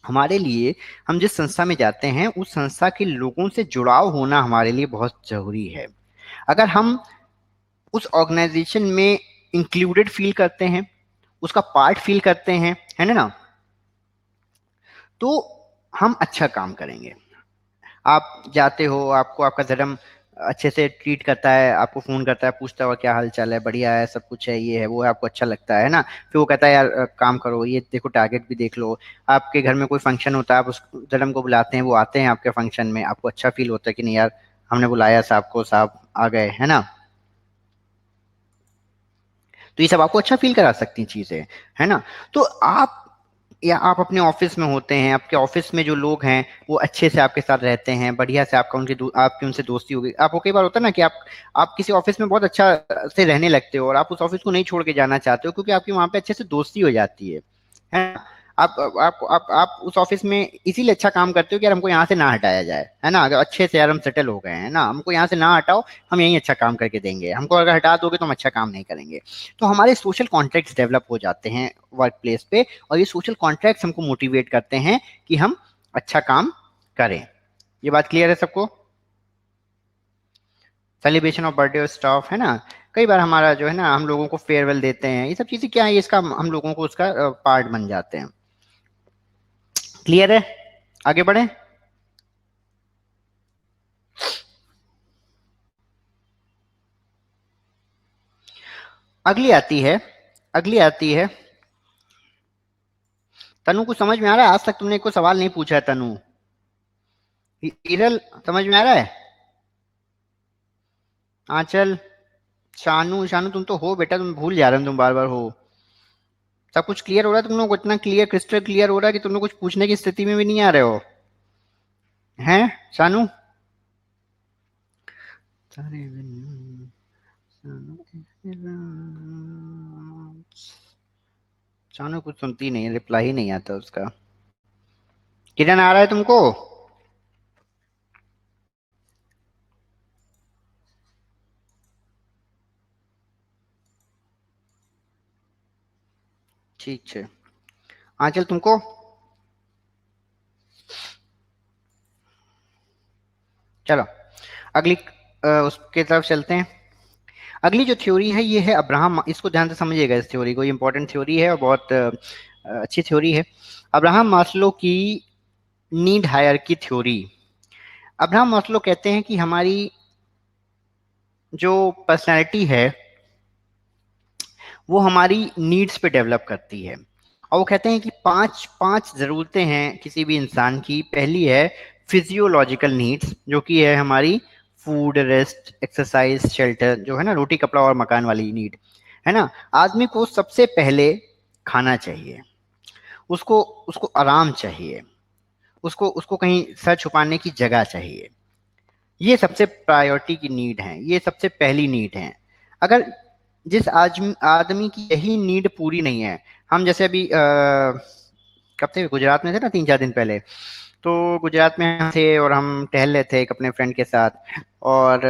हमारे लिए, हम जिस संस्था में जाते हैं उस संस्था के लोगों से जुड़ाव होना हमारे लिए बहुत जरूरी है। अगर हम उस ऑर्गेनाइजेशन में इंक्लूडेड फील करते हैं, उसका पार्ट फील करते हैं, है ना, तो हम अच्छा काम करेंगे। आप जाते हो, आपको आपका धर्म अच्छे से ट्रीट करता है, आपको फोन करता है, पूछता है क्या हाल चाल है, बढ़िया है, सब कुछ है, ये है वो है, आपको अच्छा लगता है ना। फिर वो कहता है यार काम करो, ये देखो टारगेट भी देख लो। आपके घर में कोई फंक्शन होता है, आप उस धर्म को बुलाते हैं, वो आते हैं आपके फंक्शन में, आपको अच्छा फील होता है कि नहीं यार हमने बुलाया साहब को, साहब आ गए, है ना। तो ये सब आपको अच्छा फील करा सकती चीजें, है ना। तो आप आप अपने ऑफिस में होते हैं, आपके ऑफिस में जो लोग हैं वो अच्छे से आपके साथ रहते हैं, बढ़िया से आपकी उनसे दोस्ती हो गई। आपको कई बार होता है ना कि आप किसी ऑफिस में बहुत अच्छा से रहने लगते हो और आप उस ऑफिस को नहीं छोड़ के जाना चाहते हो, क्योंकि आपकी वहां पे अच्छे से दोस्ती हो जाती है ना। आप उस ऑफिस में इसीलिए अच्छा काम करते हो कि यार हमको यहाँ से ना हटाया जाए, है ना। अगर अच्छे से यार हम सेटल हो गए हैं ना, हमको यहाँ से ना हटाओ, हम यहीं अच्छा काम करके देंगे, हमको अगर हटा दोगे तो हम अच्छा काम नहीं करेंगे। तो हमारे सोशल कॉन्ट्रैक्ट्स डेवलप हो जाते हैं वर्क प्लेस पे, और ये सोशल कॉन्ट्रैक्ट्स हमको मोटिवेट करते हैं कि हम अच्छा काम करें। ये बात क्लियर है सबको? Celebration of birthday of staff, है ना, कई बार हमारा जो है ना हम लोगों को फेयरवेल देते हैं, ये सब चीजें क्या है, इसका हम लोगों को उसका पार्ट बन जाते हैं। क्लियर है? आगे बढ़े। अगली आती है तनु, को समझ में आ रहा है? आज तक तुमने कोई सवाल नहीं पूछा है तनु। हिरल समझ में आ रहा है? आंचल, शानू, शानू तुम तो हो बेटा, तुम भूल जा रहे हो, तुम बार बार हो। सब कुछ क्लियर हो रहा है तुम लोग को? इतना क्लियर, क्रिस्टल क्लियर हो रहा है कि तुम लोग कुछ पूछने की स्थिति में भी नहीं आ रहे हो, हैं शानू? शानू कुछ सुनती नहीं, रिप्लाई ही नहीं आता उसका। किरण आ रहा है तुमको? ठीक है। आंचल तुमको? चलो अगली उसके तरफ चलते हैं। अगली जो थ्योरी है ये है अब्राहम, इसको ध्यान से समझिएगा, इस थ्योरी को, ये इंपॉर्टेंट थ्योरी है और बहुत अच्छी थ्योरी है। अब्राहम मास्लो की need hierarchy theory. Abraham Maslow कहते हैं कि हमारी जो पर्सनालिटी है वो हमारी नीड्स पे डेवलप करती है, और वो कहते हैं कि पांच पांच जरूरतें हैं किसी भी इंसान की। पहली है फिजियोलॉजिकल नीड्स, जो कि है हमारी फूड, रेस्ट, एक्सरसाइज, शेल्टर, जो है ना रोटी कपड़ा और मकान वाली नीड, है ना। आदमी को सबसे पहले खाना चाहिए, उसको उसको आराम चाहिए, उसको उसको कहीं सर छुपाने की जगह चाहिए। ये सबसे प्रायोरिटी की नीड है, ये सबसे पहली नीड है। अगर जिस आदमी की यही नीड पूरी नहीं है, हम जैसे अभी कब थे, गुजरात में थे ना 3-4 दिन पहले, तो गुजरात में हम थे और हम टहल रहे थे एक अपने फ्रेंड के साथ। और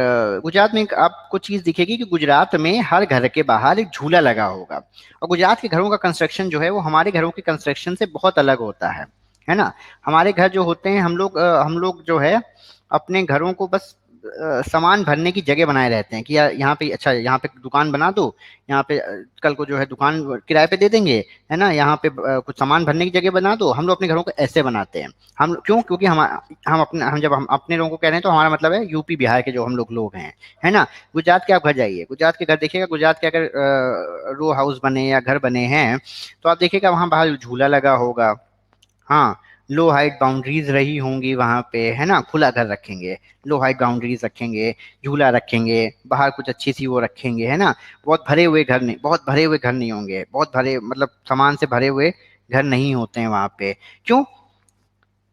गुजरात में एक आपको चीज दिखेगी कि गुजरात में हर घर के बाहर एक झूला लगा होगा। और गुजरात के घरों का कंस्ट्रक्शन जो है वो हमारे घरों के कंस्ट्रक्शन से बहुत अलग होता है ना। हमारे घर जो होते हैं, हम लोग जो है अपने घरों को बस सामान भरने की जगह बनाए रहते हैं कि यार यहाँ पे, अच्छा यहाँ पे दुकान बना दो, यहाँ पे कल को जो है दुकान किराए पे दे देंगे, है ना। यहाँ पे कुछ सामान भरने की जगह बना दो। हम लोग अपने घरों को ऐसे बनाते हैं। हम क्यों? क्योंकि हम जब हम अपने लोगों को कह रहे हैं तो हमारा मतलब है यूपी बिहार के जो हम लोग हैं, है ना। गुजरात के आप घर जाइए, गुजरात के घर देखिएगा, गुजरात के अगर रो हाउस बने या घर बने हैं तो आप देखिएगा वहां बाहर झूला लगा होगा। हाँ, लो हाइट बाउंड्रीज रही होंगी वहां पे, है ना। खुला घर रखेंगे, लो हाइट बाउंड्रीज रखेंगे, झूला रखेंगे, बाहर कुछ अच्छी सी वो रखेंगे, है ना। बहुत भरे हुए घर नहीं, बहुत भरे हुए घर नहीं होंगे, बहुत भरे मतलब सामान से भरे हुए घर नहीं होते हैं वहां पे। क्यों?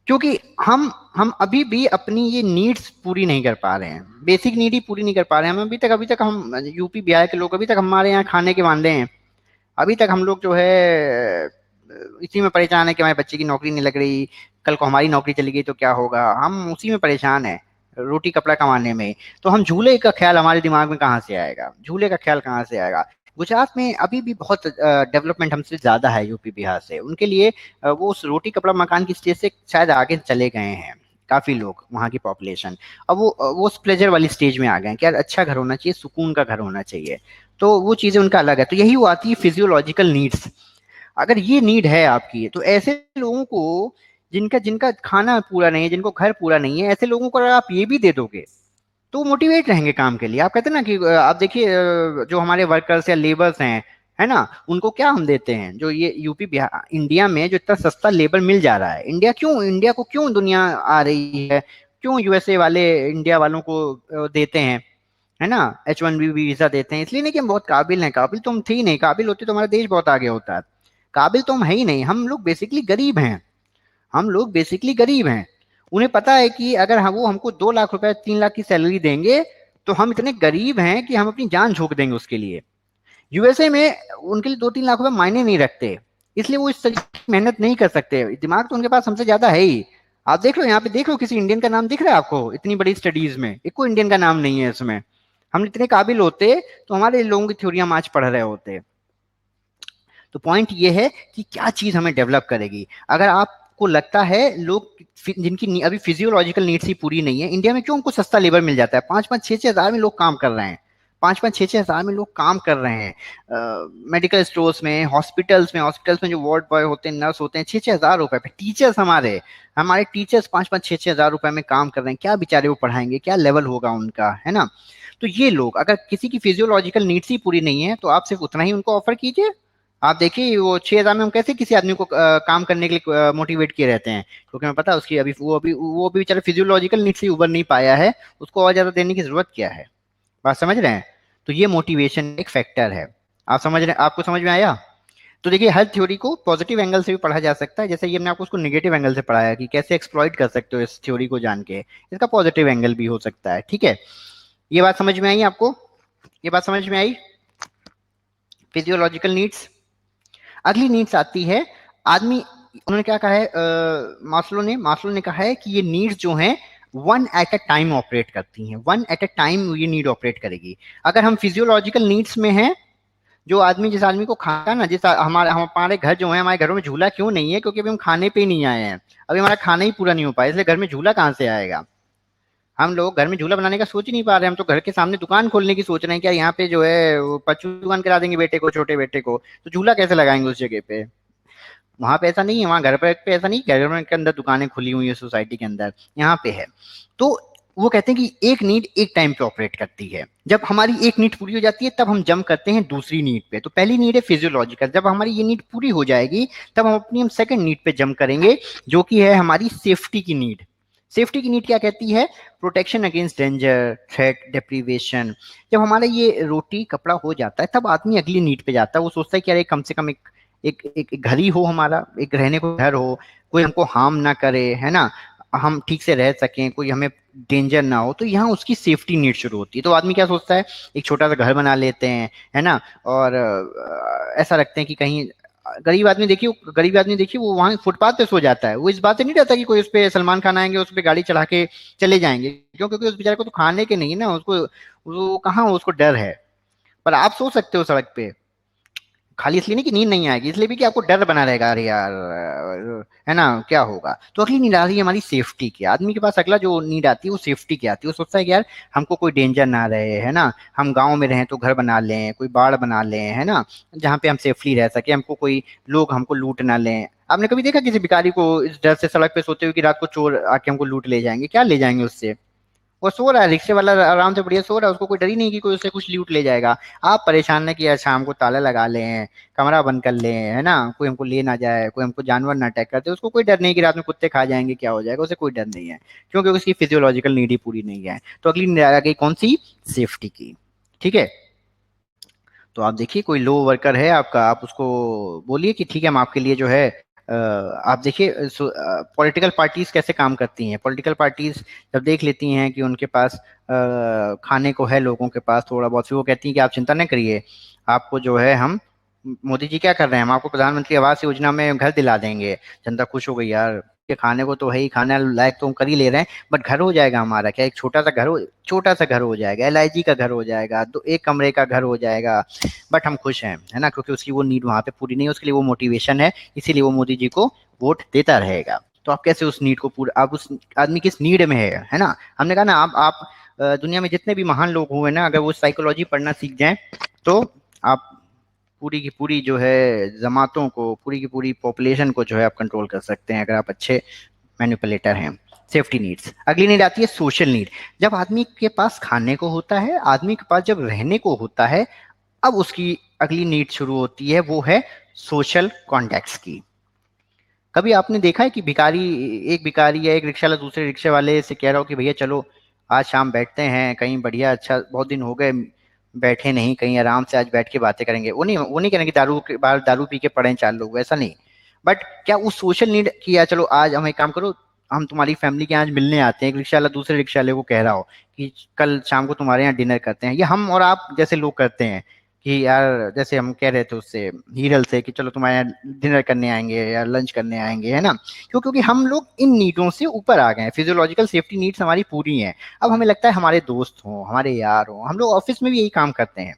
क्योंकि हम अभी भी अपनी ये नीड्स पूरी नहीं कर पा रहे हैं, बेसिक नीड ही पूरी नहीं कर पा रहे हैं। हम अभी तक हम यूपी बिहार के लोग अभी तक हमारे यहाँ खाने के वांदे हैं। अभी तक हम लोग जो है इसी में परेशान है कि हमारे बच्चे की नौकरी नहीं लग रही, कल को हमारी नौकरी चली गई तो क्या होगा। हम उसी में परेशान है, रोटी कपड़ा कमाने में। तो हम झूले का ख्याल हमारे दिमाग में कहाँ से आएगा? झूले का ख्याल कहाँ से आएगा? गुजरात में अभी भी बहुत डेवलपमेंट हमसे ज्यादा है यूपी बिहार से। उनके लिए वो उस रोटी कपड़ा मकान की स्टेज से शायद आगे चले गए हैं काफी लोग, वहाँ की पॉपुलेशन। अब वो उस प्लेजर वाली स्टेज में आ गए हैं कि यार अच्छा घर होना चाहिए, सुकून का घर होना चाहिए। तो वो चीजें उनका अलग है। तो यही वो आती है फिजियोलॉजिकल नीड्स। अगर ये नीड है आपकी, तो ऐसे लोगों को जिनका जिनका खाना पूरा नहीं है, जिनको घर पूरा नहीं है, ऐसे लोगों को अगर आप ये भी दे दोगे तो मोटिवेट रहेंगे काम के लिए। आप कहते हैं ना कि आप देखिए जो हमारे वर्कर्स या लेबर्स हैं, है ना, उनको क्या हम देते हैं? जो ये यूपी बिहार इंडिया में जो इतना सस्ता लेबर मिल जा रहा है, इंडिया को क्यों दुनिया आ रही है? क्यों यूएसए वाले इंडिया वालों को देते हैं, है ना, H1B वीजा देते हैं? इसलिए नहीं कि हम बहुत काबिल हैं, काबिल तो हम थे ही नहीं। काबिल होते तो हमारा देश बहुत आगे होता है। काबिल तो हम है ही नहीं, हम लोग बेसिकली गरीब हैं। हम लोग बेसिकली गरीब हैं। उन्हें पता है कि अगर वो हमको 2 लाख रुपए 3 लाख की सैलरी देंगे तो हम इतने गरीब हैं कि हम अपनी जान झोंक देंगे उसके लिए। यूएसए में उनके लिए 2-3 लाख रुपए मायने नहीं रखते, इसलिए वो इस तरीके की मेहनत नहीं कर सकते। दिमाग तो उनके पास हमसे ज्यादा है ही। आप देख लो, यहाँ पे देख लो, किसी इंडियन का नाम दिख रहा है आपको? इतनी बड़ी स्टडीज में एक कोई इंडियन का नाम नहीं है इसमें। हम इतने काबिल होते तो हमारे लोगों की थ्योरी हम आज पढ़ रहे होते। तो पॉइंट ये है कि क्या चीज हमें डेवलप करेगी। अगर आपको लगता है लोग जिनकी अभी फिजियोलॉजिकल नीड्स ही पूरी नहीं है, इंडिया में क्यों उनको सस्ता लेबर मिल जाता है? 5-5, 6-6 हजार में लोग काम कर रहे हैं। 5-5, 6-6 हजार में लोग काम कर रहे हैं मेडिकल स्टोर्स में, हॉस्पिटल्स में जो वार्ड बॉय होते हैं, नर्स होते हैं, 6-6 हजार रुपए पे। टीचर्स हमारे हमारे टीचर्स 5-5, 6-6 हजार रुपए में काम कर रहे हैं। क्या बेचारे वो पढ़ाएंगे? क्या लेवल होगा उनका, है ना। तो ये लोग, अगर किसी की फिजियोलॉजिकल नीड्स ही पूरी नहीं है तो आप सिर्फ उतना ही उनको ऑफर कीजिए। आप देखिए वो 6 हजार में हम कैसे किसी आदमी को काम करने के लिए मोटिवेट किए रहते हैं, क्योंकि हमें पता है उसकी वो अभी बेचारा फिजियोलॉजिकल नीड से उबर नहीं पाया है, उसको और ज्यादा देने की जरूरत क्या है। बात समझ रहे हैं? तो ये मोटिवेशन एक फैक्टर है। आप समझ रहे हैं? आपको समझ में आया? तो देखिए, हर थ्योरी को पॉजिटिव एंगल से भी पढ़ा जा सकता है। जैसे ये हमने आपको उसको नेगेटिव एंगल से पढ़ाया कि कैसे एक्सप्लॉइट कर सकते हो इस थ्योरी को जान के। इसका पॉजिटिव एंगल भी हो सकता है। ठीक है, ये बात समझ में आई आपको? ये बात समझ में आई? Physiological needs. अगली नीड्स आती है आदमी, उन्होंने क्या कहा है, मास्लो ने कहा है कि ये नीड्स जो हैं one at a time operate करती हैं। वन एट अ टाइम ये नीड ऑपरेट करेगी। अगर हम फिजियोलॉजिकल नीड्स में हैं, जिस आदमी को खाना ना, हमारे घर जो है, हमारे घरों में झूला क्यों नहीं है? क्योंकि अभी हम खाने पे ही नहीं आए हैं, अभी हमारा खाना ही पूरा नहीं हो पाया, इसलिए घर में झूला कहाँ से आएगा? हम लोग घर में झूला बनाने का सोच ही नहीं पा रहे हैं। हम तो घर के सामने दुकान खोलने की सोच रहे हैं, क्या यहाँ पे जो है वो पच्चू दुकान करा देंगे बेटे को, छोटे बेटे को, तो झूला कैसे लगाएंगे उस जगह पे? वहां पे ऐसा नहीं है, वहां घर पे ऐसा नहीं, घर में के अंदर दुकानें खुली हुई है सोसाइटी के अंदर, यहाँ पे है। तो वो कहते हैं कि एक नीड एक टाइम पे ऑपरेट करती है। जब हमारी एक नीड पूरी हो जाती है तब हम जंप करते हैं दूसरी नीड पे। तो पहली नीड है फिजियोलॉजिकल, जब हमारी ये नीड पूरी हो जाएगी तब हम सेकंड नीड पे जंप करेंगे, जो कि है हमारी सेफ्टी की नीड। सेफ्टी की नीड क्या कहती है? Protection against danger, threat, deprivation. जब हमारा ये रोटी कपड़ा हो जाता है तब आदमी अगली नीड पे जाता है। वो सोचता है कि अरे कम से कम एक घर ही हो, हमारा एक रहने को घर हो, कोई हमको हार्म ना करे, है ना, हम ठीक से रह सकें, कोई हमें डेंजर ना हो। तो यहाँ उसकी सेफ्टी नीड शुरू होती है। तो आदमी क्या सोचता है, एक छोटा सा घर बना लेते हैं, है ना, और ऐसा रखते हैं कि कहीं गरीब आदमी देखिए वो वहां फुटपाथ पे सो जाता है। वो इस बात से नहीं रहता कि कोई उस पे सलमान खान आएंगे उस पे गाड़ी चढ़ा के चले जाएंगे, क्यों? क्योंकि उस बेचारे को तो खाने के नहीं है ना, उसको वो कहाँ उसको डर है। पर आप सो सकते हो सड़क पे, खाली इसलिए नहीं कि नींद नहीं आएगी, इसलिए भी कि आपको डर बना रहेगा, अरे यार, है ना, क्या होगा। तो अगली नीड आ रही है हमारी सेफ्टी की। आदमी के पास अगला जो नीड आती है वो सेफ्टी की आती है। वो सोचता है कि यार हमको कोई डेंजर ना रहे, है ना, हम गांव में रहें तो घर बना लें, कोई बाढ़ बना लें, है ना, जहाँ पे हम सेफली रह सके, हमको कोई लोग हमको लूट ना लें। आपने कभी देखा किसी भिखारी को इस डर से सड़क पे सोते हुए कि रात को चोर आके हमको लूट ले जाएंगे? क्या ले जाएंगे उससे? वो सो रहा है, रिक्शे वाला आराम से बढ़िया सो रहा है, उसको कोई डर ही नहीं कि कोई उससे कुछ लूट ले जाएगा। आप परेशान है कि यार शाम को ताला लगा लें, कमरा बंद कर लें, है ना, कोई हमको ले ना जाए, कोई हमको जानवर ना अटैक करते। उसको कोई डर नहीं कि रात में कुत्ते खा जाएंगे, क्या हो जाएगा, उसे कोई डर नहीं है, क्योंकि उसकी फिजियोलॉजिकल नीड ही पूरी नहीं है। तो अगली नीड आ गई कौन सी? सेफ्टी की। ठीक है, तो आप देखिए कोई लो वर्कर है आपका, आप उसको बोलिए कि ठीक है हम आपके लिए जो है आप देखिए पॉलिटिकल पार्टीज कैसे काम करती हैं। पॉलिटिकल पार्टीज जब देख लेती हैं कि उनके पास खाने को है, लोगों के पास थोड़ा बहुत, फिर वो कहती हैं कि आप चिंता न करिए, आपको जो है हम, मोदी जी क्या कर रहे हैं, हम आपको प्रधानमंत्री आवास योजना में घर दिला देंगे। जनता खुश हो गई, यार के खाने को तो है ही, खाने लायक तो हम कर ही ले रहे हैं, बट घर हो जाएगा हमारा क्या, एक छोटा सा घर हो जाएगा, LIG का घर हो जाएगा, तो एक कमरे का घर हो जाएगा, बट हम खुश हैं, है ना, क्योंकि उसकी वो नीड वहां पे पूरी नहीं है, उसके लिए वो मोटिवेशन है, इसीलिए वो मोदी जी को वोट देता रहेगा। तो आप कैसे उस नीड को पूरा, आप उस आदमी किस नीड में है ना। हमने कहा ना, आप दुनिया में जितने भी महान लोग हुए ना, अगर वो साइकोलॉजी पढ़ना सीख जाएं तो आप पूरी की पूरी जो है जमातों को, पूरी की पूरी पॉपुलेशन को जो है आप कंट्रोल कर सकते हैं, अगर आप अच्छे मैनिपुलेटर हैं। Safety needs. अगली नीड आती है सोशल नीड। जब आदमी के पास खाने को होता है, आदमी के पास जब रहने को होता है, अब उसकी अगली नीड शुरू होती है, वो है सोशल कॉन्टैक्ट्स की। कभी आपने देखा है कि एक भिखारी या एक रिक्शा वाला दूसरे रिक्शे वाले से कह रहा हो कि भैया चलो आज शाम बैठते हैं कहीं बढ़िया, अच्छा बहुत दिन हो गए बैठे नहीं, कहीं आराम से आज बैठ के बातें करेंगे। वो नहीं करेंगे बाहर दारू पी के पड़े 4 लोग, ऐसा नहीं। बट क्या उस सोशल नीड की, या चलो आज हम एक काम करो, हम तुम्हारी फैमिली के आज मिलने आते हैं, एक रिक्शा वाला दूसरे रिक्शा वाले को कह रहा हो कि कल शाम को तुम्हारे यहाँ डिनर करते हैं, या हम और आप जैसे लोग करते हैं कि यार जैसे हम कह रहे थे उससे हीरल से कि चलो तुम्हारे यहाँ डिनर करने आएंगे या लंच करने आएंगे, है ना, क्योंकि हम लोग इन नीडों से ऊपर आ गए हैं, फिजियोलॉजिकल सेफ्टी नीड्स हमारी पूरी हैं। अब हमें लगता है हमारे दोस्त हों, हमारे यार हों। हम लोग ऑफिस में भी यही काम करते हैं,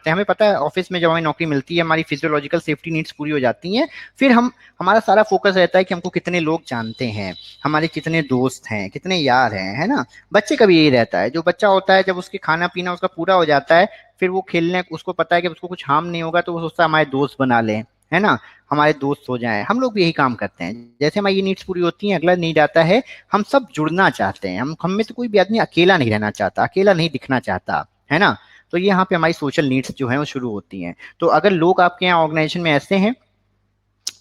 हमें पता है ऑफिस में जब हमें नौकरी मिलती है, हमारी फिजियोलॉजिकल सेफ्टी नीड्स पूरी हो जाती हैं, फिर हमारा सारा फोकस रहता है कि हमको कितने लोग जानते हैं, हमारे कितने दोस्त हैं, कितने यार हैं, है ना। बच्चे का भी यही रहता है, जो बच्चा होता है जब उसके खाना पीना उसका पूरा हो जाता है, फिर वो खेलने, उसको पता है कि उसको कुछ हार्म नहीं होगा, तो वो सोचता है हमारे दोस्त बना लें, है ना, हमारे दोस्त हो जाएं। हम लोग भी यही काम करते हैं। जैसे हमारी ये नीड्स पूरी होती हैं, अगला नीड आता है, हम सब जुड़ना चाहते हैं। हम में से कोई भी आदमी अकेला नहीं रहना चाहता, अकेला नहीं दिखना चाहता, है ना। तो ये यहाँ पे हमारी सोशल नीड्स जो है वो शुरू होती हैं। तो अगर लोग आपके यहाँ ऑर्गेनाइजेशन में ऐसे हैं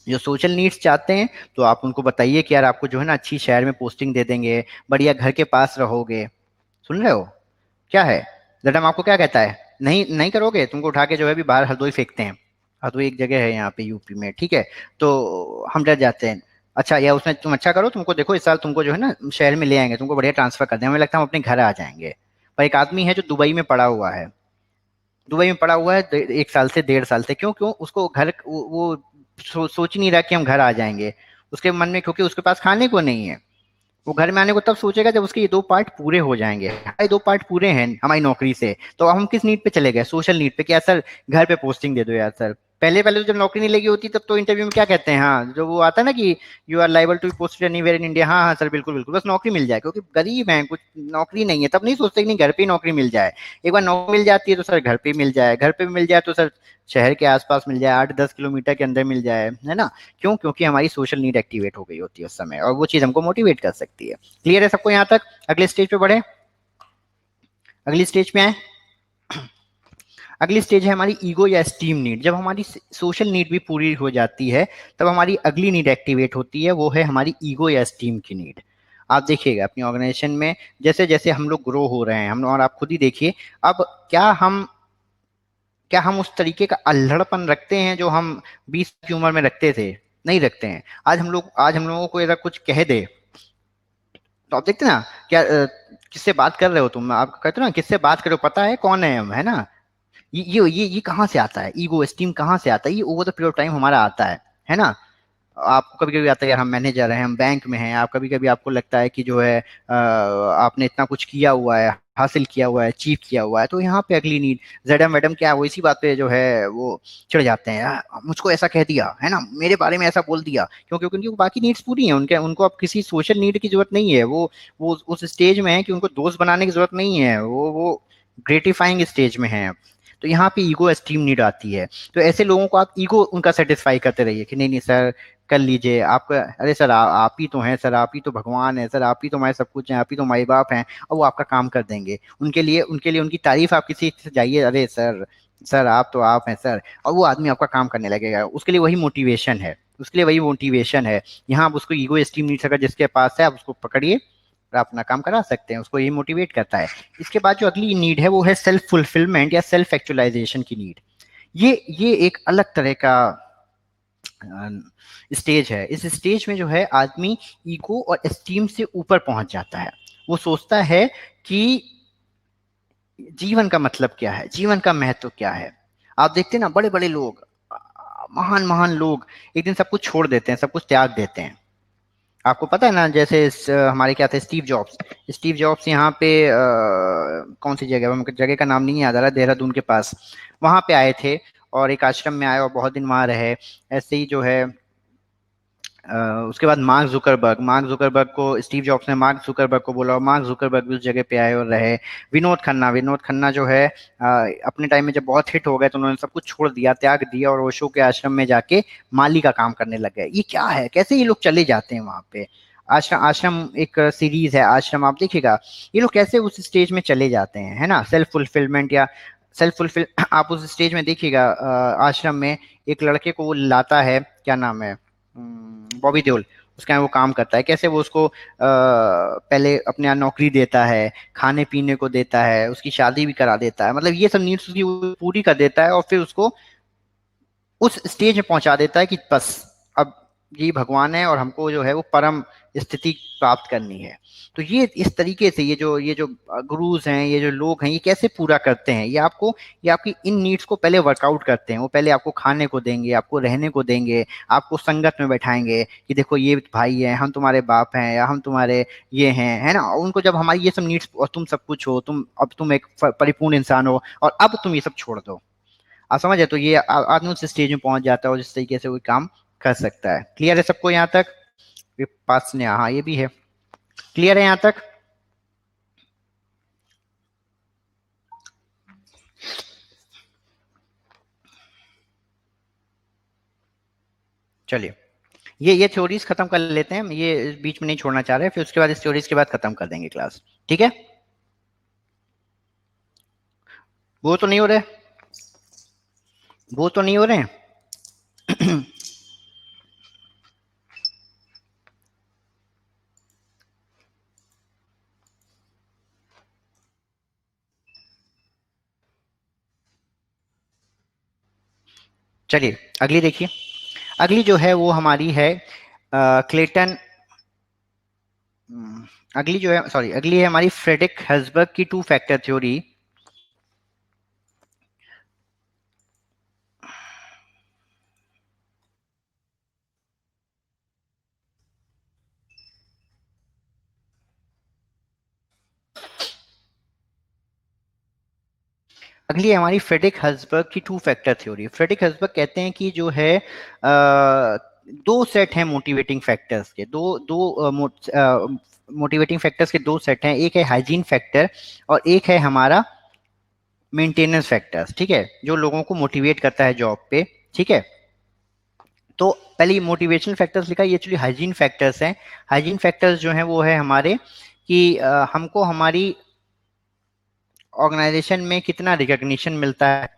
जो सोशल नीड्स चाहते हैं, तो आप उनको बताइए कि यार आपको जो है ना अच्छी शहर में पोस्टिंग दे देंगे, बढ़िया घर के पास रहोगे। सुन रहे हो क्या है? मैडम आपको क्या कहता है, नहीं करोगे, तुमको उठा के जो है भी बाहर हरदोई फेंकते हैं। हरदोई एक जगह है यहाँ पे यूपी में, ठीक है, तो हम डर जाते हैं। अच्छा, या उसमें तुम अच्छा करो, तुमको देखो इस साल तुमको जो है ना शहर में ले आएंगे, तुमको बढ़िया ट्रांसफर कर देंगे, हमें लगता है हम अपने घर आ जाएंगे। पर एक आदमी है जो दुबई में पड़ा हुआ है, 1 साल से 1.5 साल से, क्यों उसको घर वो सोच ही नहीं रहा कि हम घर आ जाएंगे उसके मन में, क्योंकि उसके पास खाने को नहीं है। वो घर में आने को तब सोचेगा जब उसके ये 2 पार्ट पूरे हो जाएंगे। हमारे 2 पार्ट पूरे हैं हमारी नौकरी से, तो हम किस नीड पे चले गए? सोशल नीड पे, कि यार सर घर पे पोस्टिंग दे दो यार सर, पहले पहले तो जब नौकरी नहीं लगी होती तब तो इंटरव्यू में क्या कहते हैं, हाँ जो वो आता है ना कि you are liable to be posted anywhere in India, हाँ हाँ सर बिल्कुल बिल्कुल, बस नौकरी मिल जाए, क्योंकि गरीब हैं, कुछ नौकरी नहीं है, तब नहीं सोचते कि नहीं घर पे ही नौकरी मिल जाए। एक बार नौकरी मिल जाती है तो सर घर पे मिल जाए, घर पे मिल जाए तो सर शहर के आसपास मिल जाए, 8-10 किलोमीटर के अंदर मिल जाए, है ना। क्यों? क्योंकि हमारी सोशल नीड एक्टिवेट हो गई होती है उस समय, और वो चीज हमको मोटिवेट कर सकती है। क्लियर है सबको यहाँ तक? अगले स्टेज पे बढ़े, अगली स्टेज पे आए। अगली स्टेज है हमारी ईगो या स्टीम नीड। जब हमारी सोशल नीड भी पूरी हो जाती है तब हमारी अगली नीड एक्टिवेट होती है, वो है हमारी ईगो या स्टीम की नीड। आप देखिएगा अपनी ऑर्गेनाइजेशन में जैसे जैसे हम लोग ग्रो हो रहे हैं, हम, और आप खुद ही देखिए, अब क्या हम उस तरीके का अल्हड़पन रखते हैं जो हम 20 की उम्र में रखते थे? नहीं रखते हैं। आज हम लोगों को अगर कुछ कह दे तो आप देखते ना, क्या किससे बात कर रहे हो तुम, आप कहते हो ना किससे बात करो, पता है कौन है हम, है ना। ये कहाँ से आता है? ईगो स्टीम कहाँ से आता है? ये over the period of time हमारा आता है ना। आपको कभी कभी आता है यार हम मैनेजर हैं, हम बैंक में हैं, आप कभी कभी आपको लगता है कि जो है आपने इतना कुछ किया हुआ है, हासिल किया हुआ है, अचीव किया हुआ है, तो यहाँ पे अगली नीड मैडम मैडम क्या है, वो इसी बात पे जो है वो चिढ़ जाते हैं, "यार, मुझको ऐसा कह दिया है ना, मेरे बारे में ऐसा बोल दिया", क्योंकि उनकी बाकी नीड्स पूरी हैं, उनके उनको अब किसी सोशल नीड की जरूरत नहीं है, वो उस स्टेज में है कि उनको दोस्त बनाने की जरूरत नहीं है, वो ग्रेटिफाइंग स्टेज में है। तो यहाँ पे ईगो एस्टीम नीड आती है। तो ऐसे लोगों को आप ईगो उनका सेटिस्फाई करते रहिए कि नहीं नहीं सर कर लीजिए, आपका अरे सर आप ही तो हैं सर, आप ही तो भगवान है सर, आप ही तो हमारे सब कुछ हैं, आप ही तो माई बाप हैं, और वो आपका काम कर देंगे। उनके लिए उनकी तारीफ आप किसी से जाइए, अरे सर सर आप तो आप हैं सर, और वो आदमी आपका काम करने लगेगा, उसके लिए वही मोटिवेशन है, उसके लिए वही मोटिवेशन है। यहाँ आप उसको ईगो एस्टीम नीड्स अगर जिसके पास है आप उसको पकड़िए और अपना काम करा सकते हैं, उसको यही मोटिवेट करता है। इसके बाद जो अगली नीड है वो है सेल्फ फुलफिलमेंट या सेल्फ एक्चुअलाइजेशन की नीड। ये एक अलग तरह का स्टेज है। इस स्टेज में जो है आदमी ईगो और एस्टीम से ऊपर पहुंच जाता है। वो सोचता है कि जीवन का मतलब क्या है, जीवन का महत्व क्या है। आप देखते हैं ना बड़े बड़े लोग, महान महान लोग एक दिन सब कुछ छोड़ देते हैं, सब कुछ त्याग देते हैं। आपको पता है ना, जैसे हमारे क्या थे, स्टीव जॉब्स यहाँ पे कौन सी जगह, मुझे जगह का नाम नहीं याद आ रहा, देहरादून के पास, वहां पे आए थे और एक आश्रम में आए और बहुत दिन वहां रहे। ऐसे ही जो है उसके बाद मार्क जुकरबर्ग को स्टीव जॉब्स ने मार्क जुकरबर्ग को बोला और मार्क जुकरबर्ग भी उस जगह पे आए और रहे। विनोद खन्ना जो है अपने टाइम में जब बहुत हिट हो गए तो उन्होंने सब कुछ छोड़ दिया, त्याग दिया और ओशो के आश्रम में जाके माली का काम करने लग गए। ये क्या है, कैसे ये लोग चले जाते हैं वहां पे? आश्रम आश्रम एक सीरीज है आश्रम, आप देखिएगा ये लोग कैसे उस स्टेज में चले जाते हैं, है ना, सेल्फ फुलफिलमेंट या सेल्फ फुलफिल आप उस स्टेज में देखिएगा आश्रम में एक लड़के को वो लाता है, क्या नाम है, बॉबी देओल, उसके यहाँ वो काम करता है, कैसे वो उसको पहले अपने यहाँ नौकरी देता है, खाने पीने को देता है, उसकी शादी भी करा देता है, मतलब ये सब नीड्स उसकी वो पूरी कर देता है और फिर उसको उस स्टेज में पहुंचा देता है कि बस अब ये भगवान है और हमको जो है वो परम स्थिति प्राप्त करनी है। तो ये इस तरीके से ये जो गुरुज हैं, ये जो लोग हैं, ये कैसे पूरा करते हैं, ये आपकी इन नीड्स को पहले वर्कआउट करते हैं। वो पहले आपको खाने को देंगे, आपको रहने को देंगे, आपको संगत में बैठाएंगे कि देखो ये भाई है, हम तुम्हारे बाप हैं या हम तुम्हारे ये हैं, है ना। और उनको जब हमारी ये सब नीड्स, और तुम सब कुछ हो, तुम एक परिपूर्ण इंसान हो और अब तुम ये सब छोड़ दो, आप समझे, तो ये आदमी उस स्टेज में पहुंच जाता है और जिस तरीके से वो काम कर सकता है। क्लियर है सबको यहाँ तक? विपासना, हाँ ये भी है। क्लियर है यहाँ तक? चलिए ये थ्योरीज खत्म कर लेते हैं, ये बीच में नहीं छोड़ना चाह रहे, फिर उसके बाद इस थ्योरीज के बाद खत्म कर देंगे क्लास, ठीक है। वो तो नहीं हो रहे, वो तो नहीं हो रहे हैं। चलिए अगली देखिए, अगली जो है वो हमारी है क्लेटन, अगली जो है, सॉरी, अगली है हमारी फ्रेडरिक हर्ट्जबर्ग की टू फैक्टर थ्योरी। अगली है हमारी फ्रेडरिक हर्ट्जबर्ग की टू फैक्टर थ्योरी। फ्रेडरिक हर्ट्जबर्ग कहते हैं कि जो है दो सेट हैं मोटिवेटिंग फैक्टर्स के, दो दो मोटिवेटिंग फैक्टर्स के दो सेट हैं, एक है हाइजीन फैक्टर और एक है हमारा मेंटेनेंस फैक्टर्स। ठीक है, जो लोगों को मोटिवेट करता है जॉब पे। ठीक है, तो पहले मोटिवेशनल फैक्टर्स लिखा, ये एक्चुअली हाइजीन फैक्टर्स हैं। हाइजीन फैक्टर्स जो हैं वो है हमारे कि हमको हमारी ऑर्गेनाइजेशन में कितना रिकॉग्निशन मिलता है,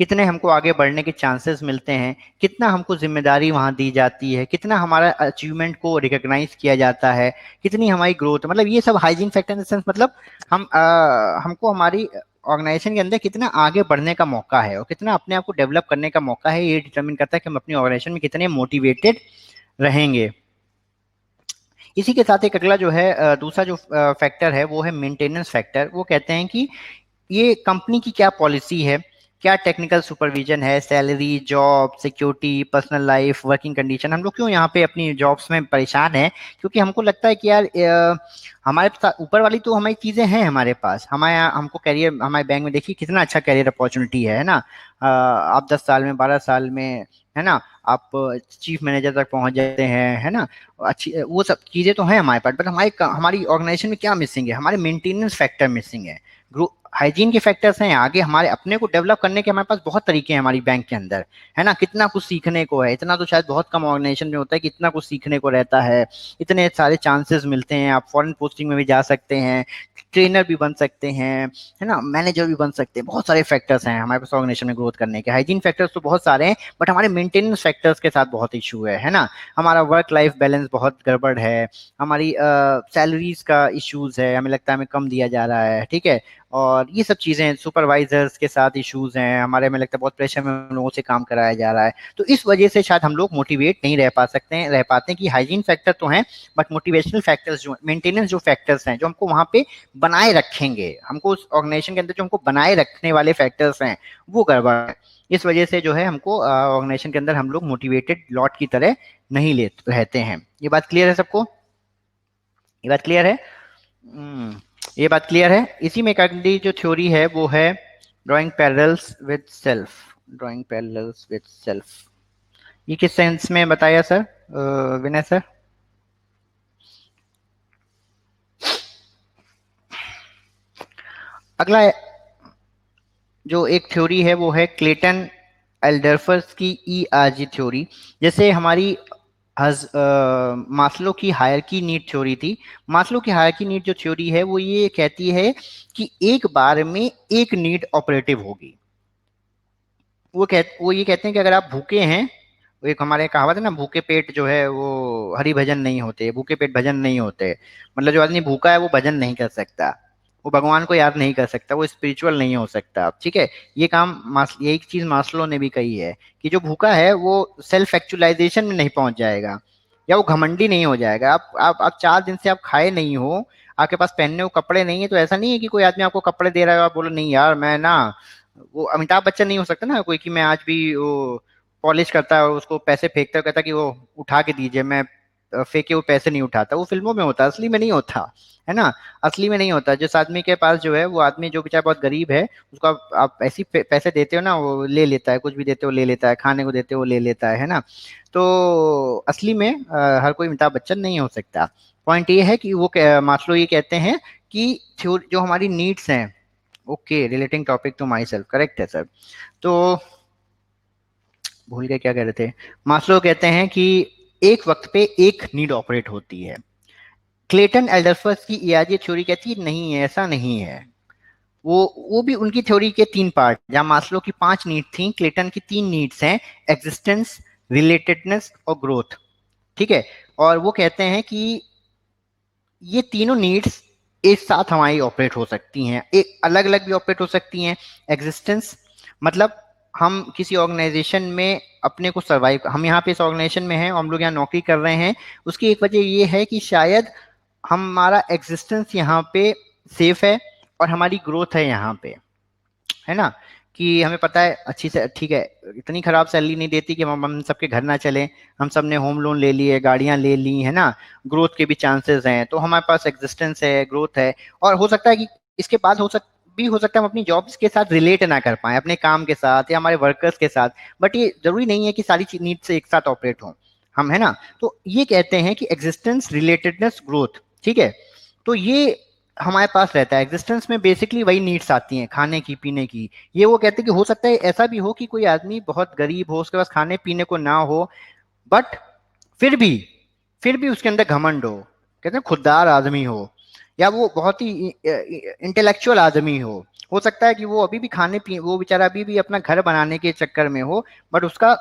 कितने हमको आगे बढ़ने के चांसेस मिलते हैं, कितना हमको जिम्मेदारी वहाँ दी जाती है, कितना हमारा अचीवमेंट को रिकॉग्नाइज किया जाता है, कितनी हमारी ग्रोथ, मतलब ये सब hygiene factor in the sense मतलब हमको हमारी ऑर्गेनाइजेशन के अंदर कितना आगे बढ़ने का मौका है और कितना अपने आप को डेवलप करने का मौका है, ये डिटरमिन करता है कि हम अपनी ऑर्गेनाइजेशन में कितने मोटिवेटेड रहेंगे। इसी के साथ एक अगला जो है दूसरा जो फैक्टर है वो है मेंटेनेंस फैक्टर। वो कहते हैं कि ये कंपनी की क्या पॉलिसी है, क्या टेक्निकल सुपरविजन है, salary, job security, personal life, working condition, हम लोग क्यों यहाँ पे अपनी जॉब्स में परेशान हैं, क्योंकि हमको लगता है कि यार हमारे ऊपर वाली तो हमारी चीज़ें हैं हमारे पास, हमारे हमको करियर, हमारे बैंक में देखिए कितना अच्छा करियर अपॉर्चुनिटी है ना। आप 10 साल में 12 साल में है ना आप चीफ मैनेजर तक पहुंच जाते हैं, है ना। अच्छी वो सब चीज़ें तो हैं हमारे पास, बट हमारी ऑर्गेनाइजेशन में क्या मिसिंग है, हमारे मेंटेनेंस फैक्टर मिसिंग है। हाइजीन के फैक्टर्स हैं, आगे हमारे अपने को डेवलप करने के हमारे पास बहुत तरीके हैं हमारी बैंक के अंदर, है ना। कितना कुछ सीखने को है, इतना तो शायद बहुत कम ऑर्गेनाइजेशन में होता है कि इतना कुछ सीखने को रहता है, इतने सारे चांसेस मिलते हैं, आप फॉरेन पोस्टिंग में भी जा सकते हैं, ट्रेनर भी बन सकते हैं, है ना, मैनेजर भी बन सकते हैं, बहुत सारे फैक्टर्स हैं हमारे पास ऑर्गेनाइजेशन में ग्रोथ करने के। हाइजीन फैक्टर्स तो बहुत सारे हैं, बट हमारे मेंटेनेंस फैक्टर्स के साथ बहुत इशू है ना। हमारा वर्क लाइफ बैलेंस बहुत गड़बड़ है, हमारी सैलरीज का इश्यूज है, हमें लगता है हमें कम दिया जा रहा है, ठीक है, और ये सब चीज़ें, सुपरवाइजर्स के साथ इश्यूज हैं हमारे, में लगता है बहुत प्रेशर में उन लोगों से काम कराया जा रहा है, तो इस वजह से शायद हम लोग मोटिवेट नहीं रह पाते हैं कि हाइजीन फैक्टर तो हैं, बट मोटिवेशनल फैक्टर्स जो मेंटेनेंस जो फैक्टर्स हैं जो हमको वहाँ पे बनाए रखेंगे, हमको उस ऑर्गेनाइजेशन के अंदर जो हमको बनाए रखने वाले फैक्टर्स हैं वो गड़बड़ है। इस वजह से जो है हमको ऑर्गेनाइजेशन के अंदर हम लोग मोटिवेटेड लॉट की तरह नहीं ले रहते हैं। ये बात क्लियर है सबको? ये बात क्लियर है? ये बात क्लियर है। इसी में एक अगली जो थ्योरी है वो है drawing parallels with self. Drawing parallels with self, ये किस सेंस में बताया सर, विनय सर? अगला जो एक थ्योरी है वो है क्लेटन एल्डरफर्स की ERG थ्योरी। जैसे हमारी मास्लो की हायरार्की नीड थ्योरी थी, मास्लो की हायरार्की नीड जो थ्योरी है वो ये कहती है कि एक बार में एक नीड ऑपरेटिव होगी। वो ये कहते हैं कि अगर आप भूखे हैं, वो एक हमारे कहावत है ना, भूखे पेट जो है वो हरि भजन नहीं होते, भूखे पेट भजन नहीं होते, मतलब जो आदमी भूखा है वो भजन नहीं कर सकता, वो भगवान को याद नहीं कर सकता, वो स्पिरिचुअल नहीं हो सकता, ठीक है। ये काम यही चीज मास्लो ने भी कही है कि जो भूखा है वो सेल्फ एक्चुअलाइजेशन में नहीं पहुंच जाएगा, या वो घमंडी नहीं हो जाएगा। आप 4 दिन से आप खाए नहीं हो, आपके पास पहनने को कपड़े नहीं है, तो ऐसा नहीं है कि कोई आदमी आपको कपड़े दे रहा है आप बोलो नहीं यार मैं ना, वो अमिताभ बच्चन नहीं हो सकता ना कोई कि मैं आज भी वो पॉलिश करता है उसको पैसे फेंकता है, कहता कि वो उठा के दीजिए, मैं फेंके वो पैसे नहीं उठाता। वो फिल्मों में होता, असली में नहीं होता, है ना। असली में नहीं होता। जिस आदमी के पास जो है वो आदमी जो बेचारा बहुत गरीब है, उसको आप ऐसी पैसे देते हो ना वो ले लेता है, कुछ भी देते हो ले लेता है, खाने को देते हो ले लेता है ना। तो असली में हर कोई अमिताभ बच्चन नहीं हो सकता। पॉइंट ये है कि वो मास्लो ये कहते हैं कि जो हमारी नीड्स हैं, okay, relating topic to my self, correct है सर। तो भूल गए क्या कह रहे थे। मास्लो कहते हैं कि एक वक्त पे एक नीड ऑपरेट होती है। क्लेटन एल्डरफर्स की ERG थ्योरी कहती है नहीं है, ऐसा नहीं है। वो भी उनकी थ्योरी के 3 पार्ट, जहां मास्लो की 5 नीड थी, क्लेटन की 3 नीड्स हैं, एग्जिस्टेंस, रिलेटेडनेस और ग्रोथ, ठीक है। और वो कहते हैं कि ये तीनों नीड्स एक साथ हमारी ऑपरेट हो सकती हैं, एक अलग अलग भी ऑपरेट हो सकती हैं। एग्जिस्टेंस मतलब हम किसी ऑर्गेनाइजेशन में अपने को सर्वाइव, हम यहाँ पे इस ऑर्गेनाइजेशन में हैं, हम लोग यहाँ नौकरी कर रहे हैं, उसकी एक वजह ये है कि शायद हमारा एग्जिस्टेंस यहाँ पे सेफ है और हमारी ग्रोथ है यहाँ पे, है ना। कि हमें पता है अच्छी से, ठीक है, इतनी खराब सैलरी नहीं देती कि हम सबके घर ना चले, हम सब ने होम लोन ले लिए, गाड़ियां ले ली, है ना, ग्रोथ के भी चांसेस हैं, तो हमारे पास एग्जिस्टेंस है, ग्रोथ है, और हो सकता है कि इसके बाद भी हो सकता है हम अपनी जॉब्स के साथ रिलेट ना कर पाए, अपने काम के साथ या हमारे वर्कर्स के साथ, बट ये जरूरी नहीं है कि सारी नीड से एक साथ ऑपरेट हों हम, है ना। तो ये कहते हैं कि एग्जिस्टेंस, रिलेटेडनेस, ग्रोथ, ठीक है। तो ये हमारे पास रहता है एग्जिस्टेंस में, बेसिकली वही नीड्स आती हैं, खाने की, पीने की। ये वो कहते हैं कि हो सकता है ऐसा भी हो कि कोई आदमी बहुत गरीब हो, उसके पास खाने पीने को ना हो, बट फिर भी उसके अंदर घमंड हो, कहते हैं खुददार आदमी हो, या वो बहुत ही इंटेलेक्चुअल आदमी हो सकता है कि वो अभी भी खाने पी वो बेचारा अभी भी अपना घर बनाने के चक्कर में हो, बट उसका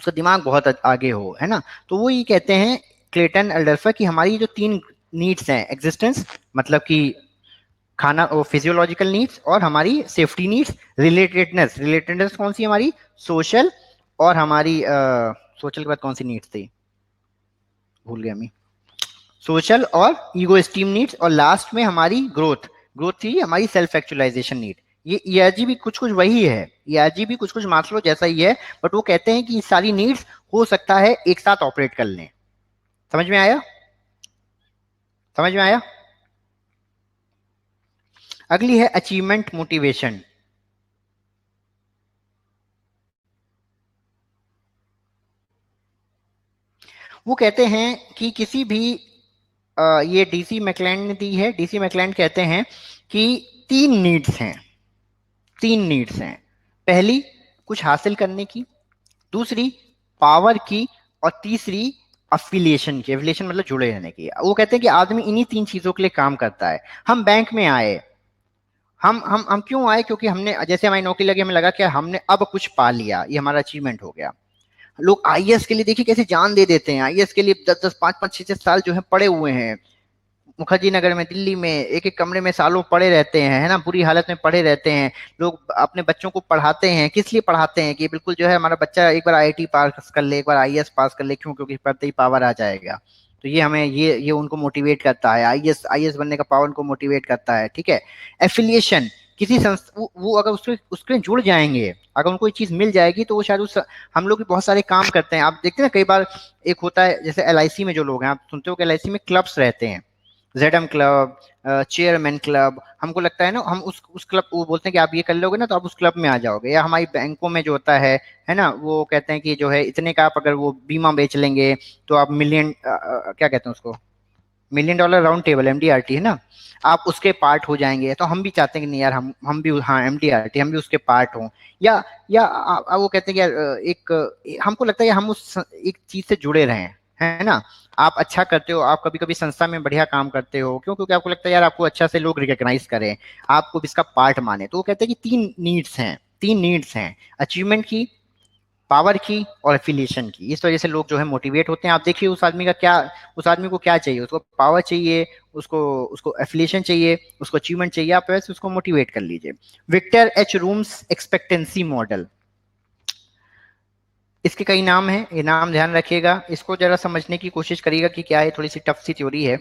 दिमाग बहुत आगे हो, है ना। तो वो ये कहते हैं क्लेटन एल्डरसन कि हमारी जो 3 नीड्स हैं, एग्जिस्टेंस मतलब कि खाना, वो फिजियोलॉजिकल नीड्स, और हमारी सेफ्टी नीड्स, रिलेटेडनेस कौन सी हमारी, सोशल, और हमारी सोशल के बाद कौन सी नीड्स थी, भूल गया मैं, सोशल और ईगो एस्टीम नीड्स, और लास्ट में हमारी ग्रोथ थी हमारी सेल्फ एक्चुअलाइजेशन नीड। ये ईआरजी भी कुछ कुछ वही है, ईआरजी भी कुछ कुछ मास्लो जैसा ही है, बट वो कहते हैं कि ये सारी नीड्स हो सकता है एक साथ ऑपरेट कर लें। समझ में आया, समझ में आया। अगली है अचीवमेंट मोटिवेशन। वो कहते हैं कि किसी भी ये डीसी मैकलैंड ने दी है, डीसी मैकलैंड कहते हैं कि 3 नीड्स हैं। पहली कुछ हासिल करने की, दूसरी पावर की, और तीसरी अफिलिएशन की। एफिलिएशन मतलब जुड़े रहने की। वो कहते हैं कि आदमी इन्हीं 3 चीजों के लिए काम करता है। हम बैंक में आए, हम क्यों आए, क्योंकि हमने, जैसे हमारी नौकरी लगी, हमें लगा कि हमने अब कुछ पा लिया, ये हमारा अचीवमेंट हो गया। लोग आईएएस के लिए देखिए कैसे जान दे देते हैं, आईएएस के लिए 10-10, 5-5, 6-6 साल जो है पड़े हुए हैं। मुखर्जी नगर में, दिल्ली में एक एक कमरे में सालों पड़े रहते हैं, है ना, बुरी हालत में पड़े रहते हैं। लोग अपने बच्चों को पढ़ाते हैं, किस लिए पढ़ाते हैं कि बिल्कुल जो है हमारा बच्चा एक बार आईआईटी पास कर ले, एक बार आईएएस पास कर ले, क्यों, क्योंकि पढ़ते ही पावर आ जाएगा। तो ये हमें ये उनको मोटिवेट करता है, आईएएस बनने का पावर उनको मोटिवेट करता है, ठीक है। एफिलिएशन, किसी संस्था, वो अगर उसके जुड़ जाएंगे, अगर उनको ये चीज मिल जाएगी, तो वो शायद उस, हम लोग भी बहुत सारे काम करते हैं, आप देखते हैं ना कई बार एक होता है, जैसे एलआईसी में जो लोग हैं, आप सुनते हो कि एलआईसी में क्लब्स रहते हैं, जेडम क्लब, चेयरमैन क्लब। हमको लगता है ना, हम उस क्लब, वो बोलते हैं कि आप ये कर लोगे ना तो आप उस क्लब में आ जाओगे। या हमारी बैंकों में जो होता है ना, वो कहते हैं कि जो है इतने का आप अगर वो बीमा बेच लेंगे तो आप मिलियन, क्या कहते हैं उसको, $1 मिलियन राउंड टेबल, एमडीआरटी, है ना, आप उसके पार्ट हो जाएंगे। तो हम भी चाहते हैं कि नहीं यार, हम भी, हाँ, एमडीआरटी, हम भी उसके पार्ट हों। या वो कहते हैं कि यार हमको लगता है हम उस एक चीज से जुड़े रहें, है ना। आप अच्छा करते हो, आप कभी कभी संस्था में बढ़िया काम करते हो, क्यों, क्योंकि आपको लगता है यार आपको अच्छा से लोग रिकॉग्नाइज करें, आपको भी इसका पार्ट माने। तो वो कहते हैं कि 3 नीड्स हैं, अचीवमेंट की, पावर की, और एफिलिएशन की। इस वजह से लोग जो है मोटिवेट होते हैं। आप देखिए उस आदमी का क्या, उस आदमी को क्या चाहिए, उसको पावर चाहिए, उसको उसको एफिलिएशन चाहिए, उसको अचीवमेंट चाहिए, आप वैसे उसको मोटिवेट कर लीजिए। Victor H Vroom's expectancy model, इसके कई नाम हैं, ये नाम ध्यान रखिएगा, इसको जरा समझने की कोशिश करिएगा कि क्या है, थोड़ी सी टफ सी थ्योरी है।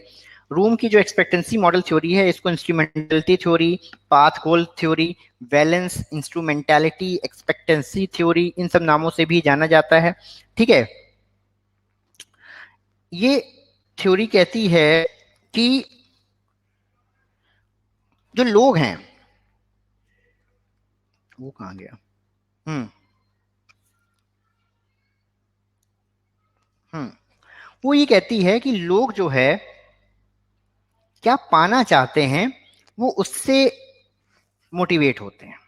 रूम की जो एक्सपेक्टेंसी मॉडल थ्योरी है, इसको instrumentality theory, path goal theory, valence instrumentality expectancy theory, इन सब नामों से भी जाना जाता है, ठीक है। ये थ्योरी कहती है कि जो लोग हैं, वो कहाँ गया, वो ये कहती है कि लोग जो है क्या पाना चाहते हैं, वो उससे मोटिवेट होते हैं।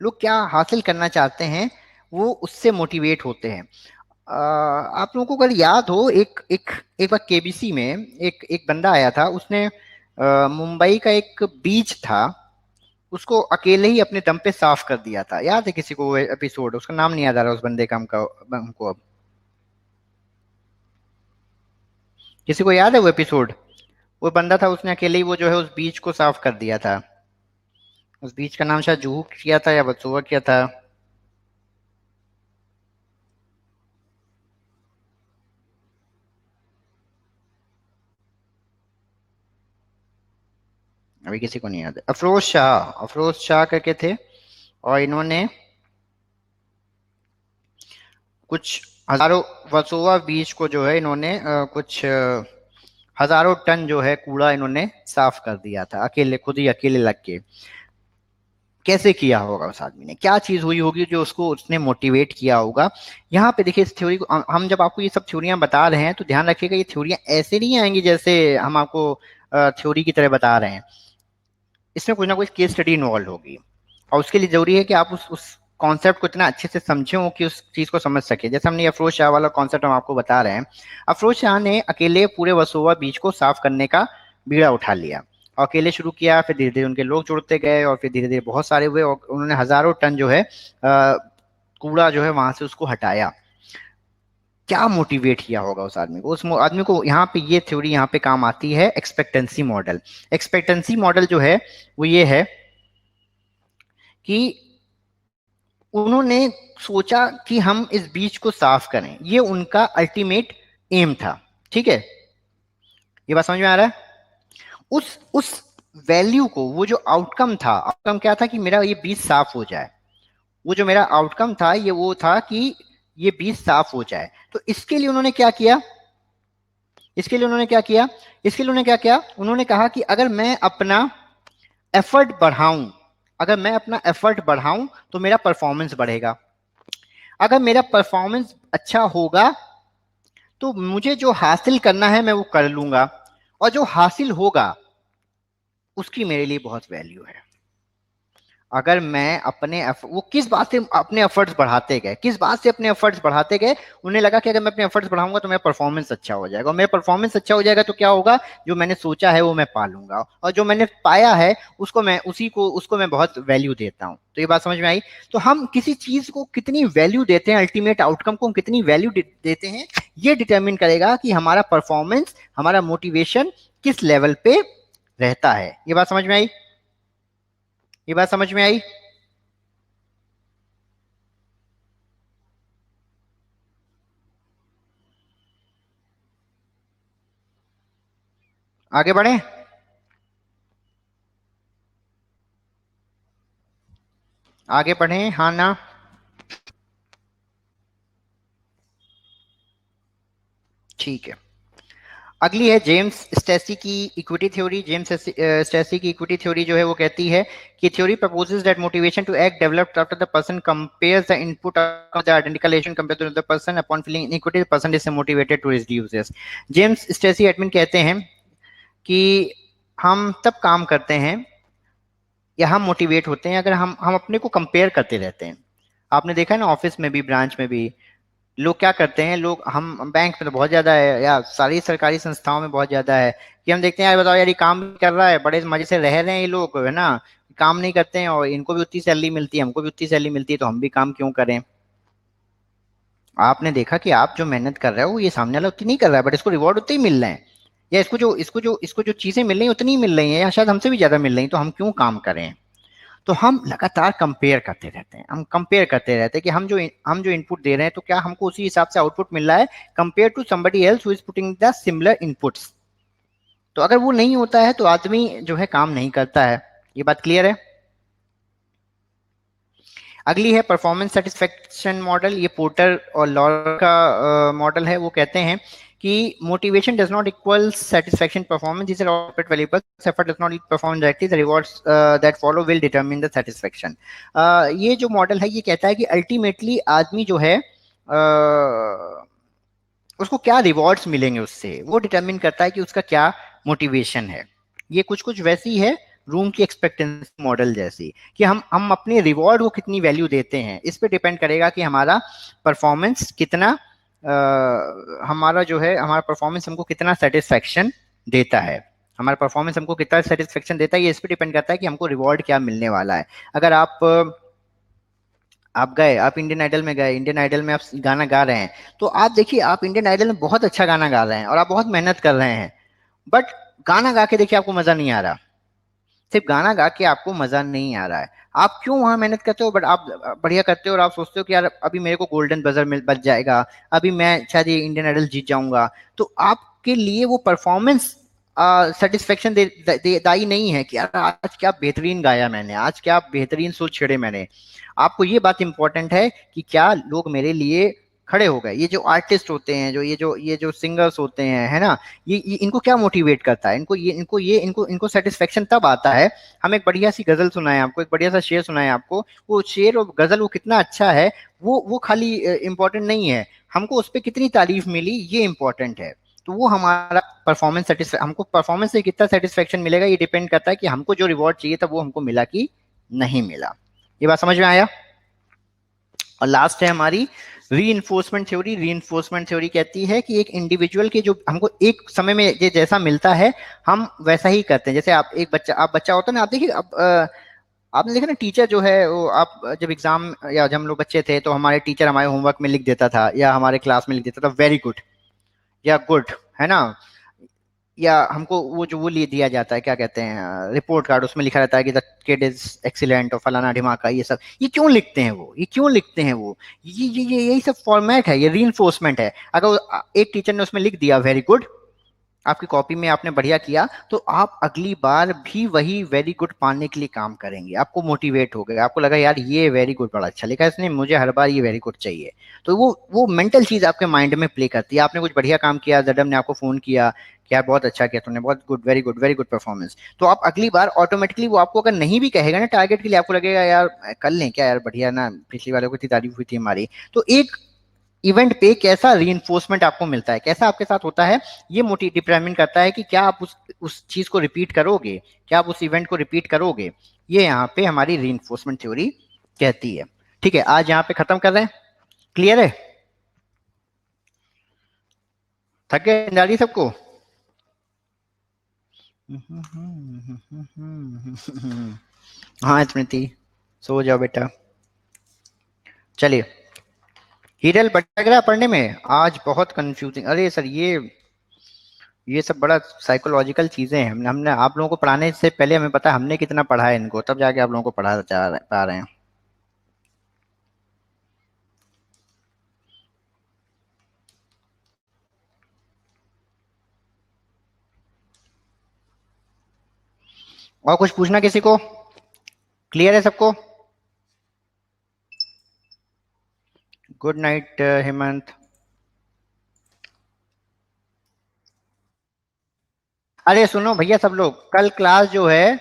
लोग क्या हासिल करना चाहते हैं, वो उससे मोटिवेट होते हैं। आप लोगों को अगर याद हो, एक बार केबीसी में एक बंदा आया था, उसने मुंबई का एक बीच था, उसको अकेले ही अपने दम पे साफ कर दिया था। याद है किसी को वो एपिसोड, उसका नाम नहीं याद आ रहा उस बंदे का हमको अब, किसी को याद है वो एपिसोड? वो बंदा था, उसने अकेले ही वो जो है उस बीच को साफ कर दिया था। उस बीच का नाम शायद जुहू किया था या बसोवा किया था। अभी किसी को नहीं याद है। अफरोज शाह करके थे, और इन्होंने कुछ हजारों वर्सोवा बीच को जो है इन्होंने कुछ हजारों टन जो है कूड़ा इन्होंने साफ कर दिया था अकेले, खुद ही अकेले लग के। कैसे किया होगा उस आदमी ने, क्या चीज हुई होगी जो उसको उसने मोटिवेट किया होगा। यहाँ पे देखिए इस थ्योरी को हम जब आपको ये सब थ्योरियां बता रहे हैं तो ध्यान रखिएगा ये थ्योरियां ऐसे नहीं आएंगी जैसे हम आपको थ्योरी की तरह बता रहे हैं। इसमें कुछ ना कुछ केस स्टडी इन्वॉल्व होगी और उसके लिए जरूरी है कि आप उस कॉन्सेप्ट को इतना अच्छे से समझे हो कि उस चीज को समझ सके। जैसे हमने अफरोज शाह वाला कॉन्सेप्ट हम आपको बता रहे हैं, अफरोज शाह ने अकेले पूरे वर्सोवा बीच को साफ करने का बीड़ा उठा लिया और अकेले शुरू किया, फिर धीरे धीरे उनके लोग जुड़ते गए और फिर धीरे धीरे बहुत सारे हुए और उन्होंने हजारों टन जो है कूड़ा जो है वहां से उसको हटाया। क्या मोटिवेट किया होगा उस आदमी को, उस आदमी को। यहाँ पे ये थ्योरी यहाँ पे काम आती है, एक्सपेक्टेंसी मॉडल। एक्सपेक्टेंसी मॉडल जो है वो ये है कि उन्होंने सोचा कि हम इस बीच को साफ करें, ये उनका अल्टीमेट एम था। ठीक है, ये बात समझ में आ रहा है। उस वैल्यू को, वो जो आउटकम था, आउटकम क्या था कि मेरा ये बीच साफ हो जाए। वो जो मेरा आउटकम था ये वो था कि ये बीच साफ हो जाए। तो इसके लिए उन्होंने क्या किया, इसके लिए उन्होंने क्या किया, इसके लिए उन्होंने क्या किया, उन्होंने कहा कि अगर मैं अपना एफर्ट बढ़ाऊं, अगर मैं अपना एफर्ट बढ़ाऊं तो मेरा परफॉर्मेंस बढ़ेगा। अगर मेरा परफॉर्मेंस अच्छा होगा तो मुझे जो हासिल करना है मैं वो कर लूंगा और जो हासिल होगा उसकी मेरे लिए बहुत वैल्यू है। अगर मैं अपने वो किस बात से अपने एफर्ट्स बढ़ाते गए, किस बात से अपने एफर्ट्स बढ़ाते गए, उन्हें लगा कि अगर मैं अपने एफर्ट्स बढ़ाऊंगा तो मेरा परफॉर्मेंस अच्छा हो जाएगा और मेरा परफॉर्मेंस अच्छा हो जाएगा तो क्या होगा, जो मैंने सोचा है वो मैं पा लूंगा और जो मैंने पाया है उसको मैं बहुत वैल्यू देता हूं। तो ये बात समझ में आई। तो हम किसी चीज को कितनी वैल्यू देते हैं, अल्टीमेट आउटकम को हम कितनी वैल्यू देते हैं, ये डिटरमिन करेगा कि हमारा परफॉर्मेंस, हमारा मोटिवेशन किस लेवल पे रहता है। ये बात समझ में आई, ये बात समझ में आई। आगे बढ़े, आगे बढ़े, हाँ ना। ठीक है, अगली है जेम्स स्टेसी की इक्विटी थ्योरी। जेम्स स्टेसी की इक्विटी थ्योरी जो है वो कहती है कि theory proposes that motivation to act developed after the person compares the input of the identical action compare to the person upon feeling inequity the person is motivated to reduce this. James Stacy Adams कहते हैं कि हम तब काम करते हैं या हम मोटिवेट होते हैं अगर हम अपने को कंपेयर करते रहते हैं। आपने देखा है ना, ऑफिस में भी, ब्रांच में भी लोग क्या करते हैं, लोग, हम बैंक में तो बहुत ज्यादा है या सारी सरकारी संस्थाओं में बहुत ज्यादा है कि हम देखते हैं यार बताओ यार ये काम कर रहा है, बड़े मजे से रह रहे हैं ये लोग, है ना, काम नहीं करते हैं और इनको भी उतनी सैलरी मिलती है, हमको भी उतनी सैलरी मिलती है, तो हम भी काम क्यों करें। आपने देखा कि आप जो मेहनत कर रहे हो ये सामने वाला उतनी नहीं कर रहा है बट इसको रिवॉर्ड उतने ही मिल रहे हैं, या इसको जो चीजें मिल रही है उतनी ही मिल रही है या शायद हमसे भी ज्यादा मिल रही है, तो हम क्यों काम करें। तो हम लगातार कंपेयर करते रहते हैं, हम कंपेयर करते रहते हैं कि हम जो इनपुट दे रहे हैं तो क्या हमको उसी हिसाब से आउटपुट मिल रहा है compare to somebody else who is putting the similar inputs. तो अगर वो नहीं होता है तो आदमी जो है काम नहीं करता है। ये बात क्लियर है। अगली है परफॉर्मेंस सेटिस्फेक्शन मॉडल। ये पोर्टर और लॉर का मॉडल है। वो कहते हैं कि motivation does not equal satisfaction performance, these are all separate variables, effort does not equal performance directly, the rewards that follow will determine the satisfaction। ये जो मॉडल है ये कहता है कि अल्टीमेटली आदमी जो है उसको क्या रिवॉर्ड्स मिलेंगे उससे, वो डिटरमिन करता है कि उसका क्या मोटिवेशन है। ये कुछ वैसी है रूम की एक्सपेक्टेंसी मॉडल जैसी कि हम अपने रिवॉर्ड को कितनी वैल्यू देते हैं, इस पे डिपेंड करेगा कि हमारा परफॉर्मेंस कितना हमारा जो है हमारा परफॉर्मेंस हमको कितना सेटिस्फेक्शन देता है, हमारा परफॉर्मेंस हमको कितना सेटिस्फेक्शन देता है, ये इस पे डिपेंड करता है कि हमको रिवॉर्ड क्या मिलने वाला है। अगर आप गए, आप इंडियन आइडल में गए, इंडियन आइडल में आप गाना गा रहे हैं, तो आप देखिए आप इंडियन आइडल में बहुत अच्छा गाना गा रहे हैं और आप बहुत मेहनत कर रहे हैं, बट गाना गा के देखिए आपको मजा नहीं आ रहा, सिर्फ गाना गा के आपको मजा नहीं आ रहा है। आप क्यों वहां मेहनत करते हो बट आप बढ़िया करते हो और आप सोचते हो कि यार अभी मेरे को गोल्डन बजर मिल बच जाएगा, अभी मैं शायद ये इंडियन आइडल जीत जाऊंगा, तो आपके लिए वो परफॉर्मेंस सेटिस्फेक्शन दाई नहीं है कि यार आज क्या बेहतरीन गाया मैंने, आज क्या बेहतरीन सुर छेड़े मैंने। आपको ये बात इंपॉर्टेंट है कि क्या लोग मेरे लिए खड़े हो गए। ये जो आर्टिस्ट होते हैं, जो ये जो सिंगर्स होते हैं, है ना, ये इनको क्या मोटिवेट करता है, इनको सेटिस्फेक्शन तब आता है। हम एक बढ़िया सी गजल सुनाए आपको, एक बढ़िया सा शेर सुनाए आपको, वो शेर और गजल वो कितना अच्छा है, वो खाली इम्पोर्टेंट नहीं है, हमको उस पर कितनी तारीफ मिली ये इम्पोर्टेंट है। तो वो हमारा परफॉर्मेंस हमको परफॉर्मेंस से कितना सेटिस्फेक्शन मिलेगा ये डिपेंड करता है कि हमको जो रिवॉर्ड चाहिए था वो हमको मिला कि नहीं मिला। ये बात समझ में आया? और लास्ट है हमारी रीइंफोर्समेंट थ्योरी। रीइंफोर्समेंट थ्योरी कहती है कि एक इंडिविजुअल के जो हमको एक समय में जैसा मिलता है हम वैसा ही करते हैं। जैसे आप बच्चा होता है ना, आप देखिए, आपने देखा ना, टीचर जो है वो, आप जब एग्जाम या जब हम लोग बच्चे थे तो हमारे टीचर हमारे होमवर्क में लिख देता था या हमारे क्लास में लिख देता था वेरी गुड या गुड, है ना, या हमको वो लिए दिया जाता है, क्या कहते हैं, रिपोर्ट कार्ड, उसमें लिखा रहता है कि द किड इज एक्सीलेंट और फलाना ढिमाका, ये सब ये क्यों लिखते हैं वो, ये क्यों लिखते हैं वो, ये यही सब फॉर्मेट है, ये रीइंफोर्समेंट है। अगर एक टीचर ने उसमें लिख दिया वेरी गुड, आपकी कॉपी में आपने बढ़िया किया, तो आप अगली बार भी वही वेरी गुड पाने के लिए काम करेंगे, आपको मोटिवेट हो गए, आपको लगा यार ये वेरी गुड बड़ा अच्छा लिखा इसने, मुझे हर बार ये वेरी गुड चाहिए। तो वो मेंटल चीज आपके माइंड में प्ले करती है। आपने कुछ बढ़िया काम किया, जडम ने आपको फोन किया कि यार बहुत अच्छा किया तुमने, बहुत गुड, वेरी गुड परफॉर्मेंस, तो आप अगली बार ऑटोमेटिकली, वो आपको अगर नहीं भी कहेगा ना टारगेट के लिए, आपको लगेगा यार कर लें क्या यार, बढ़िया ना, पिछली वालों की इतनी तारीफ हुई थी हमारी। तो एक इवेंट पे कैसा रीइंफोर्समेंट आपको मिलता है, कैसा आपके साथ होता है, ये डिटरमाइन करता है कि क्या आप उस चीज को रिपीट करोगे, क्या आप उस इवेंट को रिपीट करोगे। ये यहाँ पे हमारी रीइंफोर्समेंट थ्योरी कहती है। ठीक है, आज यहाँ पे खत्म कर रहे हैं। क्लियर है? थक गए, नींद आ रही सबको? हाँ स्मृति, सो जाओ बेटा। चलिए, हिरल भटक रहा पढ़ने में आज, बहुत कंफ्यूजिंग। अरे सर, ये सब बड़ा साइकोलॉजिकल चीजें हैं। हमने आप लोगों को पढ़ाने से पहले हमें पता है हमने कितना पढ़ा है इनको, तब जाके आप लोगों को पा रहे हैं। और कुछ पूछना किसी को? क्लियर है सबको? Good night Hemant. अरे सुनो भैया सब लोग, कल क्लास जो है,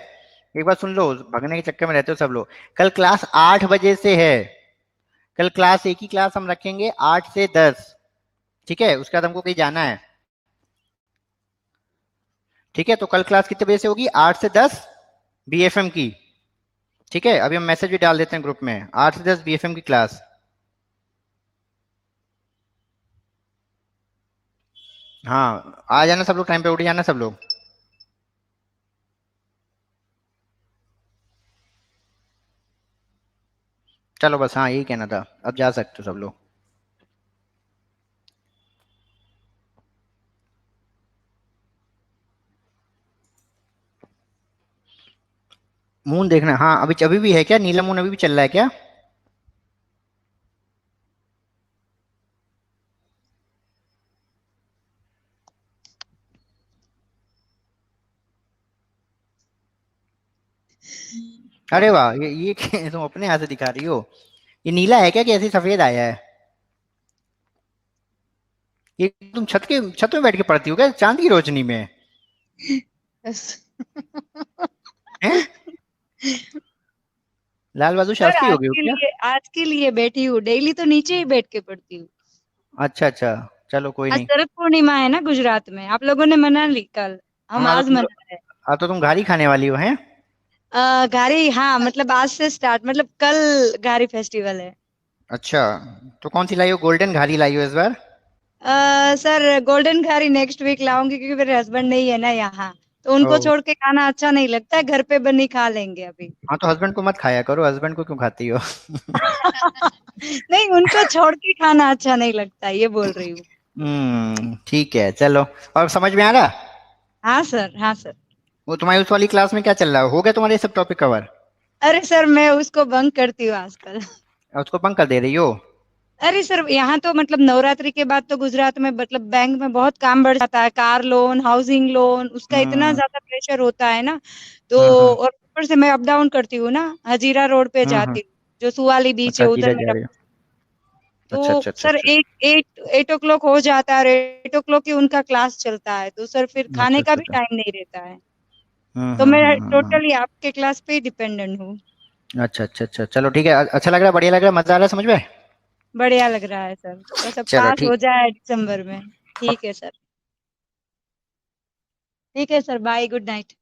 एक बार सुन लो, भगने के चक्कर में रहते हो सब लोग। कल क्लास 8 बजे से है। कल क्लास एक ही क्लास हम रखेंगे 8 से 10। ठीक है, उसके बाद हमको कहीं जाना है। ठीक है, तो कल क्लास कितने बजे से होगी? 8 से 10 बीएफएम की। ठीक है, अभी हम मैसेज भी डाल देते हैं ग्रुप में, 8 से 10 बीएफएम की क्लास। हाँ, आ जाना सब लोग, टाइम पे उठ जाना सब लोग। चलो बस, हाँ यही कहना था, अब जा सकते हो सब लोग। मून देखना, हाँ अभी अभी भी है क्या नीला मून, अभी भी चल रहा है क्या? अरे वाह, ये तुम अपने हाथ से दिखा रही हो। ये नीला है क्या कि ऐसे ही सफेद आया है? ये तुम छत में बैठ के पढ़ती हो क्या चांद की रोशनी में? हैं? लाल बहादुर सर शास्त्री हो गए हो क्या? आज के लिए बैठी हूँ, डेली तो नीचे ही बैठ के पढ़ती हूँ। अच्छा अच्छा, चलो कोई आज नहीं। शरद पूर्णिमा है ना गुजरात में, आप लोगों ने मना ली कल, हम हाँ तो आज मना रहे हैं। हाँ तो तुम घारी खाने वाली हो हैं? घारी, हाँ मतलब आज से स्टार्ट, मतलब कल घारी फेस्टिवल है। अच्छा, तो कौन सी लाई हो? गोल्डन घारी लाई हो इस बार? सर गोल्डन घारी नेक्स्ट वीक लाऊंगी, क्योंकि मेरे हस्बैंड नहीं है ना यहाँ, तो ओ, उनको छोड़ के खाना अच्छा नहीं लगता है, घर पे बनी खा लेंगे अभी। हाँ तो हस्बैंड को मत खाया करो, हस्बैंड को क्यों खाती हो? नहीं, उनको छोड़ के खाना अच्छा नहीं लगता, ये बोल रही हूँ। ठीक है चलो। और समझ में आ रहा? हाँ सर, हाँ सर। वो तुम्हारी उस वाली क्लास में क्या चल रहा है, हो गया तुम्हारे ये सब टॉपिक कवर? अरे सर, मैं उसको बंक करती हूँ आजकल। उसको बंक कर दे रही हो? अरे सर, यहाँ तो मतलब नवरात्रि के बाद तो गुजरात में मतलब बैंक में बहुत काम बढ़ जाता है, कार लोन, हाउसिंग लोन, उसका इतना हम्म ज्यादा प्रेशर होता है ना। तो हम्म और ऊपर से मैं अप डाउन करती हूँ ना, हजीरा रोड पे हम्म। जाती हूँ, जो सुवाली बीच अच्छा, है उधर जीरा जा मेरा। रही हो? तो अच्छा अच्छा अच्छा सर अच्छा 8 o'clock हो जाता है और 8 o'clock ही उनका क्लास चलता है, तो सर फिर अच्छा खाने का अच्छा भी अच्छा टाइम नहीं रहता है। तो मैं टोटली आपके क्लास पे ही डिपेंडेंट हूँ। अच्छा अच्छा अच्छा चलो ठीक है, अच्छा लग रहा है, बढ़िया लग रहा है, मजा आ रहा है, समझ में। बढ़िया लग रहा है सर, बस अब चलो पास हो ठीक। जाए दिसंबर में। ठीक है सर, ठीक है सर, बाय, गुड नाइट।